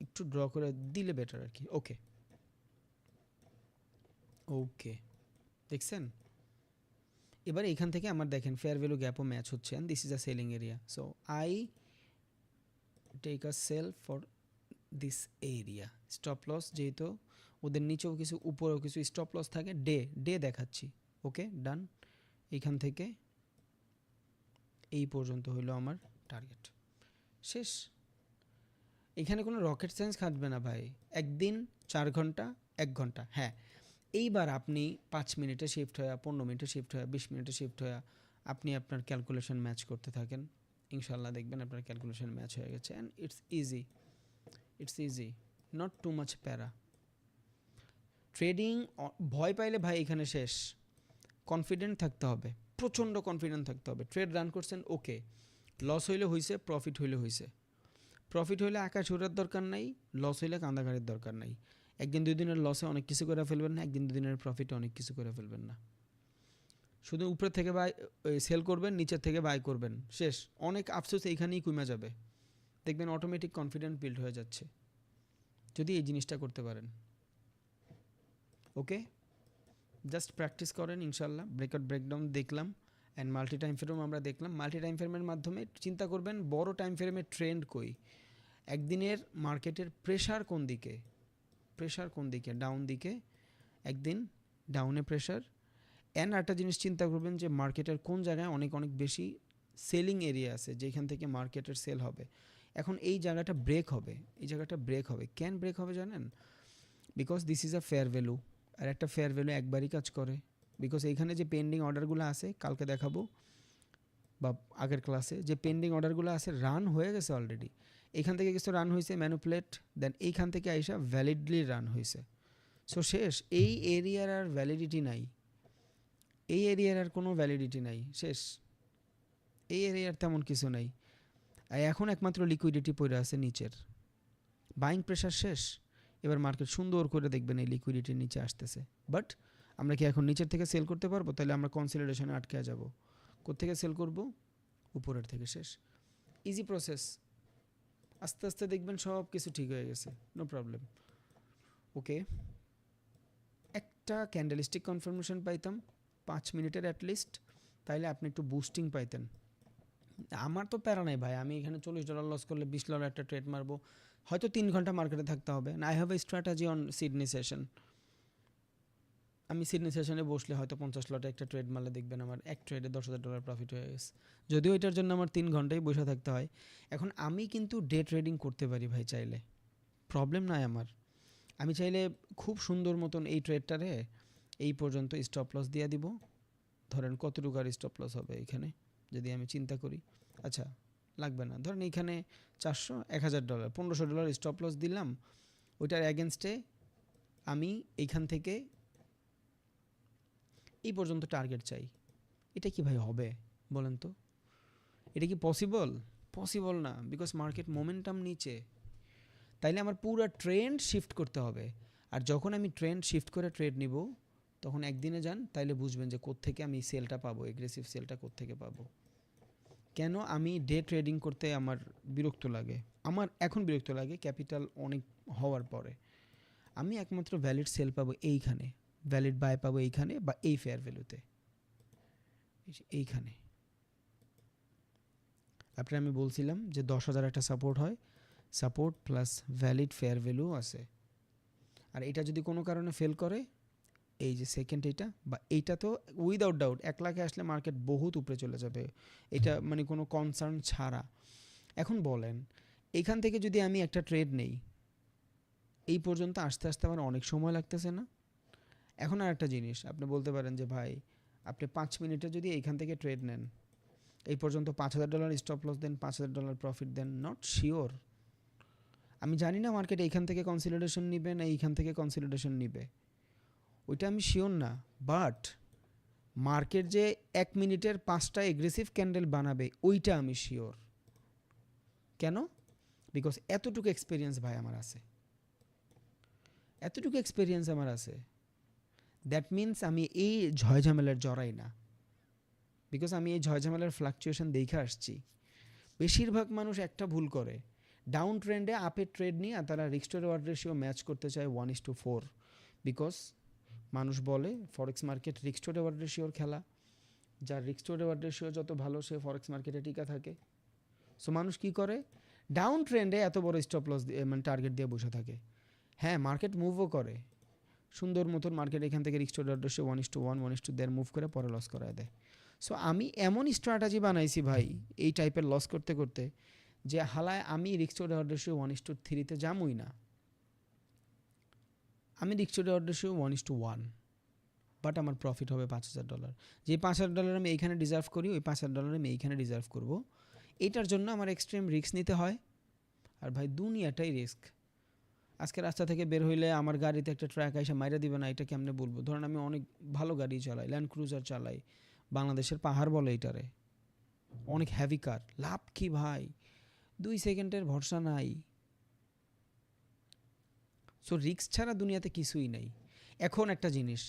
একটু ড্র করে দিলে বেটার আর কি। ওকে ওকে, দেখছেন? এবার এখান থেকে আমার দেখেন ফেয়ার ভ্যালু গ্যাপও ম্যাচ হচ্ছে, and this is a selling area, so I take a sell for this area. Stop loss যেহেতু ওদের নিচেও কিছু উপরেও কিছু স্টপ লস থাকে, ডে দেখাচ্ছি। ওকে, ডান। এইখান থেকে এই পর্যন্ত হইলো আমার টার্গেট, শেষ। এখানে কোনো রকেট সায়েন্স খাটবে না ভাই, একদিন 4 ঘন্টা 1 ঘন্টা। হ্যাঁ, এইবার আপনি 5 মিনিটে শিফট হয়ে, 15 মিনিটে শিফট হয়ে, 20 মিনিটে শিফট হয়ে আপনি আপনার ক্যালকুলেশন ম্যাচ করতে থাকেন, ইনশাল্লাহ দেখবেন আপনার ক্যালকুলেশন ম্যাচ হয়ে গেছে। And it's easy, not too much প্যারা। ট্রেডিং ভয় পাইলে ভাই এখানে শেষ, কনফিডেন্ট থাকতে হবে। প্রচণ্ড কনফিডেন্ট থাকতে হবে। ট্রেড রান করছেন, ওকে, লস হইলে হইছে, প্রফিট হইলে হইছে। প্রফিট হইলে আকাশ উড়ার দরকার নাই, লস হইলে কান্দাঘাড়ের দরকার নাই। একদিন দুই দিনের লসে অনেক কিছু করে ফেলবেন না, একদিন দুই দিনের প্রফিটে অনেক কিছু করে ফেলবেন না। শুধু উপরে থেকে বাই সেল করবেন, নিচের থেকে বাই করবেন, শেষ। অনেক আফসোস এইখানেই কমে যাবে, দেখবেন অটোমেটিক কনফিডেন্ট বিল্ড হয়ে যাচ্ছে যদি এই জিনিসটা করতে পারেন। ওকে, জাস্ট প্র্যাকটিস করেন ইনশাল্লাহ। ব্রেকআউট ব্রেকডাউন দেখলাম অ্যান্ড মাল্টি টাইম ফ্রেম আমরা দেখলাম। মাল্টি টাইম ফ্রেমের মাধ্যমে চিন্তা করবেন বড় টাইম ফ্রেমের ট্রেন্ড কই, একদিনের মার্কেটের প্রেশার কোন দিকে, প্রেশার কোন দিকে, ডাউন দিকে, একদিন ডাউনে প্রেশার। অ্যান্ড একটা জিনিস চিন্তা করবেন যে মার্কেটের কোন জায়গায় অনেক অনেক বেশি সেলিং এরিয়া আছে যেখান থেকে মার্কেটের সেল হবে। এখন এই জায়গাটা ব্রেক হবে, এই জায়গাটা ব্রেক হবে। কেন ব্রেক হবে জানেন? Because this is a fair value, আর একটা ফেয়ার ভ্যালু একবারই কাজ করে। বিকজ এইখানে যে পেন্ডিং অর্ডারগুলো আছে, কালকে দেখাবো বা আগের ক্লাসে, যে পেন্ডিং অর্ডারগুলো আছে রান হয়ে গেছে অলরেডি। এইখান থেকে কিছু রান হয়েছে ম্যানুপুলেট, দেন এইখান থেকে আইসা ভ্যালিডলি রান হয়েছে। সো শেষ, এই এরিয়ার আর ভ্যালিডিটি নাই, এই এরিয়ার আর কোনো ভ্যালিডিটি নাই, শেষ। এই এরিয়ার তেমন কিছু নাই। আর এখন একমাত্র লিকুইডিটি পড়ে আছে নিচের, বাইং প্রেশার শেষ। এবার মার্কেট সুন্দর করে দেখবেন এই লিকুইডিটির নিচে আসতেছে। বাট আমরা কি এখন নিচের থেকে সেল করতে পারবো? তাহলে আমরা কনসলিডেশনে আটকে যাব। কোত্থেকে সেল করব? উপরের থেকে, শেষ। ইজি প্রসেস, আস্তে আস্তে দেখবেন সব কিছু ঠিক হয়ে গেছে, নো প্রবলেম। ওকে, একটা ক্যান্ডেলস্টিক কনফার্মেশন পাইতাম 5 মিনিটের অ্যাটলিস্ট, তাইলে আপনি একটু বুস্টিং পাইতেন। আমার তো প্যারা নাই ভাই, আমি এখানে $40 লস করলে $20 একটা ট্রেড মারবো, হয়তো 3 ঘন্টা মার্কেটে থাকতে হবে। I have a strategy on Sydney session. আমি সিডনি সেশনে বসলে হয়তো 50 লটে একটা ট্রেড মারলে দেখবেন আমার এক ট্রেডে $10,000 প্রফিট হয়ে গেছে, যদিও এটার জন্য আমার 3 ঘন্টাই বসে থাকতে হয়। এখন আমি কিন্তু ডে ট্রেডিং করতে পারি ভাই, চাইলে, প্রবলেম নাই আমার। আমি চাইলে খুব সুন্দর মতন এই ট্রেডটারে এই পর্যন্ত স্টপ লস দিয়ে দিব। ধরেন কতটুকু আর স্টপ লস হবে এখানে যদি আমি চিন্তা করি, আচ্ছা লাগবে না, ধরেন এইখানে 400, $1,000, $1,500 স্টপ লস দিলাম। ওইটার অ্যাগেনস্টে আমি এইখান থেকে এই পর্যন্ত টার্গেট চাই। এটা কি ভাই হবে বলেন তো? এটা কি পসিবল? পসিবল না, বিকজ মার্কেট মোমেন্টাম নিচে। তাইলে আমার পুরো ট্রেন্ড শিফট করতে হবে। আর যখন আমি ট্রেন্ড শিফট করে ট্রেড নিব, তখন একদিনে যান, তাইলে বুঝবেন যে কোত্থেকে আমি সেলটা পাবো, এগ্রেসিভ সেলটা কোত্থেকে পাবো। কেন আমি ডে ট্রেডিং করতে আমার বিরক্ত লাগে? আমার এখন বিরক্ত লাগে ক্যাপিটাল অনেক হওয়ার পরে। আমি একমাত্র ভ্যালিড সেল পাবো এইখানে, ভ্যালিড বাই পাবো এইখানে, বা এই ফেয়ার ভ্যালুতে, এইখানে। আপনার আমি বলছিলাম যে 10,000 একটা সাপোর্ট হয়, support plus valid fair value আছে। আর এটা যদি কোনো কারণে ফেল করে, এই যে সেকেন্ড এইটা বা এইটা, তো উইদাউট ডাউট 1 লাখে আসলে মার্কেট বহুত উপরে চলে যাবে, এটা মানে কোনো কনসার্ন ছাড়া। এখন বলেন, এইখান থেকে যদি আমি একটা ট্রেড নেই, এই পর্যন্ত আসতে আসতে আমার অনেক সময় লাগতেছে না? এখন আর একটা জিনিস, আপনি বলতে পারেন যে ভাই আপনি 5 মিনিটে যদি এইখান থেকে ট্রেড নেন, এই পর্যন্ত $5,000 স্টপ লস দেন, $5,000 প্রফিট দেন, নট শিওর। আমি জানি না মার্কেট এইখান থেকে কনসলিডেশন নিবে না এইখান থেকে কনসলিডেশন নিবে, ওইটা আমি শিওর না। বাট মার্কেট যে 1 মিনিটের 5টা এগ্রেসিভ ক্যান্ডেল বানাবে, ওইটা আমি শিওর। কেন? বিকজ এতটুকু এক্সপিরিয়েন্স ভাই আমার আছে, এতটুকু এক্সপিরিয়েন্স আমার আছে। দ্যাট মিনস আমি এই ঝয়ঝামেলার জড়াই না, বিকজ আমি এই ঝয়ঝামেলার ফ্লাকচুয়েশন দেখে আসছি। বেশিরভাগ মানুষ একটা ভুল করে, ডাউন ট্রেন্ডে আপের ট্রেড নিয়ে তারা risk to reward ratio match করতে চায় 1:4, বিকজ মানুষ বলে forex market risk to reward রেশিওর খেলা, যার রিস্ক টু রিওয়ার্ড রেশিও যত ভালো সে ফরেক্স মার্কেটে টিকা থাকে। সো মানুষ কি করে, ডাউন ট্রেন্ডে এত বড় স্টপ লস মানে টার্গেট দিয়ে বসে থাকে। হ্যাঁ, মার্কেট মুভও করে সুন্দর মতন, মার্কেট এখান থেকে risk to reward ratio 1:1, 1:1.5 move করে পরে লস করায় দেয়। সো আমি এমন স্ট্র্যাটেজি বানাইছি ভাই এই টাইপের লস করতে করতে, যে হালায় আমি রিস্ক টু রিওয়ার্ড রেশিও 1:3-তে যামই না, আমি risk to reward ratio 1:1, but আমার প্রফিট হবে $5,000। যে $5,000 আমি এইখানে ডিজার্ভ করি, ওই $5,000 আমি এইখানে ডিজার্ভ করব। এইটার জন্য আমার এক্সট্রিম রিস্ক নিতে হয়। আর ভাই দুনিয়াটাই রিস্ক। আজকে রাস্তা থেকে বের হইলে আমার গাড়িতে একটা ট্রাক এসে মাইরা দিবে না, এটা কেমনে বলবো? ধরেন আমি অনেক ভালো গাড়ি চালাই, ল্যান্ড ক্রুজার চালাই, বাংলাদেশের পাহাড় বলে এটারে, অনেক হেভি কার। লাভ কি ভাই, 2 সেকেন্ডের ভরসা নাই। সো রিস্ক ছাড়া দুনিয়াতে কিছুই নাই। এখন একটা জিনিস,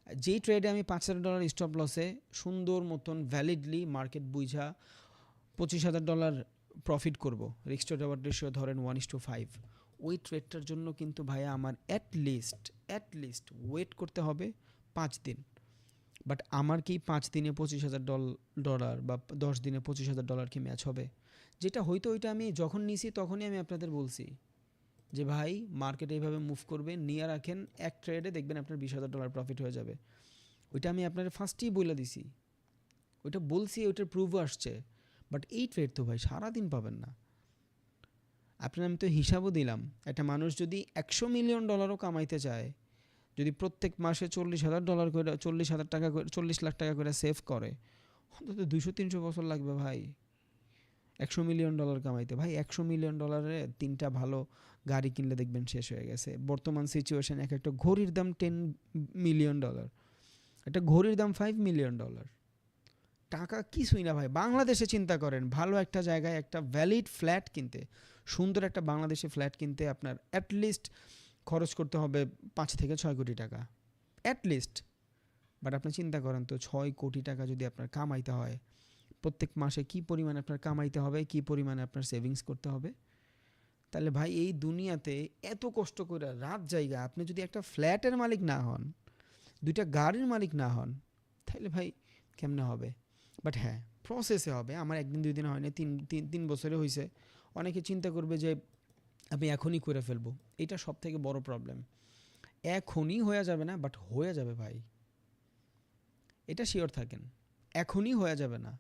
যেই ট্রেডে আমি $5,000 স্টপ লসে সুন্দর মতন ভ্যালিডলি মার্কেট বুঝা $25,000 প্রফিট করব, রিস্ক টু রিওয়ার্ড রেশিও ধরেন 1:5, ওই ট্রেডটার জন্য কিন্তু ভাইয়া আমার অ্যাটলিস্ট ওয়েট করতে হবে 5 দিন। বাট আমার কি 5 দিনে $25,000 বা 10 দিনে $25,000 কি ম্যাচ হবে? যেটা হয়তো ওইটা আমি যখন নিছি তখনই আমি আপনাদের বলছি যে ভাই মার্কেট এইভাবে মুভ করবে, নিয়ে রাখেন, এক ট্রেডে দেখবেন আপনার $20,000 প্রফিট হয়ে যাবে। ওইটা আমি আপনার ফার্স্টেই বলে দিছি, ওইটা বলছি, ওইটার প্রুফও আসছে। বাট এই ট্রেড তো ভাই সারাদিন পাবেন না। আপনার আমি তো হিসাবও দিলাম, একটা মানুষ যদি $100 মিলিয়ন কামাইতে চায়, যদি প্রত্যেক মাসে $40,000 করে, 40,000 টাকা করে, 40 লাখ টাকা করে সেভ করে, অন্তত 200-300 বছর লাগবে ভাই $100 মিলিয়ন কামাইতে। ভাই $100 মিলিয়ন 3টা ভালো গাড়ি কিনলে দেখবেন শেষ হয়ে গেছে। বর্তমান সিচুয়েশন একটা ঘড়ির দাম $10 মিলিয়ন, একটা ঘড়ির দাম $5 মিলিয়ন। টাকা কিছুই না ভাই। বাংলাদেশে চিন্তা করেন, ভালো একটা জায়গায় একটা ভ্যালিড ফ্ল্যাট কিনতে, সুন্দর একটা বাংলাদেশে ফ্ল্যাট কিনতে আপনার অ্যাটলিস্ট খরচ করতে হবে 5 থেকে 6 কোটি টাকা অ্যাটলিস্ট। বাট আপনি চিন্তা করেন তো, 6 কোটি টাকা যদি আপনার কামাইতে হয়, প্রত্যেক মাসে কী পরিমাণে আপনার কামাইতে হবে, কী পরিমাণে আপনার সেভিংস করতে হবে। তাহলে ভাই এই দুনিয়াতে এত কষ্ট করে রাত জায়গা আপনি যদি একটা ফ্ল্যাটের মালিক না হন, 2টা গাড়ির মালিক না হন, তাহলে ভাই কেমনে হবে? বাট হ্যাঁ, প্রসেসে হবে। আমার 1 দিন 2 দিন হয় না, 3 বছরে হয়েছে। অনেকে চিন্তা করবে যে আমি এখনই করে ফেলবো, এটা সব থেকে বড় প্রবলেম। এখনই হয়ে যাবে না, বাট হয়ে যাবে ভাই, এটা শিওর থাকেন। এখনই হয়ে যাবে না,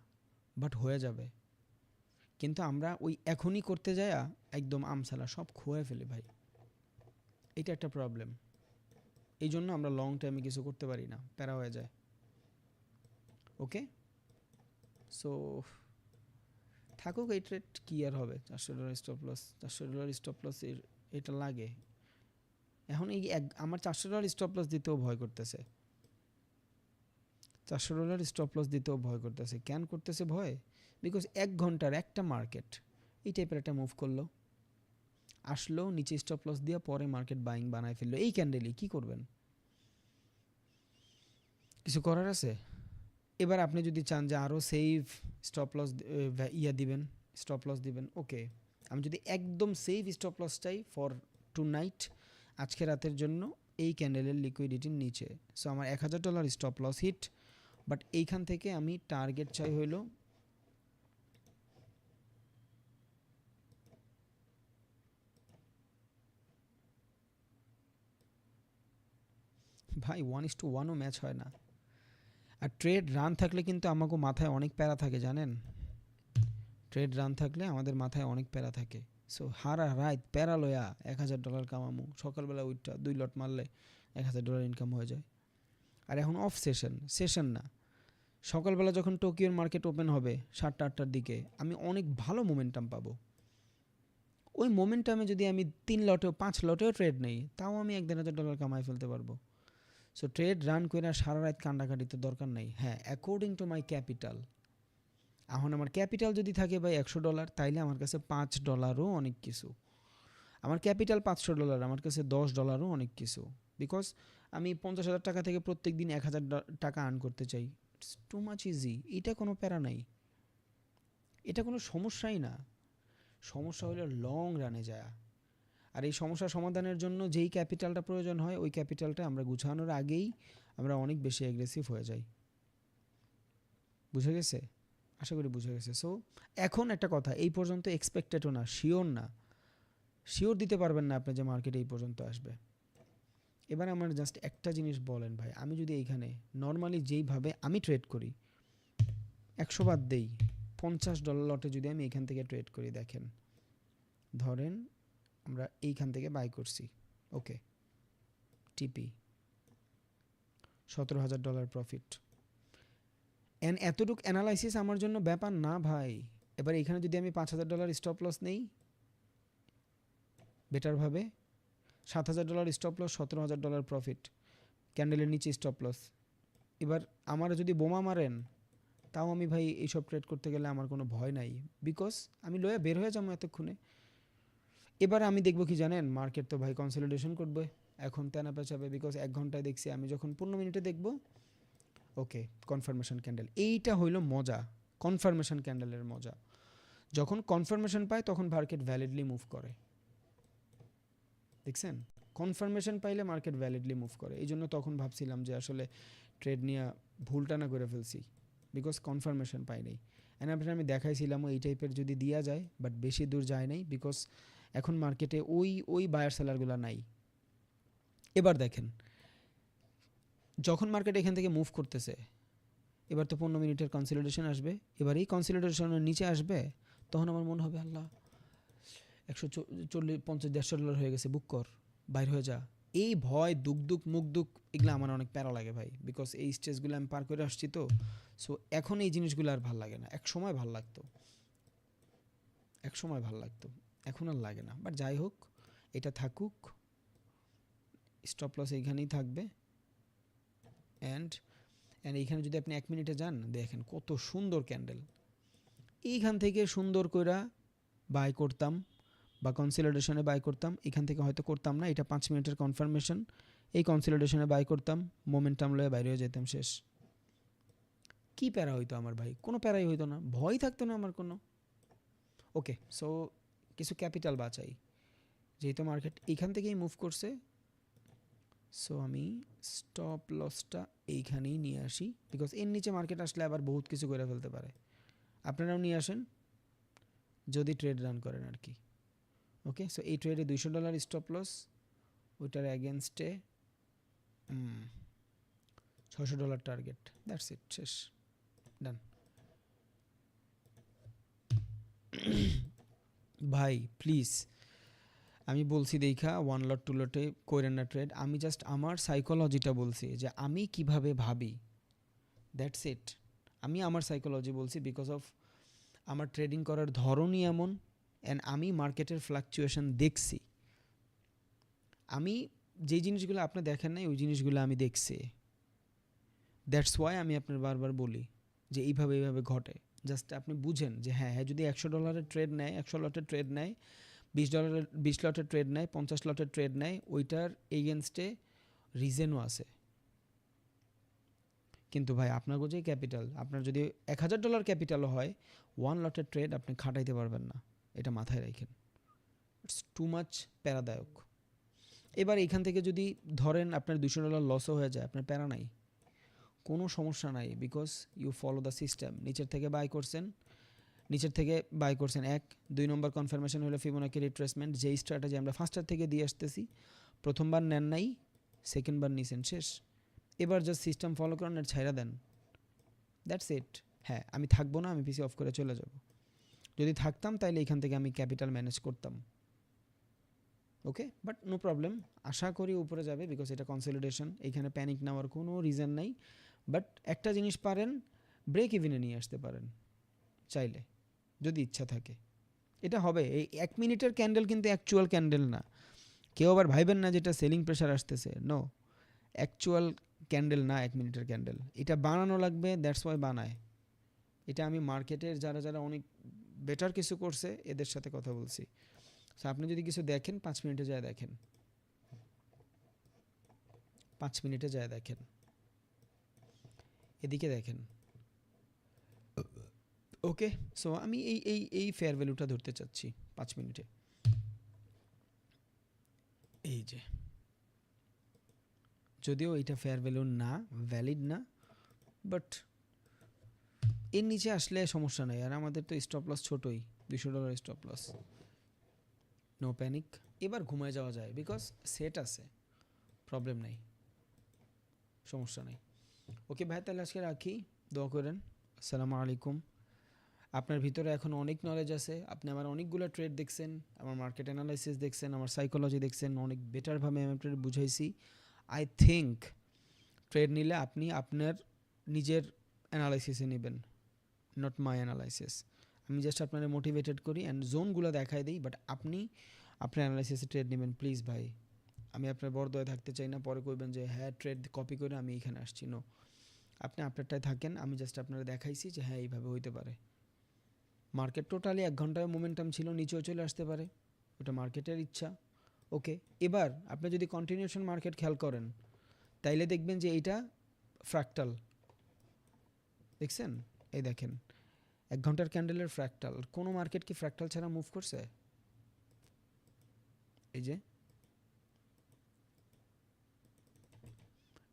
বাট হয়ে যাবে। কিন্তু আমরা ওই এখনই করতে যায়া একদম আমসালা সব খুঁয়ে ফেলি ভাই, এটা একটা প্রবলেম। এই জন্য আমরা লং টাইমে কিছু করতে পারি না, প্যারা হয়ে যায়। ওকে, সো থাকুক এই ট্রেড, কি আর হবে। $400 স্টপ লস, $400 স্টপ লস এটা লাগে এখন। এই আমার $400 স্টপ লস দিতেও ভয় করতেছে, $400 স্টপ লস দিতেও ভয় করতেছে। কেন করতেছে ভয়? বিকজ 1 ঘন্টার একটা মার্কেট এই টাইপের একটা মুভ করলো, আসলো নিচে স্টপ লস দিয়ে, পরে মার্কেট বাইং বানায় ফেললো এই ক্যান্ডেলই, কি করবেন? কিছু করার আছে? এবার আপনি যদি চান যে আরও সেফ স্টপ লস দিবেন, স্টপ লস দিবেন, ওকে। আমি যদি একদম সেফ স্টপ লস চাই ফর টু নাইট, আজকে রাতের জন্য এই ক্যান্ডেলের লিকুইডিটির নিচে, সো আমার $1,000 স্টপ লস হিট। বাট এইখান থেকে আমি টার্গেট চাই হইল ভাই 1:1ও ম্যাচ হয় না। আর ট্রেড রান থাকলে কিন্তু আমাকে মাথায় অনেক প্যারা থাকে জানেন, ট্রেড রান থাকলে আমাদের মাথায় অনেক প্যারা থাকে। সো হারা রাত প্যারা লয়া $1,000 কামামু, সকালবেলা উঠটা 2 লট মারলে $1,000 ইনকাম হয়ে যায়। আর এখন অফ সেশন না, সকালবেলা যখন টোকিওর মার্কেট ওপেন হবে 7টা-8টার দিকে, আমি অনেক ভালো মোমেন্টাম পাবো। ওই মোমেন্টামে যদি আমি 3 লটেও 5 লটেও ট্রেড নেই, তাও আমি $1,000 কামাই ফেলতে পারবো। সো ট্রেড রান করে সারা রাত কান্ডাকাটিতে দরকার নেই। হ্যাঁ, অ্যাকর্ডিং টু মাই ক্যাপিটাল। এখন আমার ক্যাপিটাল যদি থাকে ভাই $100, তাইলে আমার কাছে $5ও অনেক কিছু। আমার ক্যাপিটাল $500, আমার কাছে $10ও অনেক কিছু। বিকজ আমি 50,000 টাকা থেকে প্রত্যেক দিন 1,000 টাকা আর্ন করতে চাই। It's too much easy. এটা কোনো প্যারা নাই, এটা কোনো সমস্যাই না। সমস্যা হলো লং রানে যায়। আর এই সমস্যা সমাধানের জন্য যেই ক্যাপিটালটা প্রয়োজন হয়, ওই ক্যাপিটালটা আমরা গুছানোর আগেই আমরা অনেক বেশি অ্যাগ্রেসিভ হয়ে যাই। বুঝে গেছে? আশা করি বুঝে গেছে। সো এখন একটা কথা, এই পর্যন্ত এক্সপেক্টেডও না, শিওর না, শিওর দিতে পারবেন না আপনি যে মার্কেট এই পর্যন্ত আসবে। এবার আমার জাস্ট একটা জিনিস বলেন ভাই, আমি যদি এইখানে নর্মালি যেইভাবে আমি ট্রেড করি, 100 বাদ দেই, $50 লটে যদি আমি এইখান থেকে ট্রেড করি, দেখেন ধরেন আমরা এইখান থেকে বাই করছি, ওকে, টিপি $17,000 প্রফিট। এতটুক অ্যানালাইসিস আমার জন্য ব্যাপার না ভাই। এবার এখানে যদি আমি $5,000 স্টপ লস নেই, বেটারভাবে $7,000 স্টপ লস, $17,000 প্রফিট, ক্যান্ডেলের নিচে স্টপ লস। এবার আমার যদি বোমা মারেন তাও আমি ভাই এইসব ট্রেড করতে গেলে আমার কোনো ভয় নাই, বিকজ আমি লয়ে বের হয়ে যাবো এতক্ষণে। এবার আমি দেখবো কি জানেন, মার্কেট তো ভাই কনসলিডেশন করবে, এখন তেনা পেঁচাবে, বিকজ 1 ঘন্টায় দেখছি, আমি যখন 15 মিনিটে দেখবো ওকে কনফার্মেশন ক্যান্ডেল, এইটা হইলো মজা, কনফার্মেশন ক্যান্ডেলের মজা। যখন কনফার্মেশন পায় তখন মার্কেট ভ্যালিডলি মুভ করে, দেখছেন? কনফার্মেশন পাইলে মার্কেট ভ্যালিডলি মুভ করে, এই জন্য তখন ভাবছিলাম যে আসলে ট্রেড নিয়ে ভুলটা না করে ফেলছি, বিকজ কনফার্মেশন পাই নাই। অ্যান্ড আপনার আমি দেখাইছিলাম এই টাইপের যদি দেওয়া যায়, বাট বেশি দূর যায় নাই, বিকজ এখন মার্কেটে ওই বায়ার সেলারগুলো নাই। এবার দেখেন, যখন মার্কেট এখান থেকে মুভ করতেছে, এবার তো 15 মিনিটের কনসলিডেশন আসবে, এবার এই কনসলিডেশনের নিচে আসবে, তখন আমার মনে হবে আল্লাহ 140-50-150 ডলার হয়ে গেছে, বুক কর, বাইর হয়ে যা। এই ভয় দুক মুখ দুক এগুলো আমার অনেক প্যারা লাগে ভাই, বিকজ এই স্টেজগুলো আমি পার করে আসছি তো। সো এখন এই জিনিসগুলো আর ভাল লাগে না, এক সময় ভাল লাগতো, এখন আর লাগে না। বাট যাই হোক, এটা থাকুক, স্টপ লস এইখানেই থাকবে। অ্যান্ড এইখানে যদি আপনি 1 মিনিটে যান, দেখেন কত সুন্দর ক্যান্ডেল, এইখান থেকে সুন্দর কইরা বাই করতাম বা কনসলিডেশনে বাই করতাম, এখান থেকে হয়তো করতাম না, এটা 5 মিনিটের কনফার্মেশন, এই কনসলিডেশনে বাই করতাম, মোমেন্টাম লয়ে বাইরে হয়ে যেতাম, শেষ। কি প্যারা হইতো আমার ভাই? কোনো প্যারাই হইতো না, ভয় থাকতো না আমার কোনো। ওকে, সো কিছু ক্যাপিটাল বাঁচাই, যেহেতু মার্কেট এইখান থেকেই মুভ করছে, সো আমি স্টপ লসটা এইখানেই নিয়ে আসি, বিকজ এর নিচে মার্কেট আসলে আবার বহুত কিছু করে ফেলতে পারে। আপনারাও নিয়ে আসেন যদি ট্রেড রান করেন আর কি। ওকে, সো এই ট্রেডে $200 স্টপ লস, ওইটার অ্যাগেনস্টে $600 টার্গেট, দ্যাটস ইট, শেষ, ডান। ভাই প্লিজ, আমি বলছি দেখা 1 লট 2 লটে কইরেন না ট্রেড, আমি জাস্ট আমার সাইকোলজিটা বলছি যে আমি কিভাবে ভাবি, দ্যাটস ইট। আমি আমার সাইকোলজি বলছি, বিকজ অফ আমার ট্রেডিং করার ধরনই এমন, অ্যান্ড আমি মার্কেটের ফ্লাকচুয়েশন দেখছি। আমি যেই জিনিসগুলো আপনি দেখেন নাই, ওই জিনিসগুলো আমি দেখছি। দ্যাটস ওয়াই আমি আপনার বারবার বলি যে এইভাবে ঘটে, জাস্ট আপনি বুঝেন যে হ্যাঁ, যদি $100 ট্রেড নেয়, 100 লটের ট্রেড নেয়, $20 লটের ট্রেড নেয়, 50 লটের ট্রেড নেয়, ওইটার এগেনস্টে রিজনও আছে। কিন্তু ভাই আপনার যে ক্যাপিটাল, আপনার যদি $1000 ক্যাপিটালও হয়, 1 লটের ট্রেড আপনি খাটাইতে পারবেন না, এটা মাথায় রাখেন। ইটস টু মাচ প্যারাদায়ক। এবার এখান থেকে যদি ধরেন আপনার $200 লসও হয়ে যায়, আপনার প্যারা নাই, কোনো সমস্যা নাই, because you follow the system. নিচের থেকে বাই করছেন, 2 নম্বর কনফার্মেশন হলো ফিবোনাকি রিট্রেসমেন্ট, যেই স্ট্র্যাটেজি আমরা ফার্স্টার থেকে দিয়ে আসতেছি, প্রথমবার নেন নাই, সেকেন্ডবার নিছেন, শেষ। এবার জাস্ট সিস্টেম ফলো করেন আর ছাইরা দেন, দ্যাটস ইট। হ্যাঁ, আমি থাকবো না, আমি পিসি অফ করে চলে যাব। যদি থাকতাম তাইলে এখান থেকে আমি ক্যাপিটাল ম্যানেজ করতাম, ওকে, বাট নো প্রবলেম, আশা করি উপরে যাবে, বিকজ এটা কনসলিডেশন, এইখানে প্যানিক নেওয়ার কোনো রিজন নাই। বাট একটা জিনিস পারেন, ব্রেক ইভিনে নিয়ে আসতে পারেন চাইলে, যদি ইচ্ছা থাকে। এটা হবে, এই 1 মিনিটের ক্যান্ডেল কিন্তু অ্যাকচুয়াল ক্যান্ডেল না, কেউ আবার ভাইবেন না যেটা সেলিং প্রেশার আসতেছে, নো, অ্যাকচুয়াল ক্যান্ডেল না 1 মিনিটের ক্যান্ডেল, এটা বানানো লাগবে, দ্যাটস ওয়াই বানায়। এটা আমি মার্কেটের যারা অনেক বেটার কিছু করছে এদের সাথে কথা বলছি। সো আপনি যদি কিছু দেখেন, 5 মিনিটে যায় দেখেন, 5 মিনিটে যায় দেখেন, এদিকে দেখেন। ওকে, সো আমি এই ফেয়ার ভ্যালুটা ধরতে চাচ্ছি 5 মিনিটে, এই যে, যদিও এটা ফেয়ার ভ্যালু না, ভ্যালিড না, বাট এর নিচে আসলে সমস্যা নাই। আর আমাদের তো স্টপ লস ছোটই, $200 স্টপ লস, নো প্যানিক। এবার ঘুমায় যাওয়া যায়, বিকজ সেট আছে, প্রবলেম নাই, সমস্যা নাই। ওকে ভাই, তাহলে আজকে রাখি, দোয়া করেন। আসসালামু আলাইকুম। আপনার ভিতরে এখন অনেক নলেজ আছে, আপনি আমার অনেকগুলো ট্রেড দেখছেন, আমার মার্কেট অ্যানালাইসিস দেখছেন, আমার সাইকোলজি দেখছেন, অনেক বেটারভাবে আমি ট্রেড বুঝাইছি। আই থিঙ্ক ট্রেড নিলে আপনি আপনার নিজের অ্যানালাইসিসে নেবেন, নট মাই অ্যানালাইসিস। আমি জাস্ট আপনারা মোটিভেটেড করি অ্যান্ড জোনগুলো দেখাই দিই, বাট আপনি আপনার অ্যানালাইসিসে ট্রেড নেবেন প্লিজ ভাই। আমি আপনার বরদয়ে থাকতে চাই না, পরে কইবেন যে হ্যাঁ ট্রেড কপি করে আমি এইখানে আসছি, নো। আপনি আপনারটায় থাকেন, আমি জাস্ট আপনারা দেখাইছি যে হ্যাঁ এইভাবে হইতে পারে। মার্কেট টোটালি 1 ঘন্টায় মোমেন্টাম ছিল, নিচেও চলে আসতে পারে, ওটা মার্কেটের ইচ্ছা। ওকে, এবার আপনি যদি কন্টিনিউশন মার্কেট খেয়াল করেন তাইলে দেখবেন যে এইটা ফ্র্যাকটাল, দেখছেন? এই দেখেন 1 ঘন্টার ক্যান্ডেলের ফ্র্যাকটাল। কোনো মার্কেট কি ফ্র্যাকটাল ছাড়া মুভ করছে? এই যে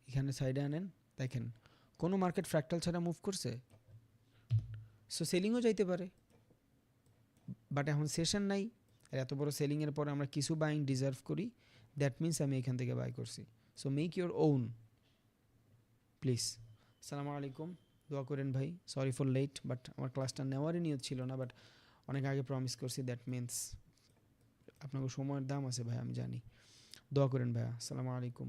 এখানে সাইডে আনেন, দেখেন কোনো মার্কেট ফ্র্যাকটাল ছাড়া মুভ করছে? সো সেলিংও যাইতে পারে, বাট এখন সেশন নাই। আর এত বড় সেলিংয়ের পরে আমরা কিছু বাইং ডিজার্ভ করি, দ্যাট মিন্স আমি এখান থেকে বাই করছি। So make your own please. আসসালামু আলাইকুম, দোয়া করেন ভাই, সরি ফর লেট, বাট আমার ক্লাসটা নেওয়ারই নিয়ত ছিল না, বাট অনেক আগে প্রমিস করছি, দ্যাট মিন্স আপনাকে সময়ের দাম আছে ভাই, আমি জানি। দোয়া করেন ভাইয়া। আসসালামু আলাইকুম।